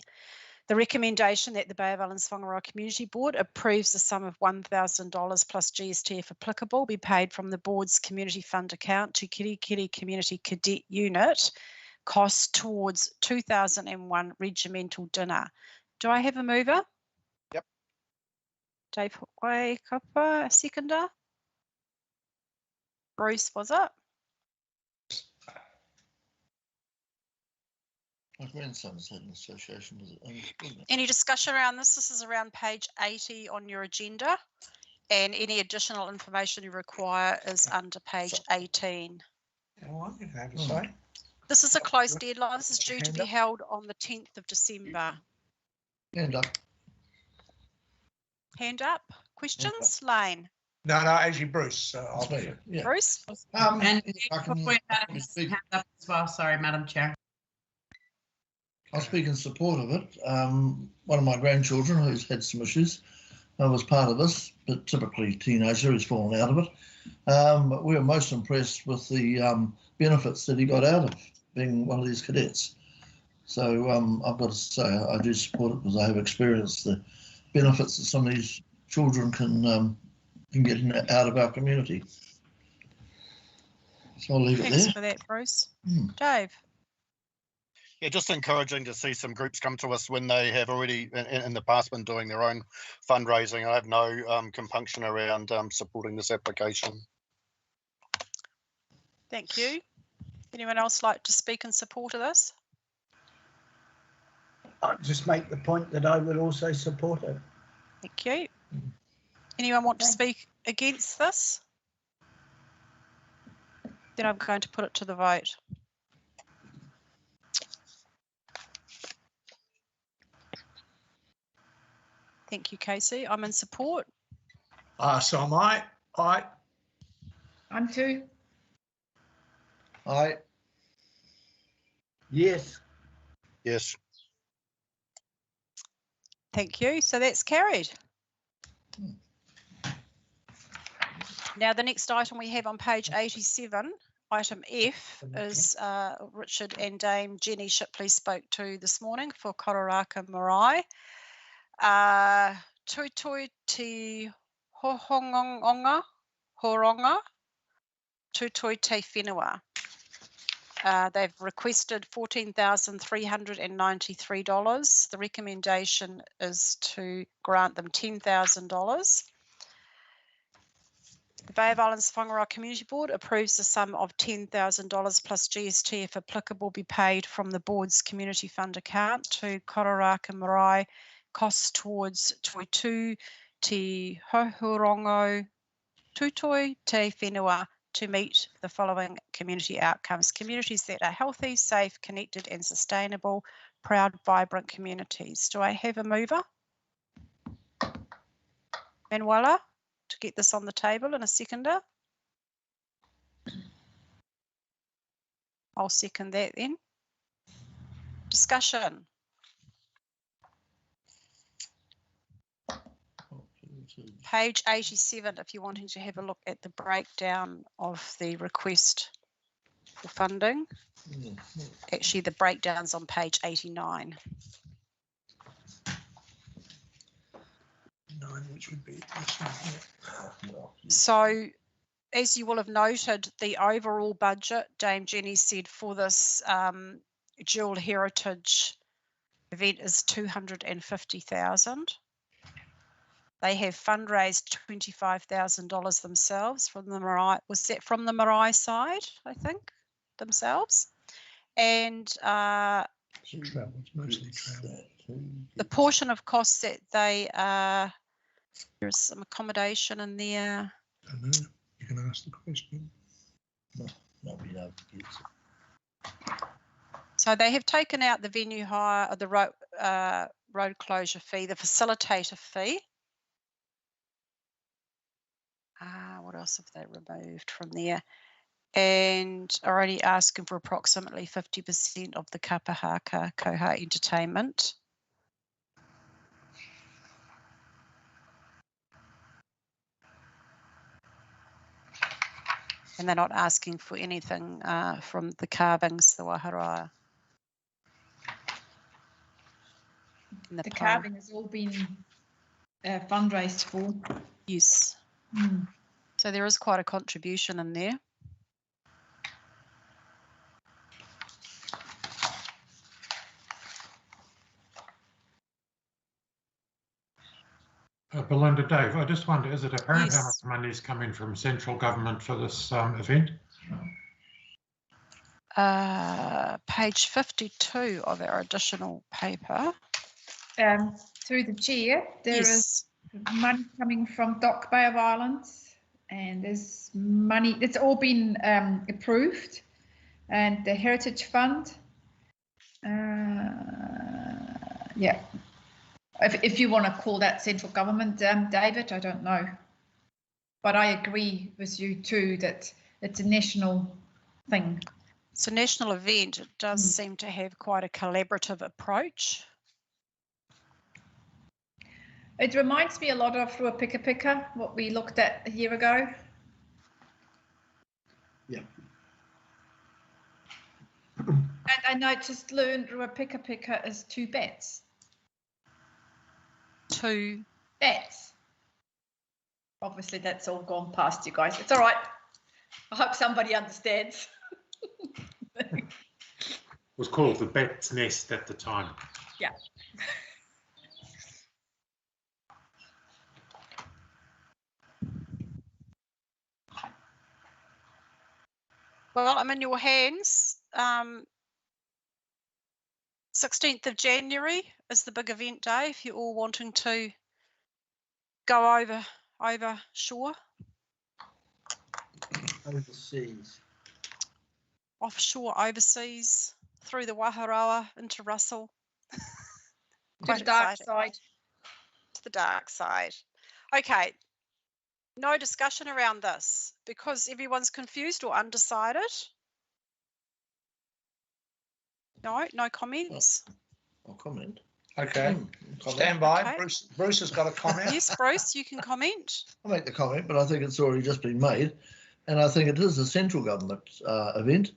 The recommendation that the Bay of Islands-Whangaroa Community Board approves the sum of $1,000 plus GST if applicable be paid from the board's community fund account to Kirikiri Community Cadet Unit, costs towards 2001 regimental dinner. Do I have a mover? Yep. Dave Waikapa, a seconder. Bruce, was it? My grandson's had an association with it. Any discussion around this? This is around page 80 on your agenda, and any additional information you require is under page 18. This is a closed deadline. This is due to be held on the 10th of December. Hand up. Hand up. Questions? Lane. No, actually, Bruce. Yeah. Bruce? And I can before that, speak. hand up as well. Sorry, Madam Chair. I'll speak in support of it. One of my grandchildren who's had some issues was part of this, but typically teenager who's fallen out of it. But we were most impressed with the benefits that he got out of being one of these cadets. So I've got to say I do support it because I have experienced the benefits that some of these children can get out of our community. So I'll leave it there. Thanks for that, Bruce. Dave? Yeah, just encouraging to see some groups come to us when they have already in the past been doing their own fundraising. I have no compunction around supporting this application. Thank you. Anyone else like to speak in support of this? I'll just make the point that I would also support it. Thank you. Anyone want to speak against this? Then I'm going to put it to the vote. Thank you, Casey. I'm in support. So am I. Aye. I'm too. Aye. Yes. Yes. Thank you. So that's carried. Now, the next item we have on page 87, item F, is Richard and Dame Jenny Shipley spoke to this morning for Kororaka Marae. Tuitoi te horonga, tuitoi te whenua. They've requested $14,393. The recommendation is to grant them $10,000. The Bay of Islands-Whangaroa Community Board approves the sum of $10,000 plus GST if applicable be paid from the board's community fund account to Kororaka Marae, costs towards Toitū te Hohurongo, Tutoi te Whenua, to meet the following community outcomes: communities that are healthy, safe, connected and sustainable, proud, vibrant communities. Do I have a mover? Manuela, to get this on the table, and a seconder? I'll second that then. Discussion. Page 87, if you're wanting to have a look at the breakdown of the request for funding. Actually, the breakdown's on page 89. Which would be this one here. So, as you will have noted, the overall budget, Dame Jenny said, for this dual heritage event is $250,000. They have fundraised $25,000 themselves from the Marae. Was that from the Marae side, I think, themselves? And Travel, it's mostly travel. the portion of costs that they there's some accommodation in there. I don't know. You can ask the question. Nobody knows. So they have taken out the venue hire, or the road closure fee, the facilitator fee. What else have they removed from there? And are only asking for approximately 50% of the kapahaka koha entertainment. And they're not asking for anything from the carvings, the waharoa. The carving has all been fundraised for. Yes. Mm. So there is quite a contribution in there. Belinda, Dave, I just wonder, is it apparent how much Yes. money is coming from central government for this event? Page 52 of our additional paper. Through the chair, there Yes. is money coming from Dock Bay of Islands, and there's money, it's all been approved, and the Heritage Fund. Yeah, if you want to call that central government, David, I don't know. But I agree with you too that it's a national thing. It's a national event. It does seem to have quite a collaborative approach. It reminds me a lot of Rua Pika Pika, what we looked at a year ago. Yeah. And I noticed Rua Pika Pika is 2 bats. 2 bats. Obviously, that's all gone past you guys. It's all right. I hope somebody understands. It was called the Bat's Nest at the time. Yeah. Well, I'm in your hands. 16th of January is the big event day if you're all wanting to go over shore. Overseas. Offshore, overseas, through the Waharoa into Russell. To the dark side. To the dark side. Okay. No discussion around this because everyone's confused or undecided. No comments. I'll comment. Okay. Comment. Stand by. Okay. Bruce has got a comment. Yes, Bruce, you can comment. I'll make the comment, but I think it's already just been made. And I think it is a central government event,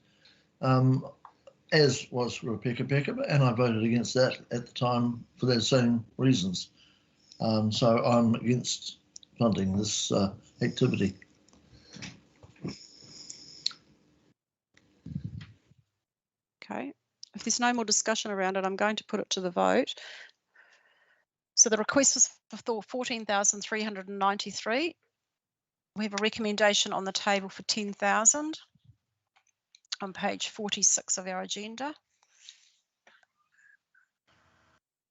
as was Rua Pika Pika, and I voted against that at the time for those same reasons. So I'm against funding this activity. Okay. If there's no more discussion around it, I'm going to put it to the vote. So the request was for 14,393. We have a recommendation on the table for 10,000 on page 46 of our agenda.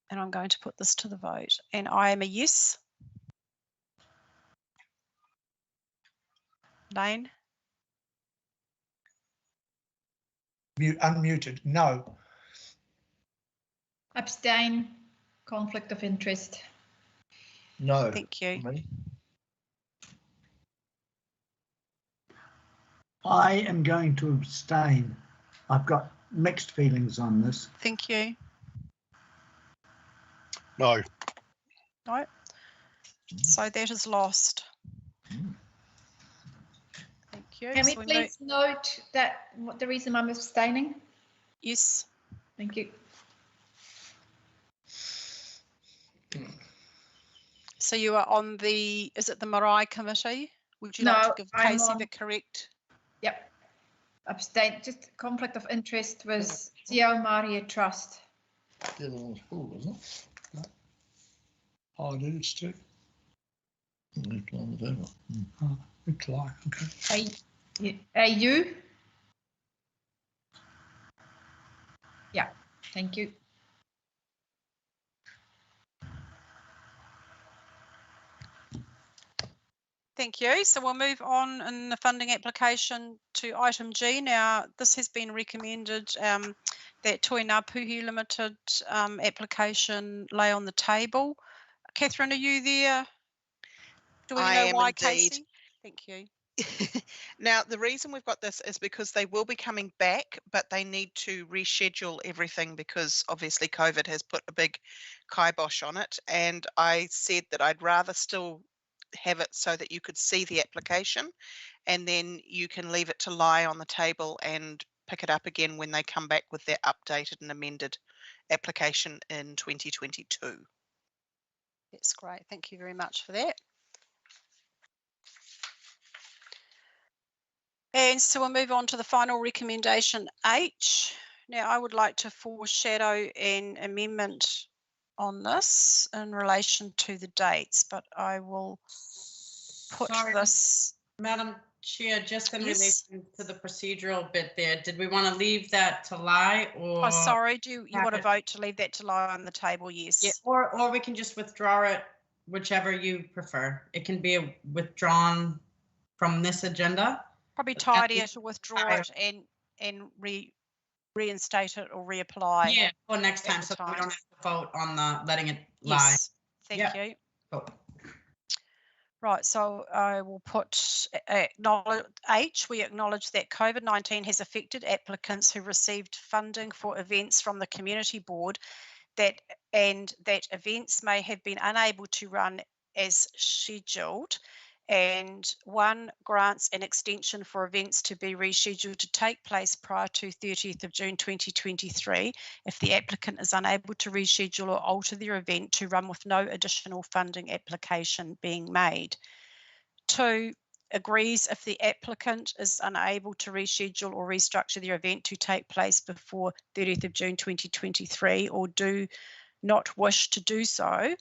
And I'm going to put this to the vote. And I am a yes. Lane? Unmuted. No. Abstain. Conflict of interest. No. Thank you. I am going to abstain. I've got mixed feelings on this. Thank you. No. No. So that is lost. Thank you. Can we So we please note that what the reason I'm abstaining? Yes. Thank you. So you are on the, is it the Marae Committee? Would you like to give I'm Casey on- the correct? Yep. Abstain. Just conflict of interest was Te Ao Maria Trust. The other one's full, wasn't it? Oh, it is too. Left on the paper. Oh, good lie. Okay. AU? Yeah, thank you. Thank you. So we'll move on in the funding application to item G. Now, this has been recommended that Toi Ngā Puhi Limited application lay on the table. Catherine, are you there? Do we I know am why, indeed. Casey? Thank you. Now, the reason we've got this is because they will be coming back, but they need to reschedule everything because obviously COVID has put a big kibosh on it. And I said that I'd rather still have it so that you could see the application, and then you can leave it to lie on the table and pick it up again when they come back with their updated and amended application in 2022. That's great. Thank you very much for that. And so we'll move on to the final recommendation H. Now, I would like to foreshadow an amendment on this in relation to the dates, but I will put this. Madam Chair, just in Yes. relation to the procedural bit there, did we want to leave that to lie or? Oh, sorry, do you have want to it- vote to leave that to lie on the table? Yes. Yeah, or we can just withdraw it, whichever you prefer. It can be withdrawn from this agenda. Probably tidy it or withdraw it and reinstate it or reapply. Yeah, for next time, the so we time. don't have to vote on the letting it lie. Yes, thank Yeah. you. Oh. Right, so I will put acknowledge H. We acknowledge that COVID-19 has affected applicants who received funding for events from the community board and that events may have been unable to run as scheduled. And 1, grants an extension for events to be rescheduled to take place prior to 30th of June 2023 if the applicant is unable to reschedule or alter their event to run with no additional funding application being made. 2, agrees if the applicant is unable to reschedule or restructure their event to take place before 30th of June 2023 or do not wish to do so,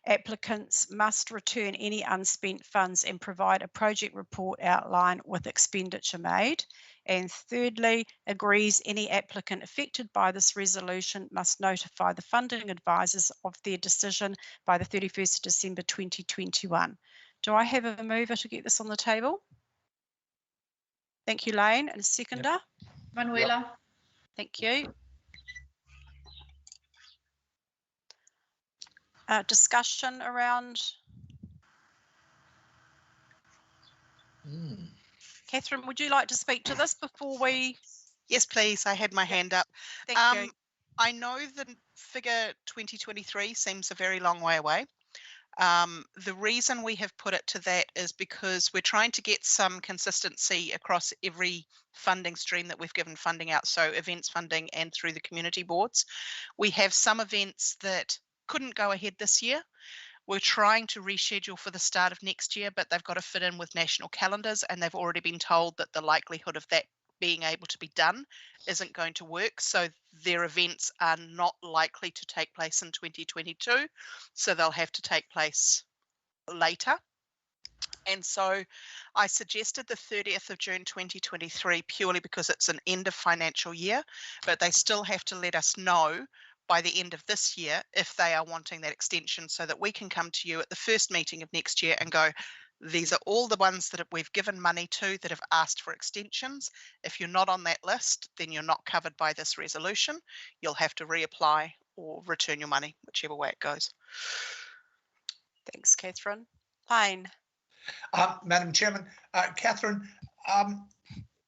applicants must return any unspent funds and provide a project report outline with expenditure made. And thirdly, agrees any applicant affected by this resolution must notify the funding advisors of their decision by the 31st of December 2021. Do I have a mover to get this on the table? Thank you, Lane. And a seconder? Manuela. Thank you. Discussion around. Catherine, would you like to speak to this before we? Yes, please. I had my hand up. Thank you. I know the figure 2023 seems a very long way away. The reason we have put it to that is because we're trying to get some consistency across every funding stream that we've given funding out, so events funding and through the community boards. We have some events that couldn't go ahead this year. We're trying to reschedule for the start of next year, but they've got to fit in with national calendars, and they've already been told that the likelihood of that being able to be done isn't going to work. So their events are not likely to take place in 2022. So they'll have to take place later. And so I suggested the 30th of June 2023 purely because it's an end of financial year, but they still have to let us know by the end of this year if they are wanting that extension so that we can come to you at the first meeting of next year and go, these are all the ones that we've given money to that have asked for extensions. If you're not on that list, then you're not covered by this resolution. You'll have to reapply or return your money, whichever way it goes. Thanks, Catherine. Lane. Madam Chairman, Catherine,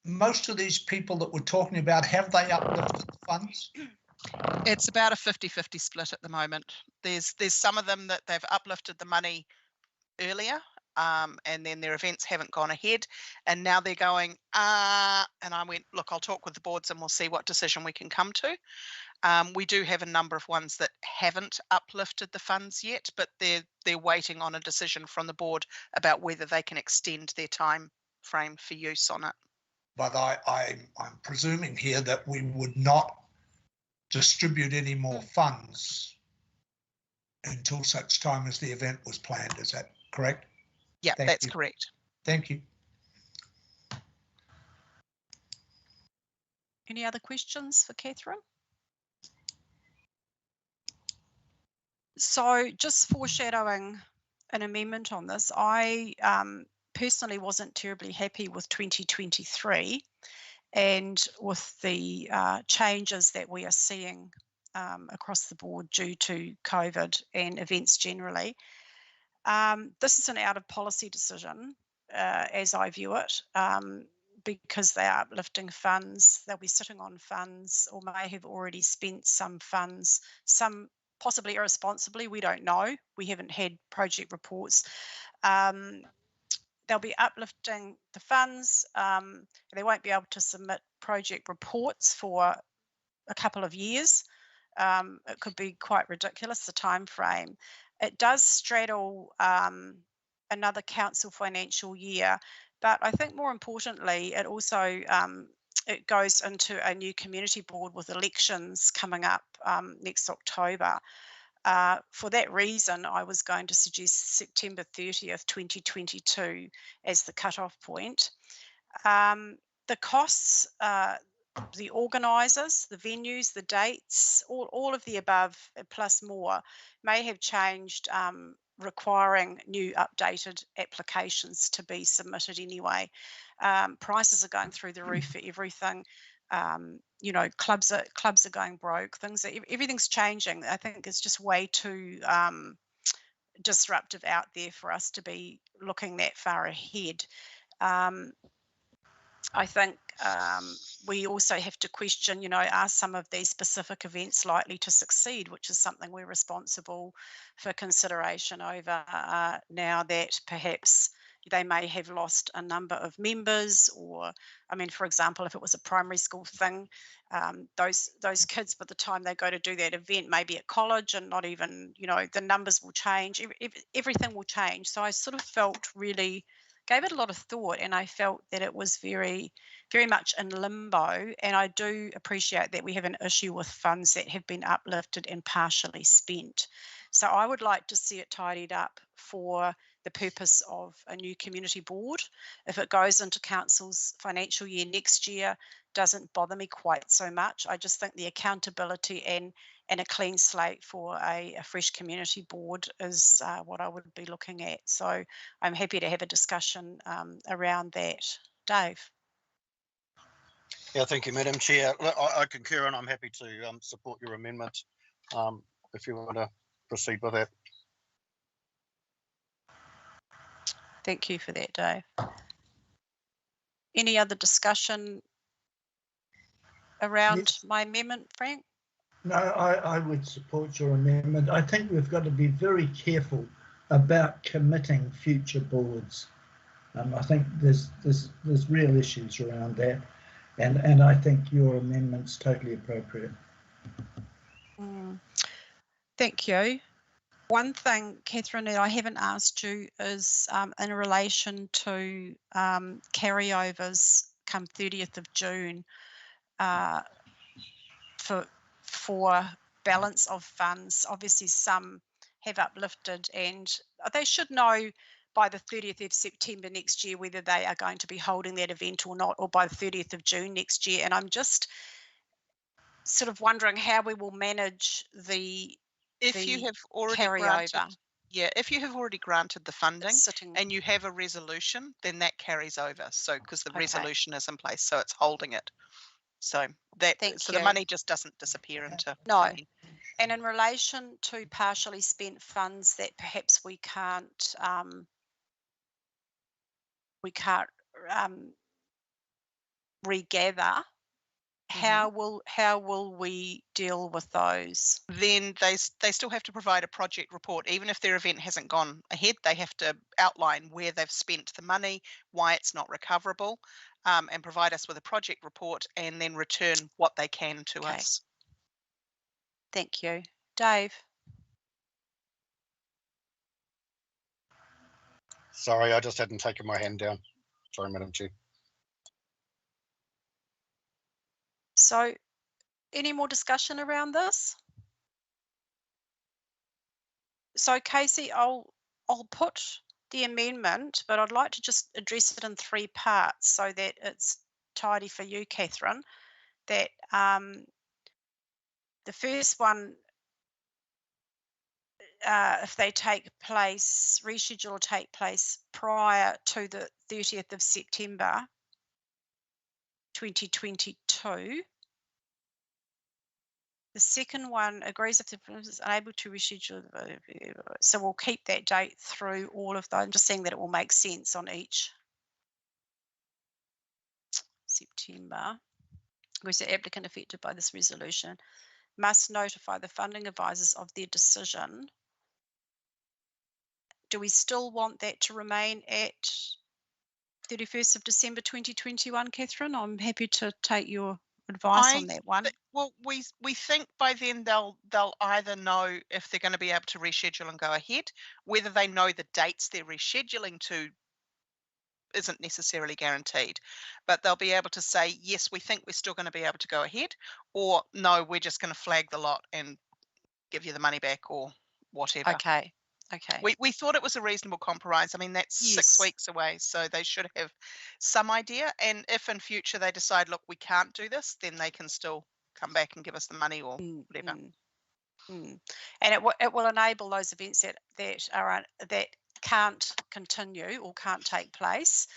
most of these people that we're talking about, have they uplifted the funds? It's about a 50-50 split at the moment. There's some of them that they've uplifted the money earlier, and then their events haven't gone ahead, and now they're going, and I went, look, I'll talk with the boards and we'll see what decision we can come to. We do have a number of ones that haven't uplifted the funds yet, but they're waiting on a decision from the board about whether they can extend their time frame for use on it. But I'm presuming here that we would not distribute any more funds until such time as the event was planned. Is that correct? Yeah, that's correct. Thank you. Any other questions for Catherine? So just foreshadowing an amendment on this, I personally wasn't terribly happy with 2023 and with the changes that we are seeing across the board due to COVID and events generally. This is an out of policy decision as I view it, because they are uplifting funds, they'll be sitting on funds or may have already spent some funds, some possibly irresponsibly, we don't know. We haven't had project reports. They'll be uplifting the funds. They won't be able to submit project reports for a couple of years. It could be quite ridiculous, the time frame. It does straddle another council financial year, but I think more importantly, it also it goes into a new community board with elections coming up next October. For that reason, I was going to suggest September 30th, 2022 as the cut-off point. The costs, the organisers, the venues, the dates, all of the above plus more may have changed, requiring new updated applications to be submitted anyway. Prices are going through the roof for everything. You know, clubs are going broke. Everything's changing. I think it's just way too disruptive out there for us to be looking that far ahead. I think we also have to question, you know, are some of these specific events likely to succeed, which is something we're responsible for consideration over now that perhaps they may have lost a number of members, or, I mean, for example, if it was a primary school thing, those kids, by the time they go to do that event, may be at college and not even, you know, the numbers will change, everything will change. So I sort of felt really, gave it a lot of thought, and I felt that it was very, very much in limbo. And I do appreciate that we have an issue with funds that have been uplifted and partially spent. So I would like to see it tidied up for the purpose of a new community board. If it goes into council's financial year next year, doesn't bother me quite so much. I just think the accountability and a clean slate for a fresh community board is what I would be looking at. So I'm happy to have a discussion around that. Dave? Yeah, thank you, Madam Chair. I concur, and I'm happy to support your amendment if you want to proceed with that. Thank you for that, Dave. Any other discussion around my amendment, Frank? No, I would support your amendment. I think we've got to be very careful about committing future boards. I think there's real issues around that, and I think your amendment's totally appropriate. Thank you. One thing, Catherine, that I haven't asked you is in relation to carryovers come 30th of June for balance of funds. Obviously, some have uplifted, and they should know by the 30th of September next year whether they are going to be holding that event or not, or by the 30th of June next year. And I'm just sort of wondering how we will manage if you have already granted, if you have already granted the funding and you have a resolution, then that carries over. So because the resolution is in place, so it's holding it. So that the money just doesn't disappear into nothing. And in relation to partially spent funds that perhaps we can't regather, how will we deal with those? Then they still have to provide a project report. Even if their event hasn't gone ahead, they have to outline where they've spent the money, why it's not recoverable, and provide us with a project report, and then return what they can to us. Thank you. Dave? Sorry, I just hadn't taken my hand down. Sorry, Madam Chair. So, any more discussion around this? So, Casey, I'll put the amendment, but I'd like to just address it in 3 parts so that it's tidy for you, Catherine. That the first one, if they take place, reschedule or take place prior to the 30th of September 2022. The second one agrees if the Prime is unable to reschedule. So we'll keep that date through all of those. I'm just saying that it will make sense on each. September. Was the applicant affected by this resolution? must notify the funding advisors of their decision. Do we still want that to remain at 31st of December 2021, Catherine? I'm happy to take your advice on that one. Well, we think by then they'll either know if they're going to be able to reschedule and go ahead. Whether they know the dates they're rescheduling to isn't necessarily guaranteed, but they'll be able to say, yes, we think we're still going to be able to go ahead, or no, we're just going to flag the lot and give you the money back or whatever. Okay. We thought it was a reasonable compromise. I mean, that's 6 weeks away, so they should have some idea. And if in future they decide, look, we can't do this, then they can still come back and give us the money or whatever. And it will enable those events that can't continue or can't take place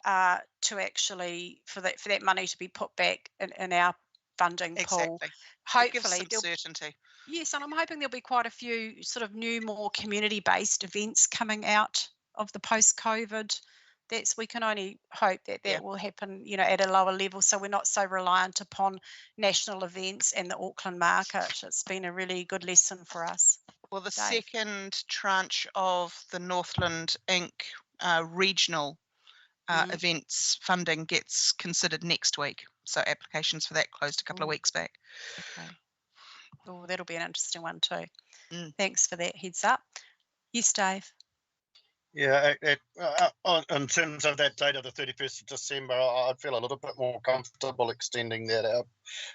to actually for that money to be put back in our funding pool. Hopefully, there'll certainty. Yes, and I'm hoping there'll be quite a few sort of new, more community-based events coming out of the post-COVID. We can only hope that will happen, at a lower level, so we're not so reliant upon national events and the Auckland market. It's been a really good lesson for us. Well, the Dave. second tranche of the Northland Inc. Regional events funding gets considered next week. So applications for that closed a couple of weeks back. Okay. Oh, that'll be an interesting one too. Thanks for that heads up. Yes, Dave. Yeah, in terms of that date of the 31st of December, I'd feel a little bit more comfortable extending that out,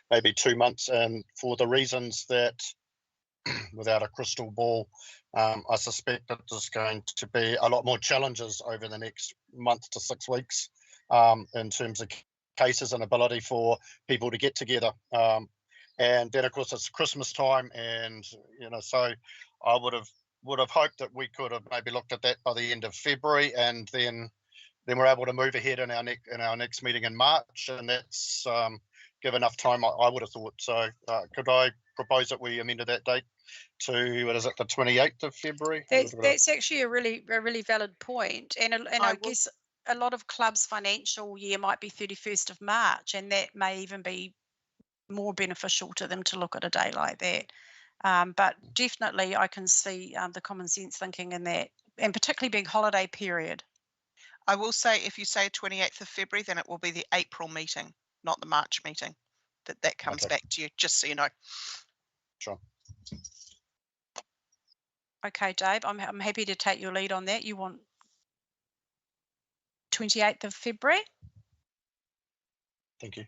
maybe 2 months, and for the reasons that, without a crystal ball, I suspect that there's going to be a lot more challenges over the next month to 6 weeks in terms of cases and ability for people to get together. And then, of course, it's Christmas time, and so I would have hoped that we could have maybe looked at that by the end of February, and then we're able to move ahead in our next meeting in March, and that's give enough time. I would have thought so. Could I propose that we amended that date to, what is it, the 28th of February? That's actually a really valid point, and I guess a lot of clubs' financial year might be 31st of March, and that may even be more beneficial to them to look at a day like that. But definitely I can see the common sense thinking in that, and particularly being holiday period. I will say, if you say 28th of February, then it will be the April meeting, not the March meeting. That comes back to you, just so you know. Sure. Okay, Dave, I'm happy to take your lead on that. You want 28th of February? Thank you.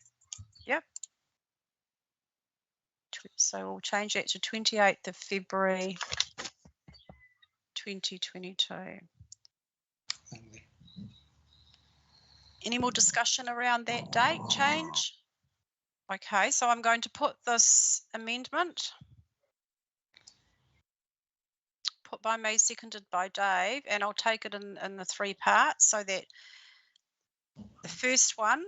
Yep. So we'll change that to 28th of February 2022. Any more discussion around that date change? Okay, so I'm going to put this amendment, put by me, seconded by Dave, and I'll take it in the 3 parts, so that the first one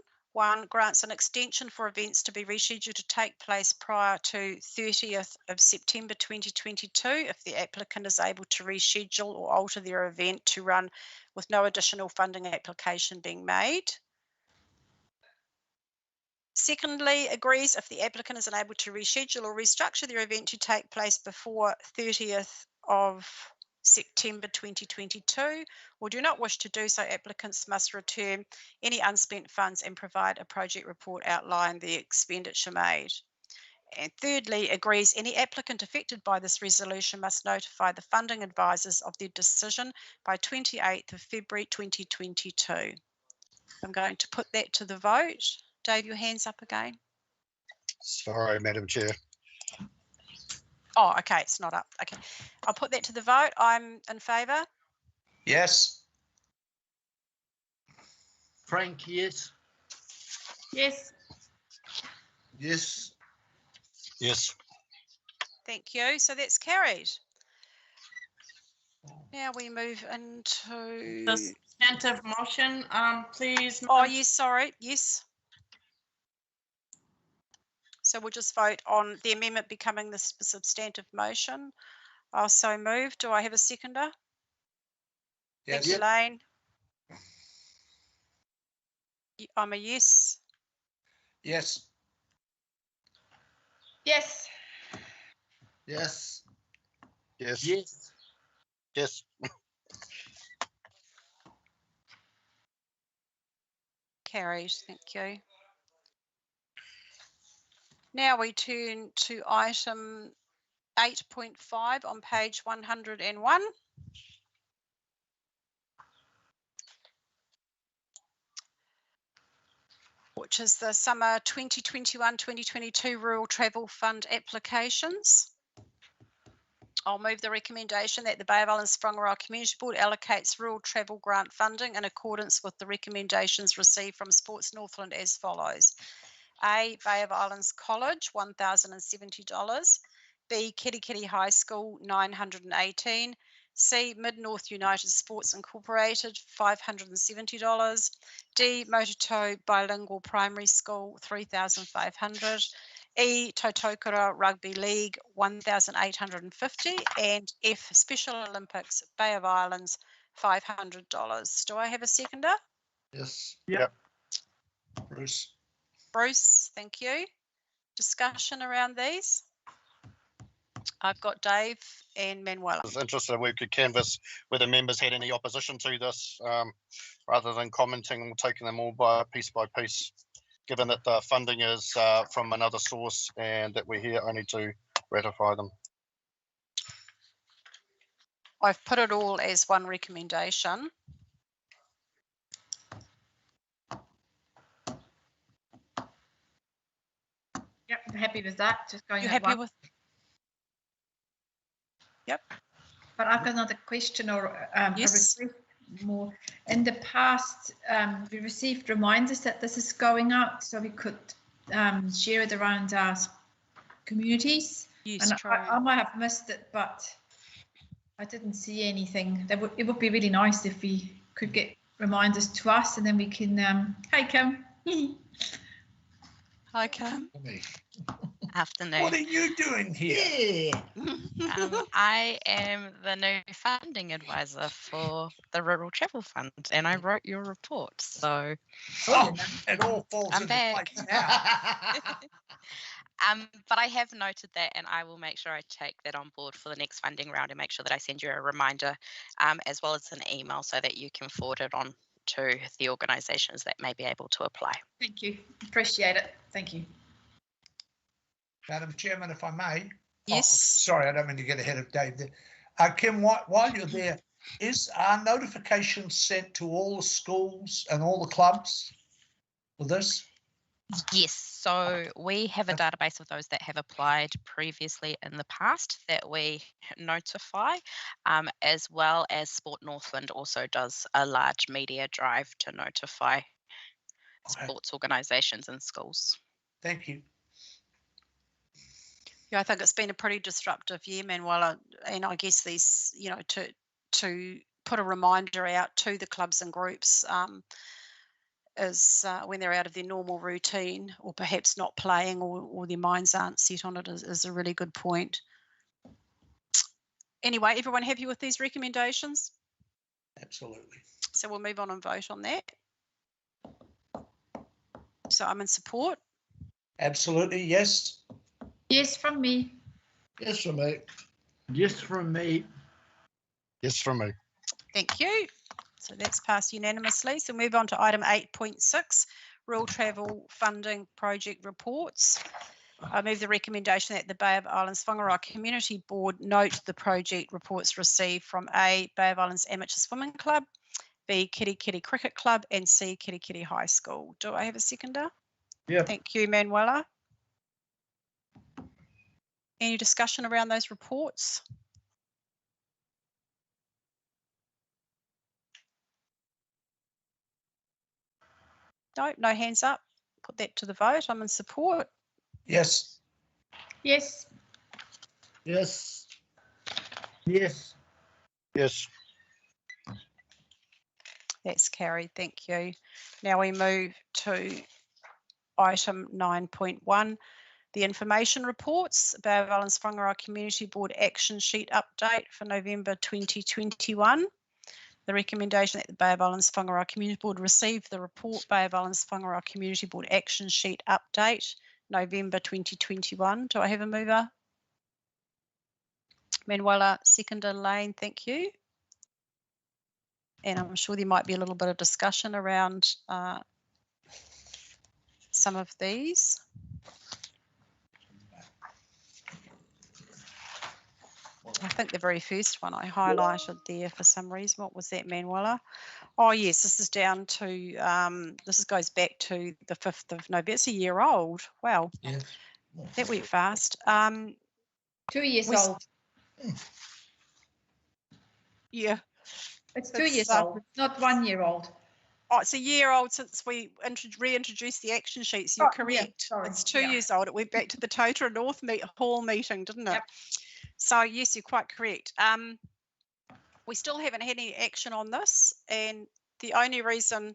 grants an extension for events to be rescheduled to take place prior to 30th of September 2022 if the applicant is able to reschedule or alter their event to run with no additional funding application being made. Secondly, agrees if the applicant is unable to reschedule or restructure their event to take place before 30th of September 2022 or do not wish to do so, applicants must return any unspent funds and provide a project report outlining the expenditure made. And thirdly, agrees any applicant affected by this resolution must notify the funding advisors of their decision by 28th of February 2022. I'm going to put that to the vote. Dave, your hand's up again. Sorry, Madam Chair. Oh, okay, it's not up. Okay, I'll put that to the vote. I'm in favour. Yes. Frank, yes. Yes. Yes. Yes. Thank you. So that's carried. Now we move into the substantive motion, please. Oh, yes, sorry. Yes. So we'll just vote on the amendment becoming the substantive motion. I'll so move. Do I have a seconder? Yes. Thank you, Lane. I'm a yes. Yes. Yes. Yes. Yes. Yes. Yes. Carried, thank you. Now we turn to item 8.5 on page 101. Which is the summer 2021-2022 Rural Travel Fund applications. I'll move the recommendation that the Bay of Islands-Whangaroa Community Board allocates rural travel grant funding in accordance with the recommendations received from Sports Northland as follows. A, Bay of Islands College, $1,070. B, Kitty Kitty High School, $918. C, Mid-North United Sports Incorporated, $570. D, Mototoe Bilingual Primary School, $3,500. E, Tautokura Rugby League, $1,850. And F, Special Olympics, Bay of Islands, $500. Do I have a seconder? Yes. Yep. Bruce. Bruce, thank you. Discussion around these? I've got Dave and Manuela. I was interested if we could canvass whether members had any opposition to this, rather than commenting or taking them all by piece, given that the funding is from another source and that we're here only to ratify them. I've put it all as one recommendation. Yep, I'm happy with that. Just going. You at happy one. with? Yep. But I've got another question or yes. a request more. In the past, we received reminders that this is going out, so we could share it around our communities. Yes, and I might have missed it, but I didn't see anything. It would be really nice if we could get reminders to us, and then we can. Hi, Kim. Hi, Kim. Afternoon. What are you doing here? I am the new funding advisor for the Rural Travel Fund, and I wrote your report. So it all falls I'm into back. place now. But I have noted that, and I will make sure I take that on board for the next funding round and make sure that I send you a reminder, as well as an email, so that you can forward it on to the organisations that may be able to apply. Thank you. Appreciate it. Thank you. Madam Chairman, if I may. Yes. Sorry, I don't mean to get ahead of Dave there. Kim, while you're there, are notifications sent to all the schools and all the clubs for this? Yes, so we have a database of those that have applied previously in the past that we notify, as well as Sport Northland also does a large media drive to notify sports organisations and schools. Thank you. Yeah, I think it's been a pretty disruptive year, Manuela, and I guess these, to put a reminder out to the clubs and groups is when they're out of their normal routine or perhaps not playing or their minds aren't set on it is a really good point. Anyway, everyone happy with these recommendations? Absolutely. So we'll move on and vote on that. So I'm in support. Absolutely, yes. Yes, from me. Yes, from me. Yes, from me. Yes, from me. Thank you. So that's passed unanimously. So move on to item 8.6, Rural Travel Funding Project Reports. I move the recommendation that the Bay of Islands-Whangaroa Community Board note the project reports received from A, Bay of Islands Amateur Swimming Club, B, Kitty Kitty Cricket Club, and C, Kitty Kitty High School. Do I have a seconder? Yeah. Thank you, Manuela. Any discussion around those reports? No hands up. Put that to the vote. I'm in support. Yes. Yes. Yes. Yes. Yes. That's carried. Thank you. Now we move to item 9.1, the information reports, Bay of Islands-Whangaroa Community Board action sheet update for November 2021. The recommendation that the Bay of Islands-Whangaroa Community Board receive the report Bay of Islands-Whangaroa Community Board action sheet update, November 2021. Do I have a mover? Manuela, seconder, Lane, thank you. And I'm sure there might be a little bit of discussion around some of these. I think the very first one I highlighted there for some reason. What was that, Manuela? Oh yes, this is down to, this goes back to the 5th of November. It's a year old. Wow. Yes. That went fast. 2 years old. Yeah. It's 2 years old. It's not 1 year old. Oh, it's a year old since we reintroduced the action sheets. You're correct. Yeah, it's 2 years old. It went back to the Totara North Hall meeting, didn't it? Yep. So yes, you're quite correct. We still haven't had any action on this, and the only reason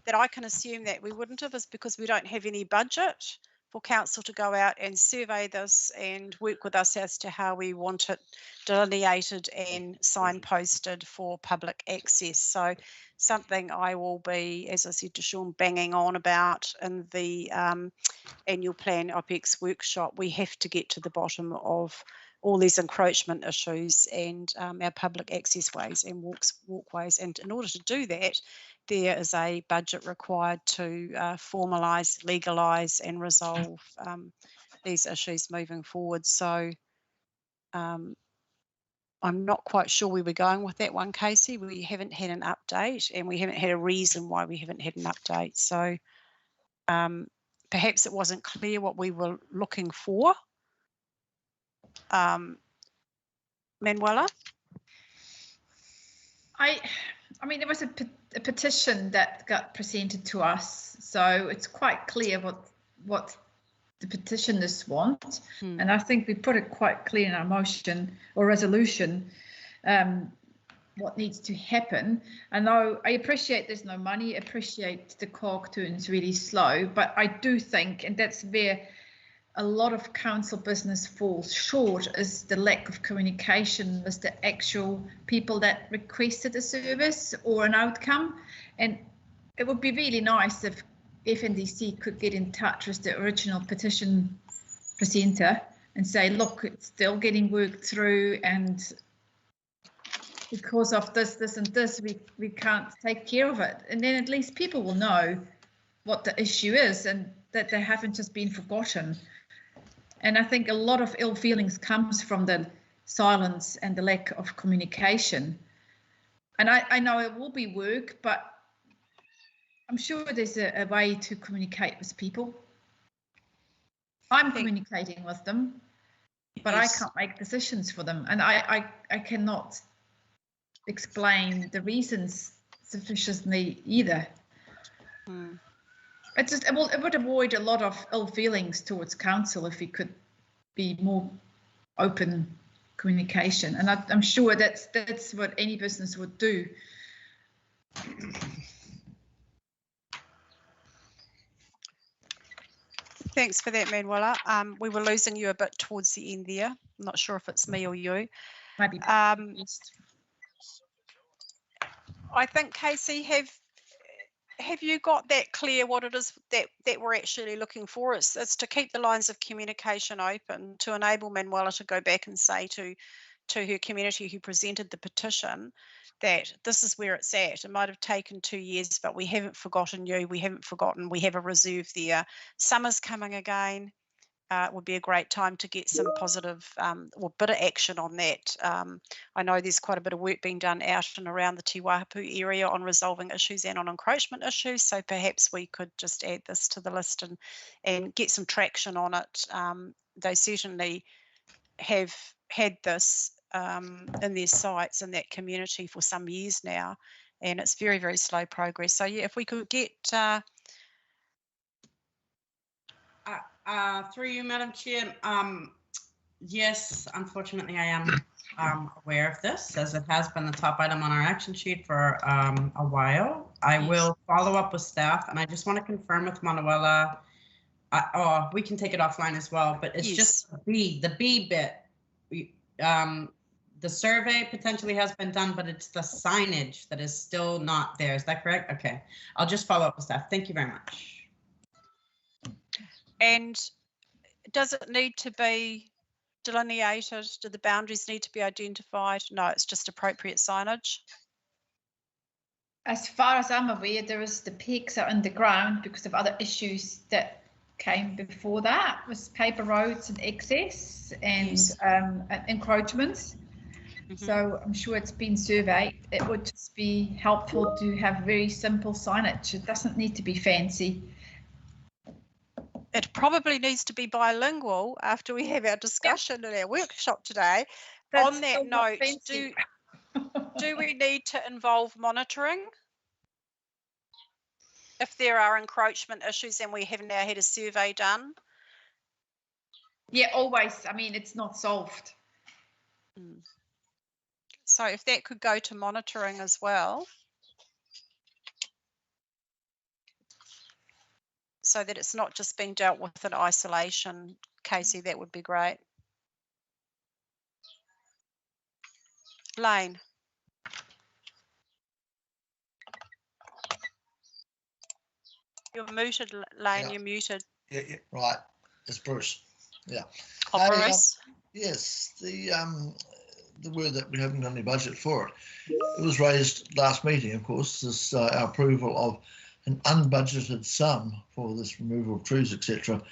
that I can assume that we wouldn't have is because we don't have any budget for council to go out and survey this and work with us as to how we want it delineated and signposted for public access. So something I will be, as I said to Sean, banging on about in the annual plan OPEX workshop. We have to get to the bottom of all these encroachment issues and our public access ways and walkways. And in order to do that, there is a budget required to formalise, legalise and resolve these issues moving forward. So I'm not quite sure where we're going with that one, Casey. We haven't had an update and we haven't had a reason why we haven't had an update. So perhaps it wasn't clear what we were looking for. Manuela? I mean, there was a petition that got presented to us, so it's quite clear what the petitioners want, and I think we put it quite clear in our motion or resolution what needs to happen. I know I appreciate there's no money, appreciate the cog turns really slow, but I do think, and that's where a lot of council business falls short, is the lack of communication with the actual people that requested a service or an outcome. And it would be really nice if FNDC could get in touch with the original petition presenter and say, look, it's still getting worked through, and because of this and this, we can't take care of it. And then at least people will know what the issue is and that they haven't just been forgotten. And I think a lot of ill feelings comes from the silence and the lack of communication. And I know it will be work, but I'm sure there's a way to communicate with people. I'm communicating with them, but yes. I can't make decisions for them. And I cannot explain the reasons sufficiently either. It would avoid a lot of ill feelings towards council if we could be more open communication, and I'm sure that's what any business would do. Thanks for that, Manuela. We were losing you a bit towards the end there. I'm not sure if it's me or you. Maybe. I think, Casey, have you got that clear what it is that we're actually looking for? It's to keep the lines of communication open, to enable Manuela to go back and say to her community who presented the petition that this is where it's at. It might have taken 2 years, but we haven't forgotten you. We haven't forgotten. We have a reserve there. Summer's coming again. It would be a great time to get some positive or bit of action on that. I know there's quite a bit of work being done out and around the Te Waihapu area on resolving issues and on encroachment issues, so perhaps we could just add this to the list and get some traction on it. They certainly have had this in their sites in that community for some years now, and it's very, very slow progress. So yeah, if we could get through you, Madam Chair, yes, unfortunately, I am aware of this, as it has been the top item on our action sheet for a while. I will follow up with staff, and I just want to confirm with Manuela. We can take it offline as well, but it's just the B bit. The survey potentially has been done, but it's the signage that is still not there. Is that correct? Okay, I'll just follow up with staff. Thank you very much. And does it need to be delineated? Do the boundaries need to be identified? No, it's just appropriate signage. As far as I'm aware, the peaks are underground because of other issues that came before that, with paper roads and excess and Yes. encroachments. So I'm sure it's been surveyed. It would just be helpful to have very simple signage. It doesn't need to be fancy. It probably needs to be bilingual after we have our discussion and our workshop today. On that note, do we need to involve monitoring? If there are encroachment issues and we have now had a survey done? Yeah, always. I mean, it's not solved. So if that could go to monitoring as well, so that it's not just being dealt with in isolation, Casey, that would be great. Lane. You're muted, Lane, Yeah. you're muted. Yeah, right. It's Bruce. Yeah. Oh, Bruce. Yes, the word that we haven't got any budget for it. It was raised last meeting, of course, this our approval of an unbudgeted sum for this removal of trees, etc.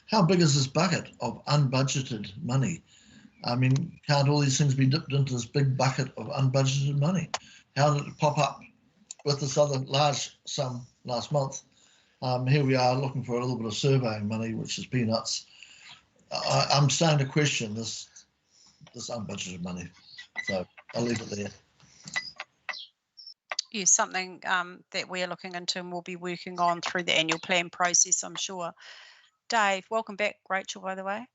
How big is this bucket of unbudgeted money? I mean, can't all these things be dipped into this big bucket of unbudgeted money? How did it pop up with this other large sum last month? Here we are looking for a little bit of surveying money, which is peanuts. I'm starting to question this unbudgeted money. So I'll leave it there. Yes, something that we're looking into and we'll be working on through the annual plan process, I'm sure. Dave, welcome back. Rachel, by the way.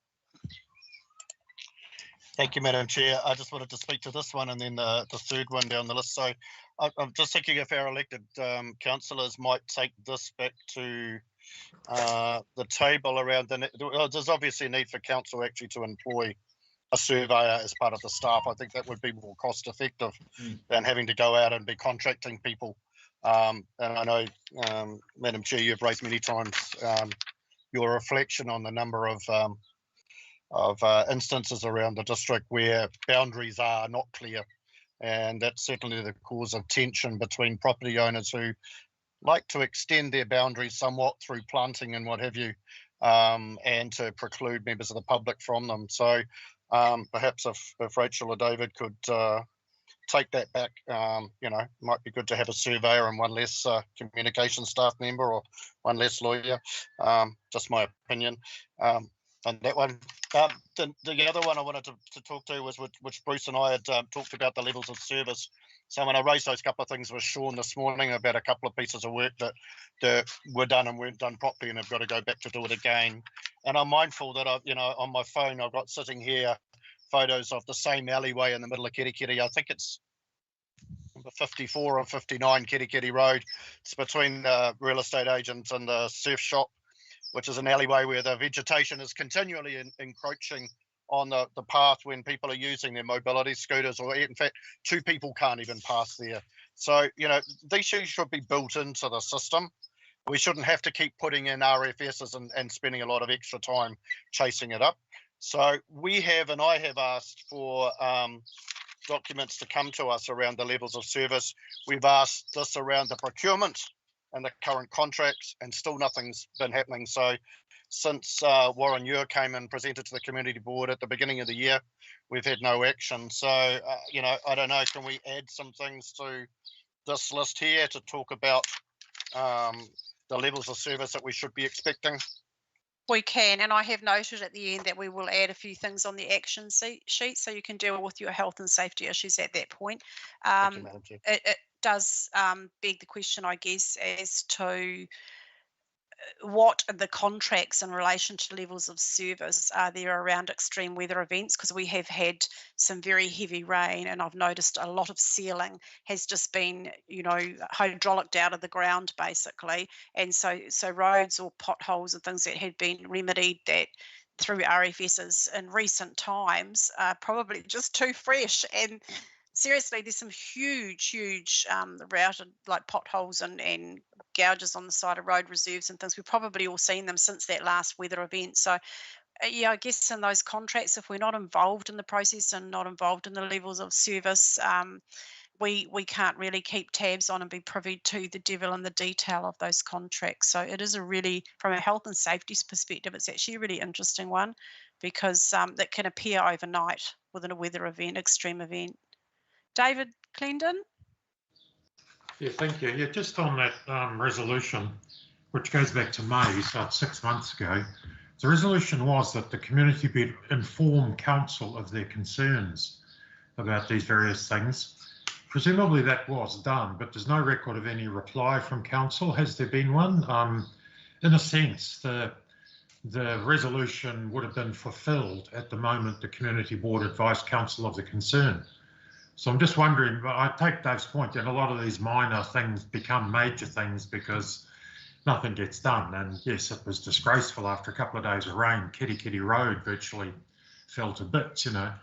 Thank you, Madam Chair. I just wanted to speak to this one and then the third one down the list. So I'm just thinking if our elected councillors might take this back to the table around there's obviously a need for council actually to employ a surveyor as part of the staff. I think that would be more cost effective than having to go out and be contracting people. And I know, Madam Chair, you've raised many times your reflection on the number of instances around the district where boundaries are not clear, and that's certainly the cause of tension between property owners who like to extend their boundaries somewhat through planting and what have you, and to preclude members of the public from them. So perhaps if Rachel or David could take that back, might be good to have a surveyor and one less communication staff member or one less lawyer. Just my opinion on that one. The other one I wanted to talk to was which Bruce and I had talked about, the levels of service. So when I raised those couple of things with Sean this morning about a couple of pieces of work that were done and weren't done properly and have got to go back to do it again. And I'm mindful that on my phone I've got sitting here photos of the same alleyway in the middle of Kirikiri. I think it's number 54 or 59 Kirikiri Road. It's between the real estate agent and the surf shop, which is an alleyway where the vegetation is continually encroaching on the path when people are using their mobility scooters, or in fact, two people can't even pass there. So, these things should be built into the system. We shouldn't have to keep putting in RFSs and spending a lot of extra time chasing it up. So we have, and I have asked for documents to come to us around the levels of service. We've asked this around the procurement and the current contracts, and still nothing's been happening. So since Warren Ure came and presented to the community board at the beginning of the year, we've had no action. So, I don't know, can we add some things to this list here to talk about the levels of service that we should be expecting? We can, and I have noted at the end that we will add a few things on the action sheet so you can deal with your health and safety issues at that point. Thank you, Madam Chair. It does beg the question, I guess, as to what are the contracts in relation to levels of service are there around extreme weather events, because we have had some very heavy rain and I've noticed a lot of sealing has just been hydraulicked out of the ground basically, and so roads or potholes and things that had been remedied that through RFSs in recent times are probably just too fresh. And seriously, there's some huge routed like potholes and gouges on the side of road reserves and things. We've probably all seen them since that last weather event. So yeah, I guess in those contracts, if we're not involved in the process and not involved in the levels of service, we can't really keep tabs on and be privy to the devil in the detail of those contracts. So it is a really, from a health and safety perspective, it's actually a really interesting one, because that can appear overnight within a weather event, extreme event. David Clendon? Yeah, thank you. Yeah, just on that resolution, which goes back to May, so it's 6 months ago. The resolution was that the community be inform council of their concerns about these various things. Presumably that was done, but there's no record of any reply from council. Has there been one? In a sense, the resolution would have been fulfilled at the moment the community board advised council of the concern. So I'm just wondering, I take Dave's point that a lot of these minor things become major things because nothing gets done. And yes, it was disgraceful after a couple of days of rain. Kitty Road virtually fell to bits, you know.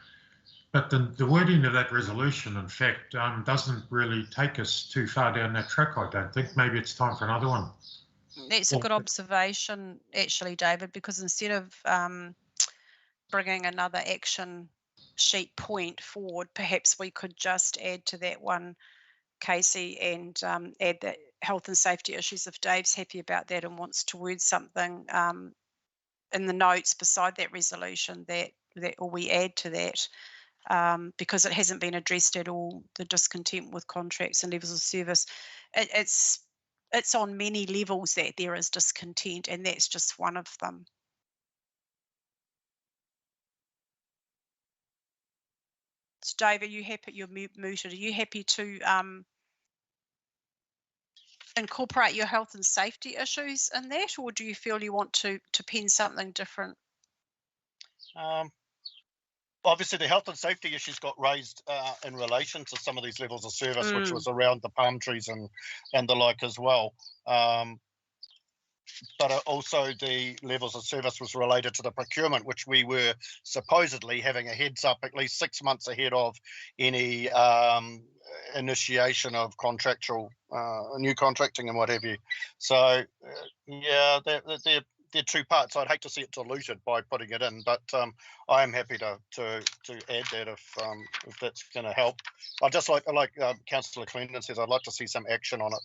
But the wording of that resolution, in fact, doesn't really take us too far down that track, I don't think. Maybe it's time for another one. That's a good observation, actually, David, because instead of bringing another action sheet point forward, perhaps we could just add to that one, Casey, and add that health and safety issues if Dave's happy about that and wants to word something in the notes beside that resolution that or we add to that, because it hasn't been addressed at all, the discontent with contracts and levels of service. It's on many levels that there is discontent, and that's just one of them. So Dave, are you happy? You're muted. Are you happy to incorporate your health and safety issues in that, or do you feel you want to pen something different? Obviously, the health and safety issues got raised in relation to some of these levels of service, which was around the palm trees and the like as well. But also the levels of service was related to the procurement, which we were supposedly having a heads up at least 6 months ahead of any initiation of contractual new contracting and what have you. So yeah, they're two parts. I'd hate to see it diluted by putting it in, but I am happy to add that if that's going to help. I just like Councillor Clendon says, I'd like to see some action on it.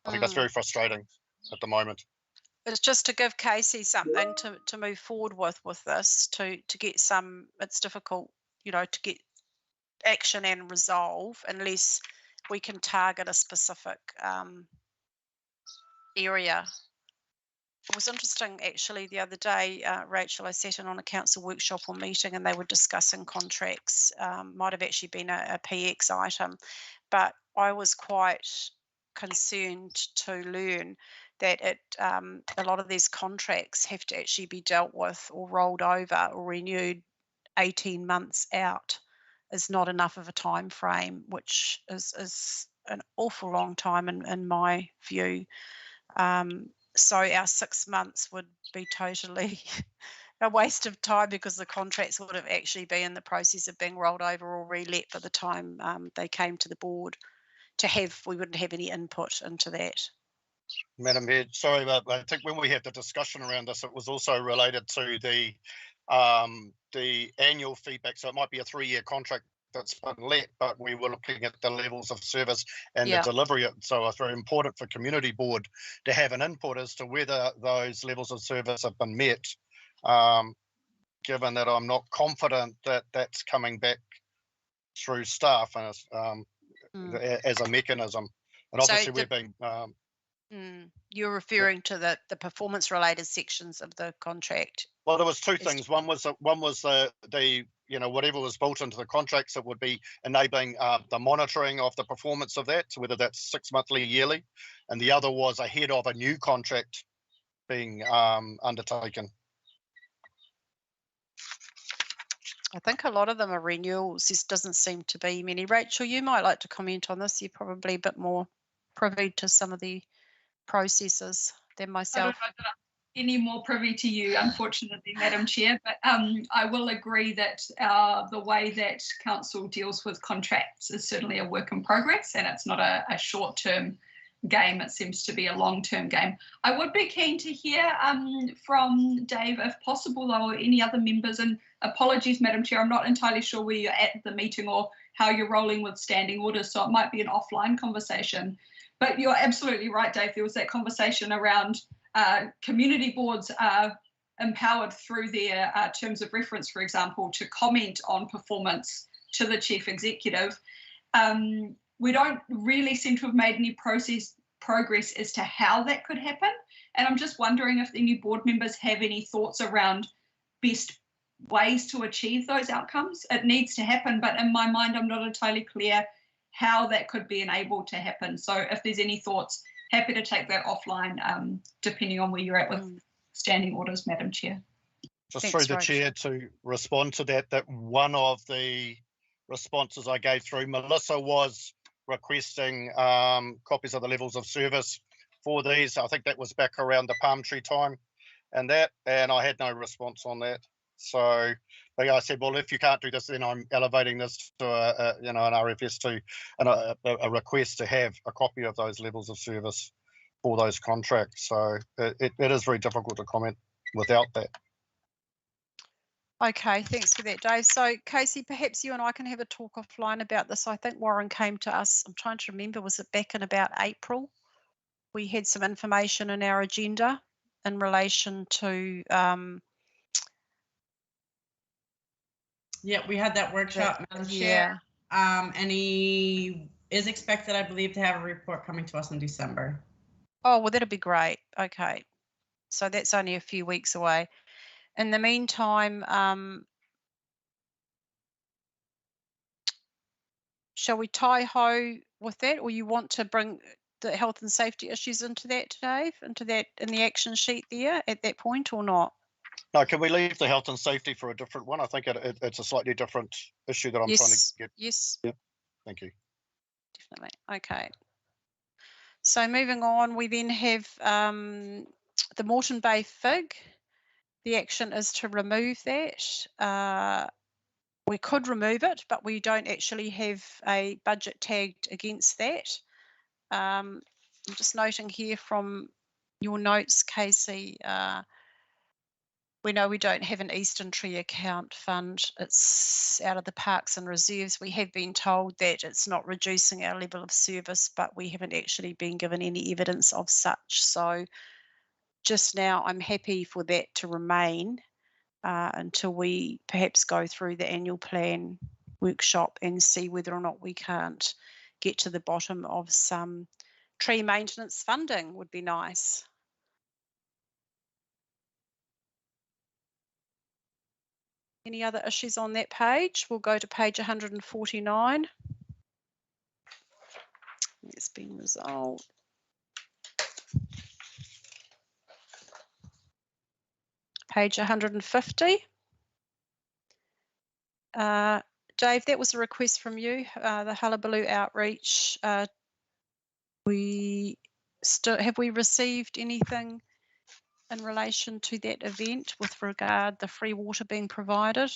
I think that's very frustrating at the moment. It's just to give Casey something to move forward with this, to get some. It's difficult, you know, to get action and resolve unless we can target a specific area. It was interesting actually the other day, Rachel, I sat in on a council workshop or meeting and they were discussing contracts. Might have actually been a PX item, but I was quite concerned to learn that a lot of these contracts have to actually be dealt with or rolled over or renewed 18 months out. Is not enough of a time frame, which is an awful long time in my view. So our 6 months would be totally a waste of time because the contracts would have actually been in the process of being rolled over or relet by the time they came to the board. We wouldn't have any input into that. Madam Head, sorry, but I think when we had the discussion around this, it was also related to the annual feedback. So it might be a 3-year contract that's been let, but we were looking at the levels of service and the delivery. So it's very important for community board to have an input as to whether those levels of service have been met, given that I'm not confident that that's coming back through staff and as a mechanism. And obviously we've been... You're referring to the performance related sections of the contract. Well, there was two things. One was the whatever was built into the contracts that would be enabling the monitoring of the performance of that, so whether that's 6 monthly, yearly, and the other was ahead of a new contract being undertaken. I think a lot of them are renewals. This doesn't seem to be many. Rachel, you might like to comment on this. You're probably a bit more privy to some of the processes than myself. I don't know that I'm any more privy to you, unfortunately, Madam Chair, but I will agree that the way that council deals with contracts is certainly a work in progress, and it's not a short-term game. It seems to be a long-term game. I would be keen to hear from Dave, if possible, though, or any other members. And apologies, Madam Chair, I'm not entirely sure where you're at the meeting or how you're rolling with standing orders, so it might be an offline conversation. But you're absolutely right, Dave. There was that conversation around community boards are empowered through their terms of reference, for example, to comment on performance to the chief executive. We don't really seem to have made any progress as to how that could happen. And I'm just wondering if any board members have any thoughts around best ways to achieve those outcomes. It needs to happen, but in my mind, I'm not entirely clear how that could be enabled to happen. So if there's any thoughts, happy to take that offline, depending on where you're at with standing orders, Madam Chair. Just Thanks, through the Rachel. chair to respond to that one of the responses I gave through, Melissa was requesting copies of the levels of service for these. I think that was back around the palm tree time and I had no response on that. So but I said, well, if you can't do this, then I'm elevating this to an RFS to a request to have a copy of those levels of service for those contracts. So it is very difficult to comment without that. Okay, thanks for that, Dave. So, Casey, perhaps you and I can have a talk offline about this. I think Warren came to us, I'm trying to remember, was it back in about April? We had some information in our agenda in relation to... Yeah, we had that workshop, Madam Chair. And he is expected, I believe, to have a report coming to us in December. Oh, well, that'd be great. Okay. So that's only a few weeks away. In the meantime, shall we tie-ho with that, or you want to bring the health and safety issues into that, Dave, into that in the action sheet there at that point, or not? No, can we leave the health and safety for a different one? I think it's a slightly different issue that I'm trying to get. Yes. Yeah. Thank you. Definitely. Okay. So moving on, we then have the Moreton Bay FIG. The action is to remove that. We could remove it, but we don't actually have a budget tagged against that. I'm just noting here from your notes, Casey, we know we don't have an Eastern Tree account fund. It's out of the parks and reserves. We have been told that it's not reducing our level of service, but we haven't actually been given any evidence of such. So just now I'm happy for that to remain until we perhaps go through the annual plan workshop and see whether or not we can't get to the bottom of some tree maintenance funding. Would be nice. Any other issues on that page? We'll go to page 149. It's been resolved. Page 150. Dave, that was a request from you, the Hullabaloo outreach. Have we received anything in relation to that event with regard the free water being provided?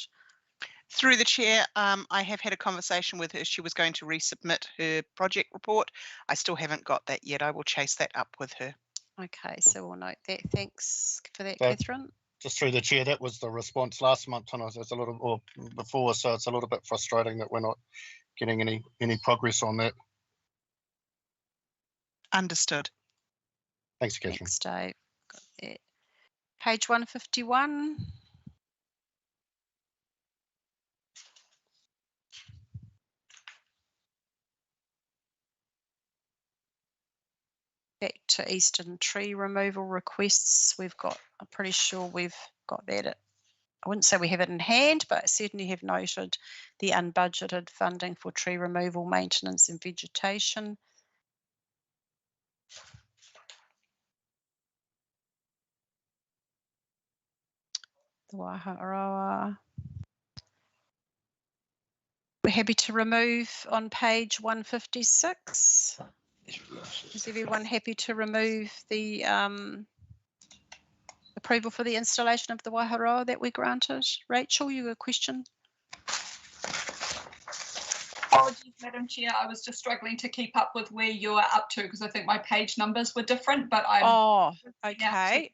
Through the chair, I have had a conversation with her. She was going to resubmit her project report. I still haven't got that yet. I will chase that up with her. Okay, so we'll note that. Thanks for that, Catherine. Just through the chair, that was the response last month, and it's a little, or before, so it's a little bit frustrating that we're not getting any progress on that. Understood. Thanks, Catherine. Thanks, Dave. Got that. Page 151. Back to Eastern Tree removal requests. I'm pretty sure we've got that. I wouldn't say we have it in hand, but certainly have noted the unbudgeted funding for tree removal, maintenance and vegetation. The Whangaroa. We're happy to remove on page 156. Is everyone happy to remove the approval for the installation of the Whangaroa that we granted? Rachel, you have a question? Apologies, Madam Chair. I was just struggling to keep up with where you are up to because I think my page numbers were different, but I'm okay.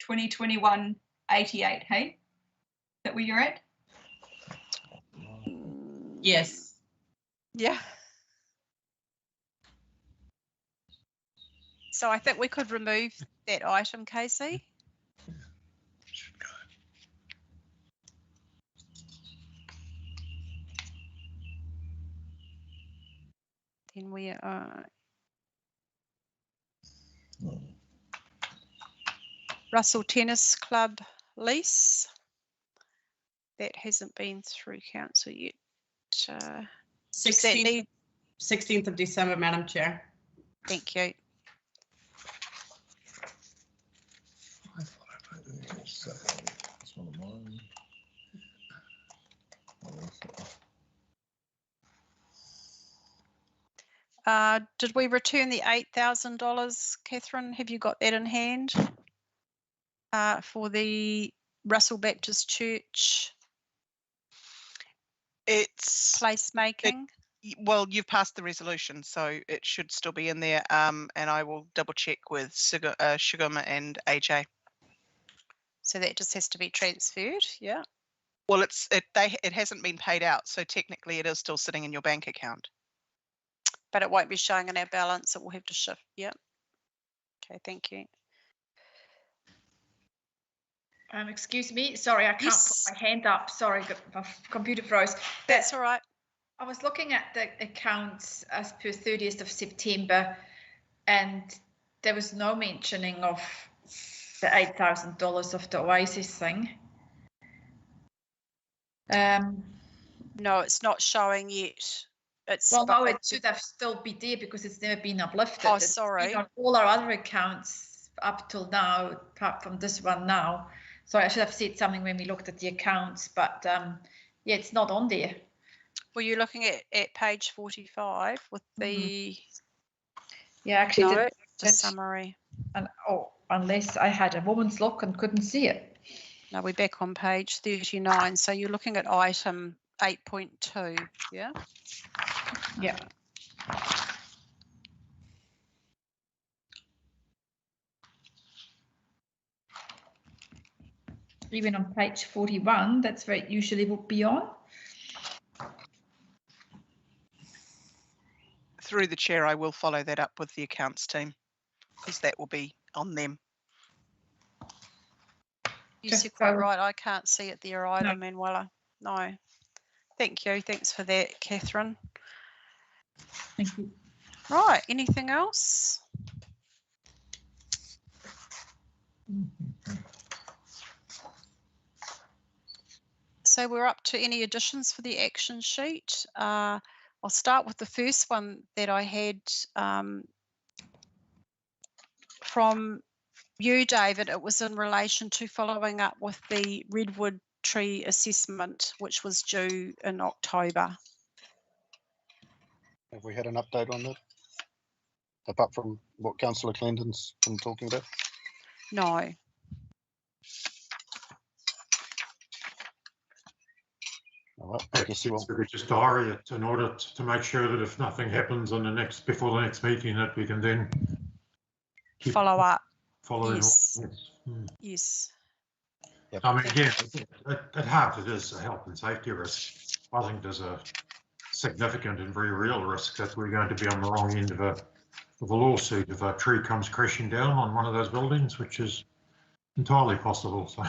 2021-88, hey? Is that where you're at? Yes. Yeah. So I think we could remove that item, Casey. Then we are Russell Tennis Club lease. That hasn't been through council yet. 16th of December, Madam Chair. Thank you. Did we return the $8,000, Catherine? Have you got that in hand for the Russell Baptist Church? It's placemaking. Well, you've passed the resolution, so it should still be in there. And I will double check with Shugama and AJ. So that just has to be transferred, yeah. Well, it hasn't been paid out, so technically it is still sitting in your bank account. But it won't be showing in our balance. It will have to shift. Yeah. Okay. Thank you. Excuse me. Sorry, I can't put my hand up. Sorry, my computer froze. That's all right. I was looking at the accounts as per 30th of September, and there was no mentioning of the $8,000 of the Oasis thing. No, it's not showing yet. No, it should have still be there because it's never been uplifted. Oh, sorry. It's been on all our other accounts up till now, apart from this one now. Sorry, I should have said something when we looked at the accounts, but yeah, it's not on there. Were you looking at page 45 with the? Yeah, actually, no, the summary. And unless I had a woman's look and couldn't see it. No, we're back on page 39. So you're looking at item 8.2, yeah? Yeah. Even on page 41, that's where it usually would be on. Through the chair, I will follow that up with the accounts team because that will be on them. You're quite right. I can't see it there either, Manuela. No. Thank you. Thanks for that, Catherine. Thank you. Right. Anything else? So we're up to any additions for the action sheet. I'll start with the first one that I had from you, David. It was in relation to following up with the redwood tree assessment, which was due in October. Have we had an update on that? Apart from what Councillor Clendon's been talking about? No. All right, I guess you will. We just diary it in order to make sure that if nothing happens on before the next meeting, that we can then follow up. Following. Yes. Yes. Yep. I mean, again, at heart, it is a health and safety risk. I think there's a significant and very real risk that we're going to be on the wrong end of a lawsuit if a tree comes crashing down on one of those buildings, which is entirely possible. So.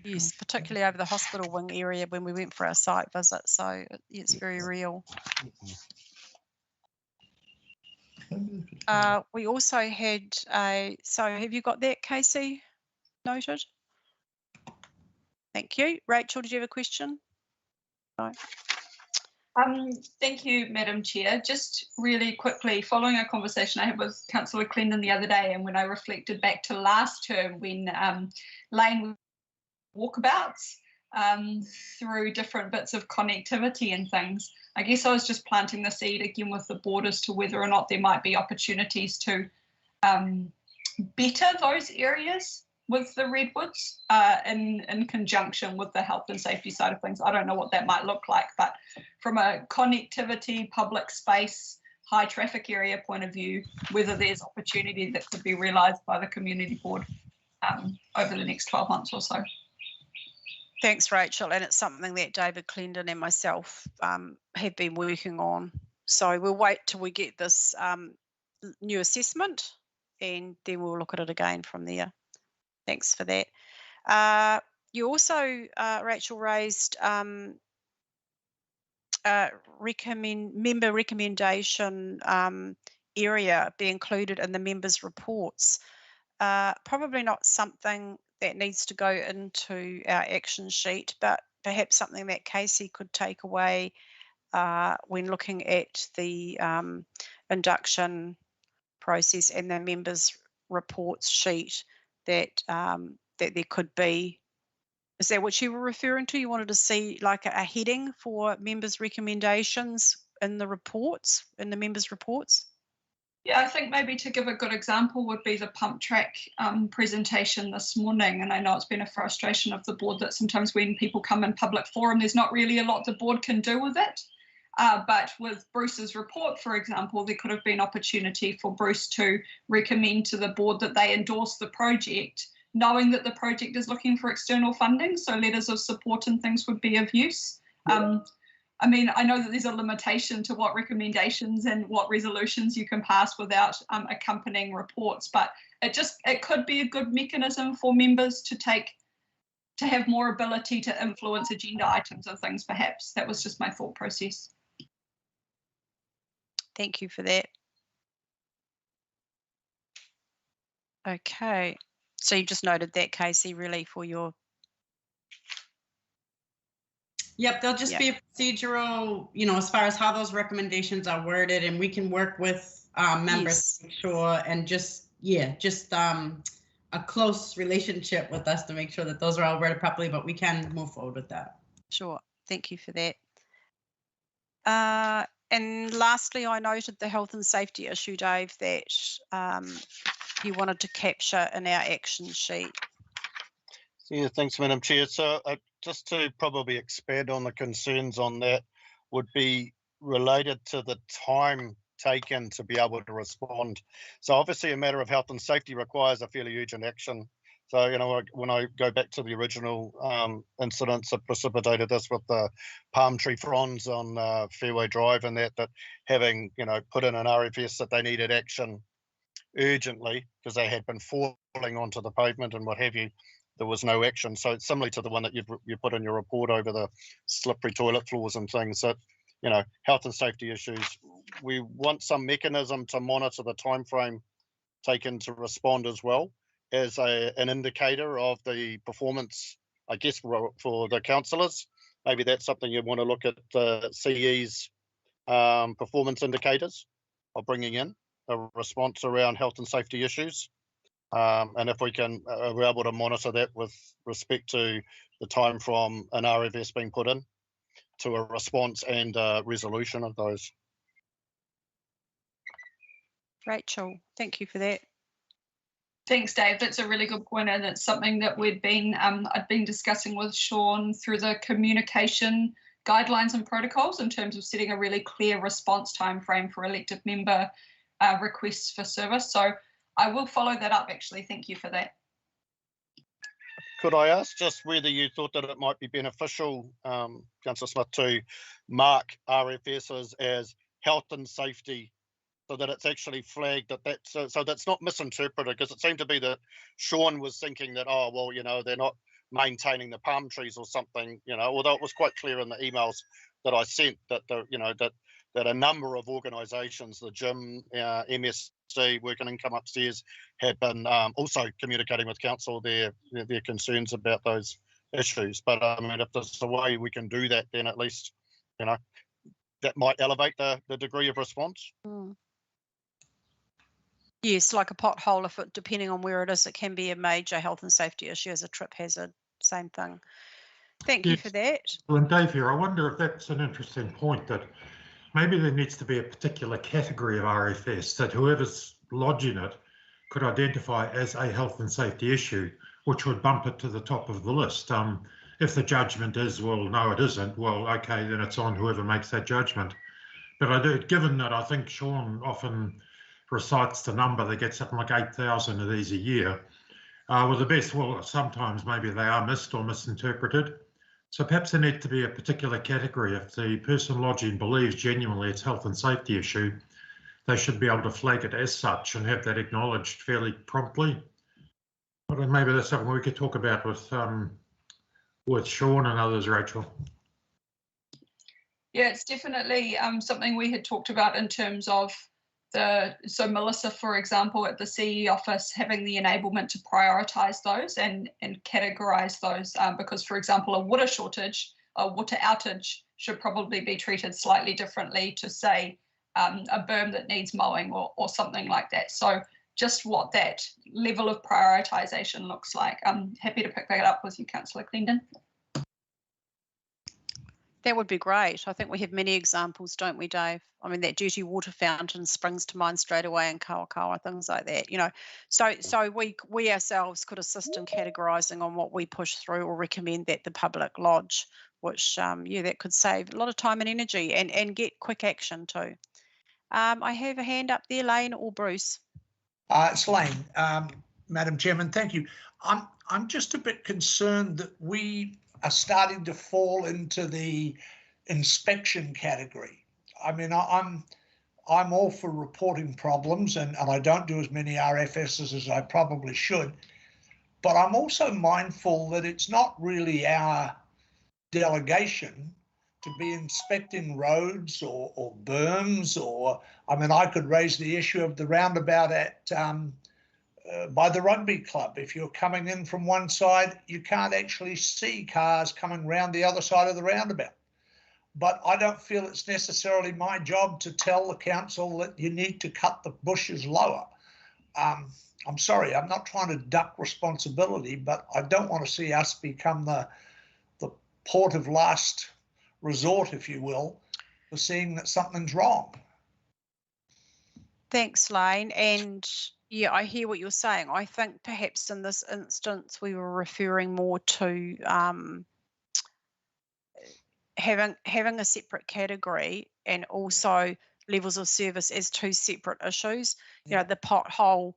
Yes, particularly over the hospital wing area when we went for our site visit. So it's very real. We also had so have you got that, Casey? Noted. Thank you. Rachel, did you have a question? No. Thank you, Madam Chair. Just really quickly, following a conversation I had with Councillor Clendon the other day, and when I reflected back to last term when lane walkabouts through different bits of connectivity and things, I guess I was just planting the seed again with the board as to whether or not there might be opportunities to better those areas with the Redwoods in conjunction with the health and safety side of things. I don't know what that might look like, but from a connectivity, public space, high traffic area point of view, whether there's opportunity that could be realised by the community board over the next 12 months or so. Thanks, Rachel. And it's something that David Clendon and myself have been working on. So we'll wait till we get this new assessment and then we'll look at it again from there. Thanks for that. You also, Rachel, raised member recommendation area be included in the members' reports. Probably not something that needs to go into our action sheet, but perhaps something that Casey could take away when looking at the induction process and the members' reports sheet, that that there could be. Is that what you were referring to? You wanted to see like a heading for members' recommendations in the reports, in the members' reports? Yeah, I think maybe to give a good example would be the pump track presentation this morning. And I know it's been a frustration of the board that sometimes when people come in public forum, there's not really a lot the board can do with it. But with Bruce's report, for example, there could have been opportunity for Bruce to recommend to the board that they endorse the project, knowing that the project is looking for external funding. So letters of support and things would be of use. I mean, I know that there's a limitation to what recommendations and what resolutions you can pass without accompanying reports, but it could be a good mechanism for members to have more ability to influence agenda items and things, perhaps. That was just my thought process. Thank you for that. Okay, so you just noted that, Casey, really for your... Yep, there'll just be a procedural, you know, as far as how those recommendations are worded, and we can work with members to make sure, and just a close relationship with us to make sure that those are all worded properly, but we can move forward with that. Sure, thank you for that. And lastly, I noted the health and safety issue, Dave, that you wanted to capture in our action sheet. Yeah, thanks, Madam Chair. So just to probably expand on the concerns on that would be related to the time taken to be able to respond. So obviously a matter of health and safety requires a fairly urgent action. So, you know, when I go back to the original incidents that precipitated this with the palm tree fronds on Fairway Drive and that having, you know, put in an RFS that they needed action urgently because they had been falling onto the pavement and what have you, there was no action. So it's similar to the one that you put in your report over the slippery toilet floors and things that, you know, health and safety issues. We want some mechanism to monitor the time frame taken to respond as well as an indicator of the performance, I guess, for the councillors. Maybe that's something you want to look at the CE's performance indicators of bringing in a response around health and safety issues. And if we can, we're able to monitor that with respect to the time from an RFS being put in to a response and resolution of those. Rachel, thank you for that. Thanks, Dave. That's a really good point, and it's something that I'd been discussing with Sean through the communication guidelines and protocols in terms of setting a really clear response time frame for elected member requests for service. So I will follow that up, actually. Thank you for that. Could I ask just whether you thought that it might be beneficial, Councillor Smith, to mark RFSs as health and safety so that it's actually flagged so that's not misinterpreted, because it seemed to be that Sean was thinking that, oh, well, you know, they're not maintaining the palm trees or something, you know, although it was quite clear in the emails that I sent that, that a number of organisations, the gym, MSC, Work and Income upstairs, had been also communicating with council their concerns about those issues. But I mean, if there's a way we can do that, then at least, you know, that might elevate the degree of response. Mm. Yes, like a pothole, if it, depending on where it is, it can be a major health and safety issue as a trip hazard. Same thing. Thank you for that. Well, and Dave here, I wonder if that's an interesting point, that maybe there needs to be a particular category of RFS that whoever's lodging it could identify as a health and safety issue, which would bump it to the top of the list. If the judgment is, well, no, it isn't, well, okay, then it's on whoever makes that judgment. But I do, given that I think Sean often recites the number that gets something like 8,000 of these a year, well, the best, well, sometimes maybe they are missed or misinterpreted. So perhaps there need to be a particular category. If the person lodging believes genuinely it's a health and safety issue, they should be able to flag it as such and have that acknowledged fairly promptly. But maybe that's something we could talk about with Sean and others, Rachel. Yeah, it's definitely something we had talked about in terms of so Melissa, for example, at the CE office, having the enablement to prioritise those and categorise those, because, for example, a water shortage, a water outage should probably be treated slightly differently to, say, a berm that needs mowing or something like that. So just what that level of prioritisation looks like. I'm happy to pick that up with you, Councillor Clendon. That would be great. I think we have many examples, don't we, Dave? I mean, that dirty water fountain springs to mind straight away in Kawakawa, things like that, you know. So we ourselves could assist in categorising on what we push through or recommend that the public lodge, which, yeah, that could save a lot of time and energy and get quick action too. I have a hand up there, Lane or Bruce. It's Lane, Madam Chairman, thank you. I'm just a bit concerned that we are starting to fall into the inspection category. I mean, I'm all for reporting problems, and I don't do as many RFSs as I probably should, but I'm also mindful that it's not really our delegation to be inspecting roads or berms, or, I mean, I could raise the issue of the roundabout at by the rugby club. If you're coming in from one side, you can't actually see cars coming round the other side of the roundabout. But I don't feel it's necessarily my job to tell the council that you need to cut the bushes lower. I'm sorry, I'm not trying to duck responsibility, but I don't want to see us become the port of last resort, if you will, for seeing that something's wrong. Thanks, Lane. And yeah, I hear what you're saying. I think perhaps in this instance, we were referring more to having a separate category and also levels of service as two separate issues. You know, the pothole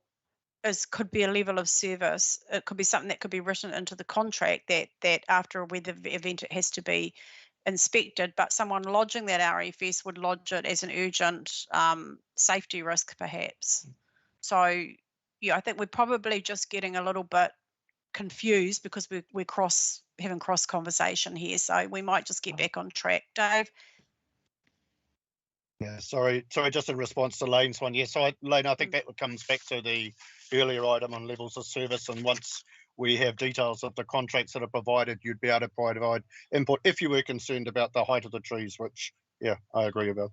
could be a level of service. It could be something that could be written into the contract that after a weather event it has to be inspected, but someone lodging that RFS would lodge it as an urgent safety risk, perhaps. So, yeah, I think we're probably just getting a little bit confused because we're having cross conversation here. So we might just get back on track, Dave. Yeah, sorry, just in response to Lane's one. Yes, Lane, I think that comes back to the earlier item on levels of service, and once we have details of the contracts that are provided, you'd be able to provide input if you were concerned about the height of the trees, which, yeah, I agree about.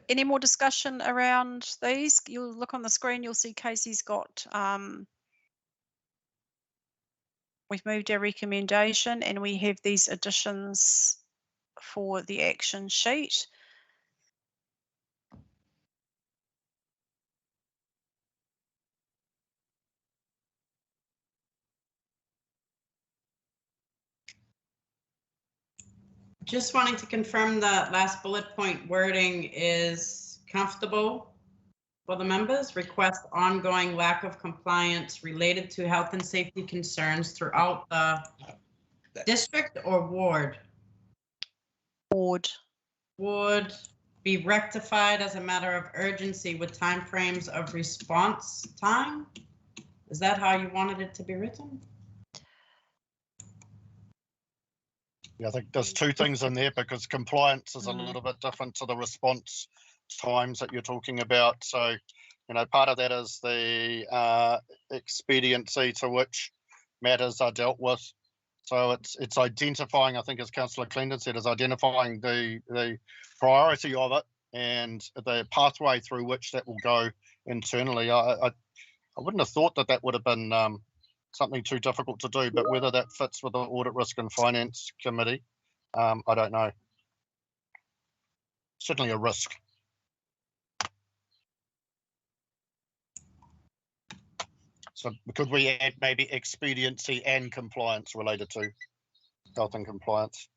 Any more discussion around these? You'll look on the screen, you'll see Casey's got, we've moved our recommendation and we have these additions for the action sheet. Just wanting to confirm the last bullet point wording is comfortable for the members. Request ongoing lack of compliance related to health and safety concerns throughout the district or ward? Would be rectified as a matter of urgency with timeframes of response time. Is that how you wanted it to be written? Yeah, I think there's two things in there because compliance is a little bit different to the response times that you're talking about. So, you know, part of that is the expediency to which matters are dealt with. So it's identifying, I think as Councillor Clendon said, is identifying the priority of it and the pathway through which that will go internally. I wouldn't have thought that would have been something too difficult to do, but whether that fits with the Audit, Risk and Finance Committee, I don't know. Certainly a risk. So could we add maybe expediency and compliance related to health and compliance?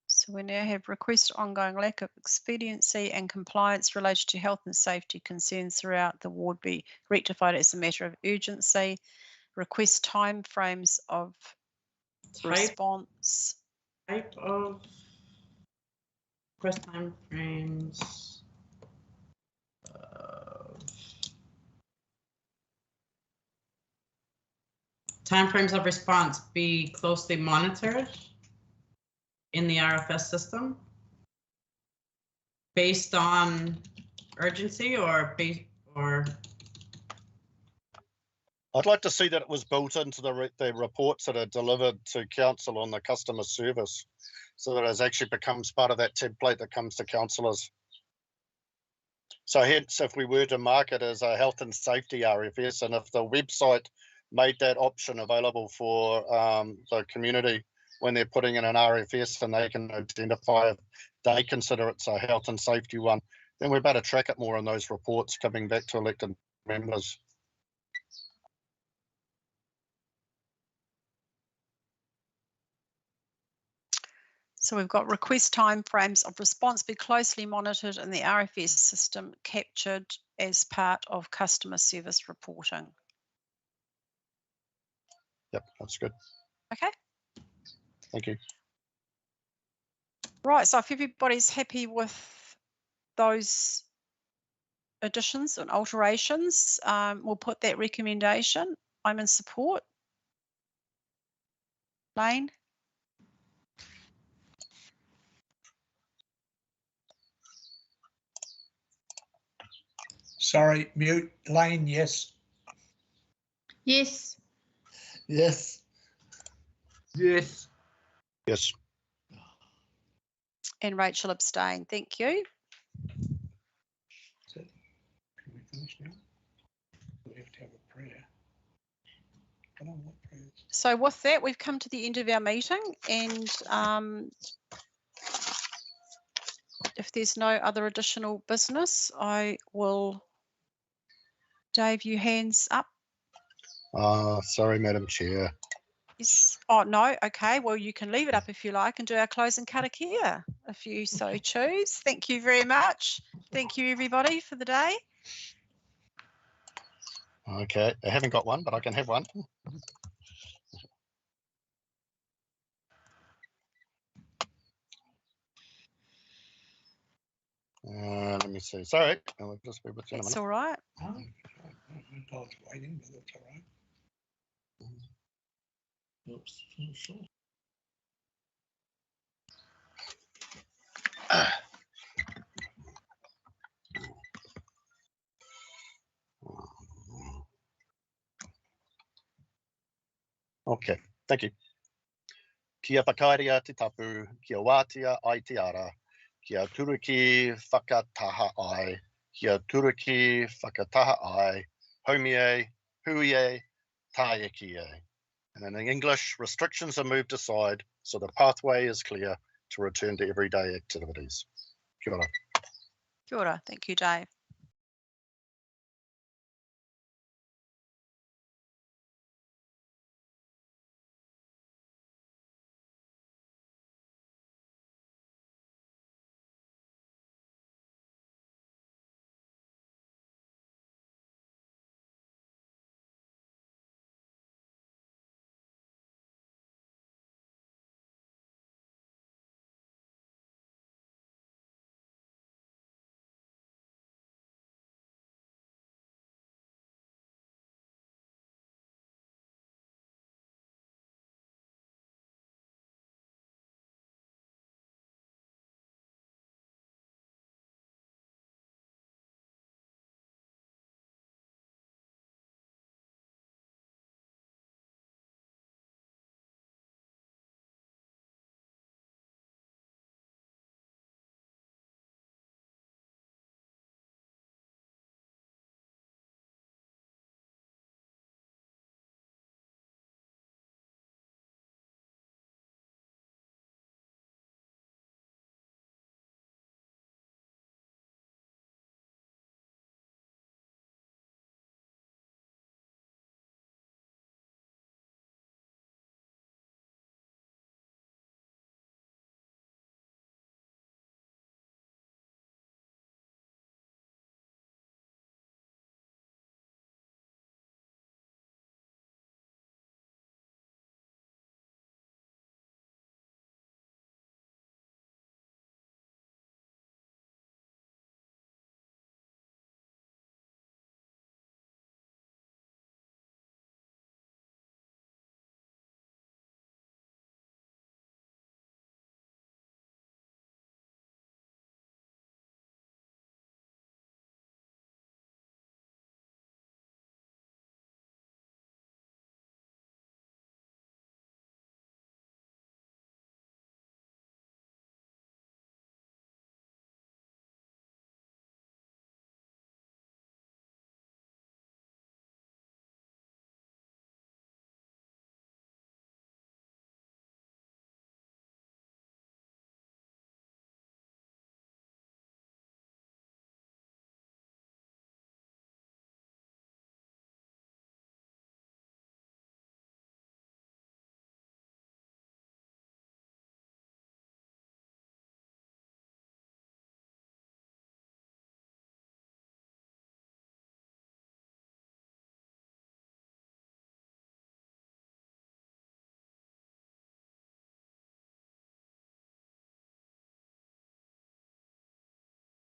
So we now have request ongoing lack of expediency and compliance related to health and safety concerns throughout the ward be rectified as a matter of urgency. Request time frames of response. Type of request time frames. Timeframes of response be closely monitored in the RFS system based on urgency or I'd like to see that it was built into the reports that are delivered to council on the customer service, so that it actually becomes part of that template that comes to councillors. So hence, if we were to mark it as a health and safety RFS, and if the website made that option available for the community when they're putting in an RFS, and they can identify if they consider it's a health and safety one, then we better track it more in those reports coming back to elected members. So we've got request timeframes of response be closely monitored in the RFS system captured as part of customer service reporting. Yep, that's good. Okay. Thank you. Right, so if everybody's happy with those additions and alterations, we'll put that recommendation. I'm in support. Lane? Sorry, mute. Lane, yes. Yes. Yes. Yes. Yes. And Rachel abstain. Thank you. Can we finish now? We have to have a prayer. I don't know what prayer is. So with that, we've come to the end of our meeting, and if there's no other additional business, I will. Dave, you hands up. Sorry, Madam Chair. Yes. Oh, no. Okay. Well, you can leave it up if you like and do our closing karakia if you so choose. Thank you very much. Thank you, everybody, for the day. Okay, I haven't got one, but I can have one. Let me see. Sorry, I'll just be with you in a minute. It's all right. Oh, I was waiting, but that's all right. Oops. Okay, thank you. Kia whakairia te tapu, kia wātia ai te ara, kia turuki whakataha ai, kia turuki whakataha ai, haumie, huie, taiekie. And in English, restrictions are moved aside, so the pathway is clear to return to everyday activities. Kia ora. Kia ora. Thank you, Dave.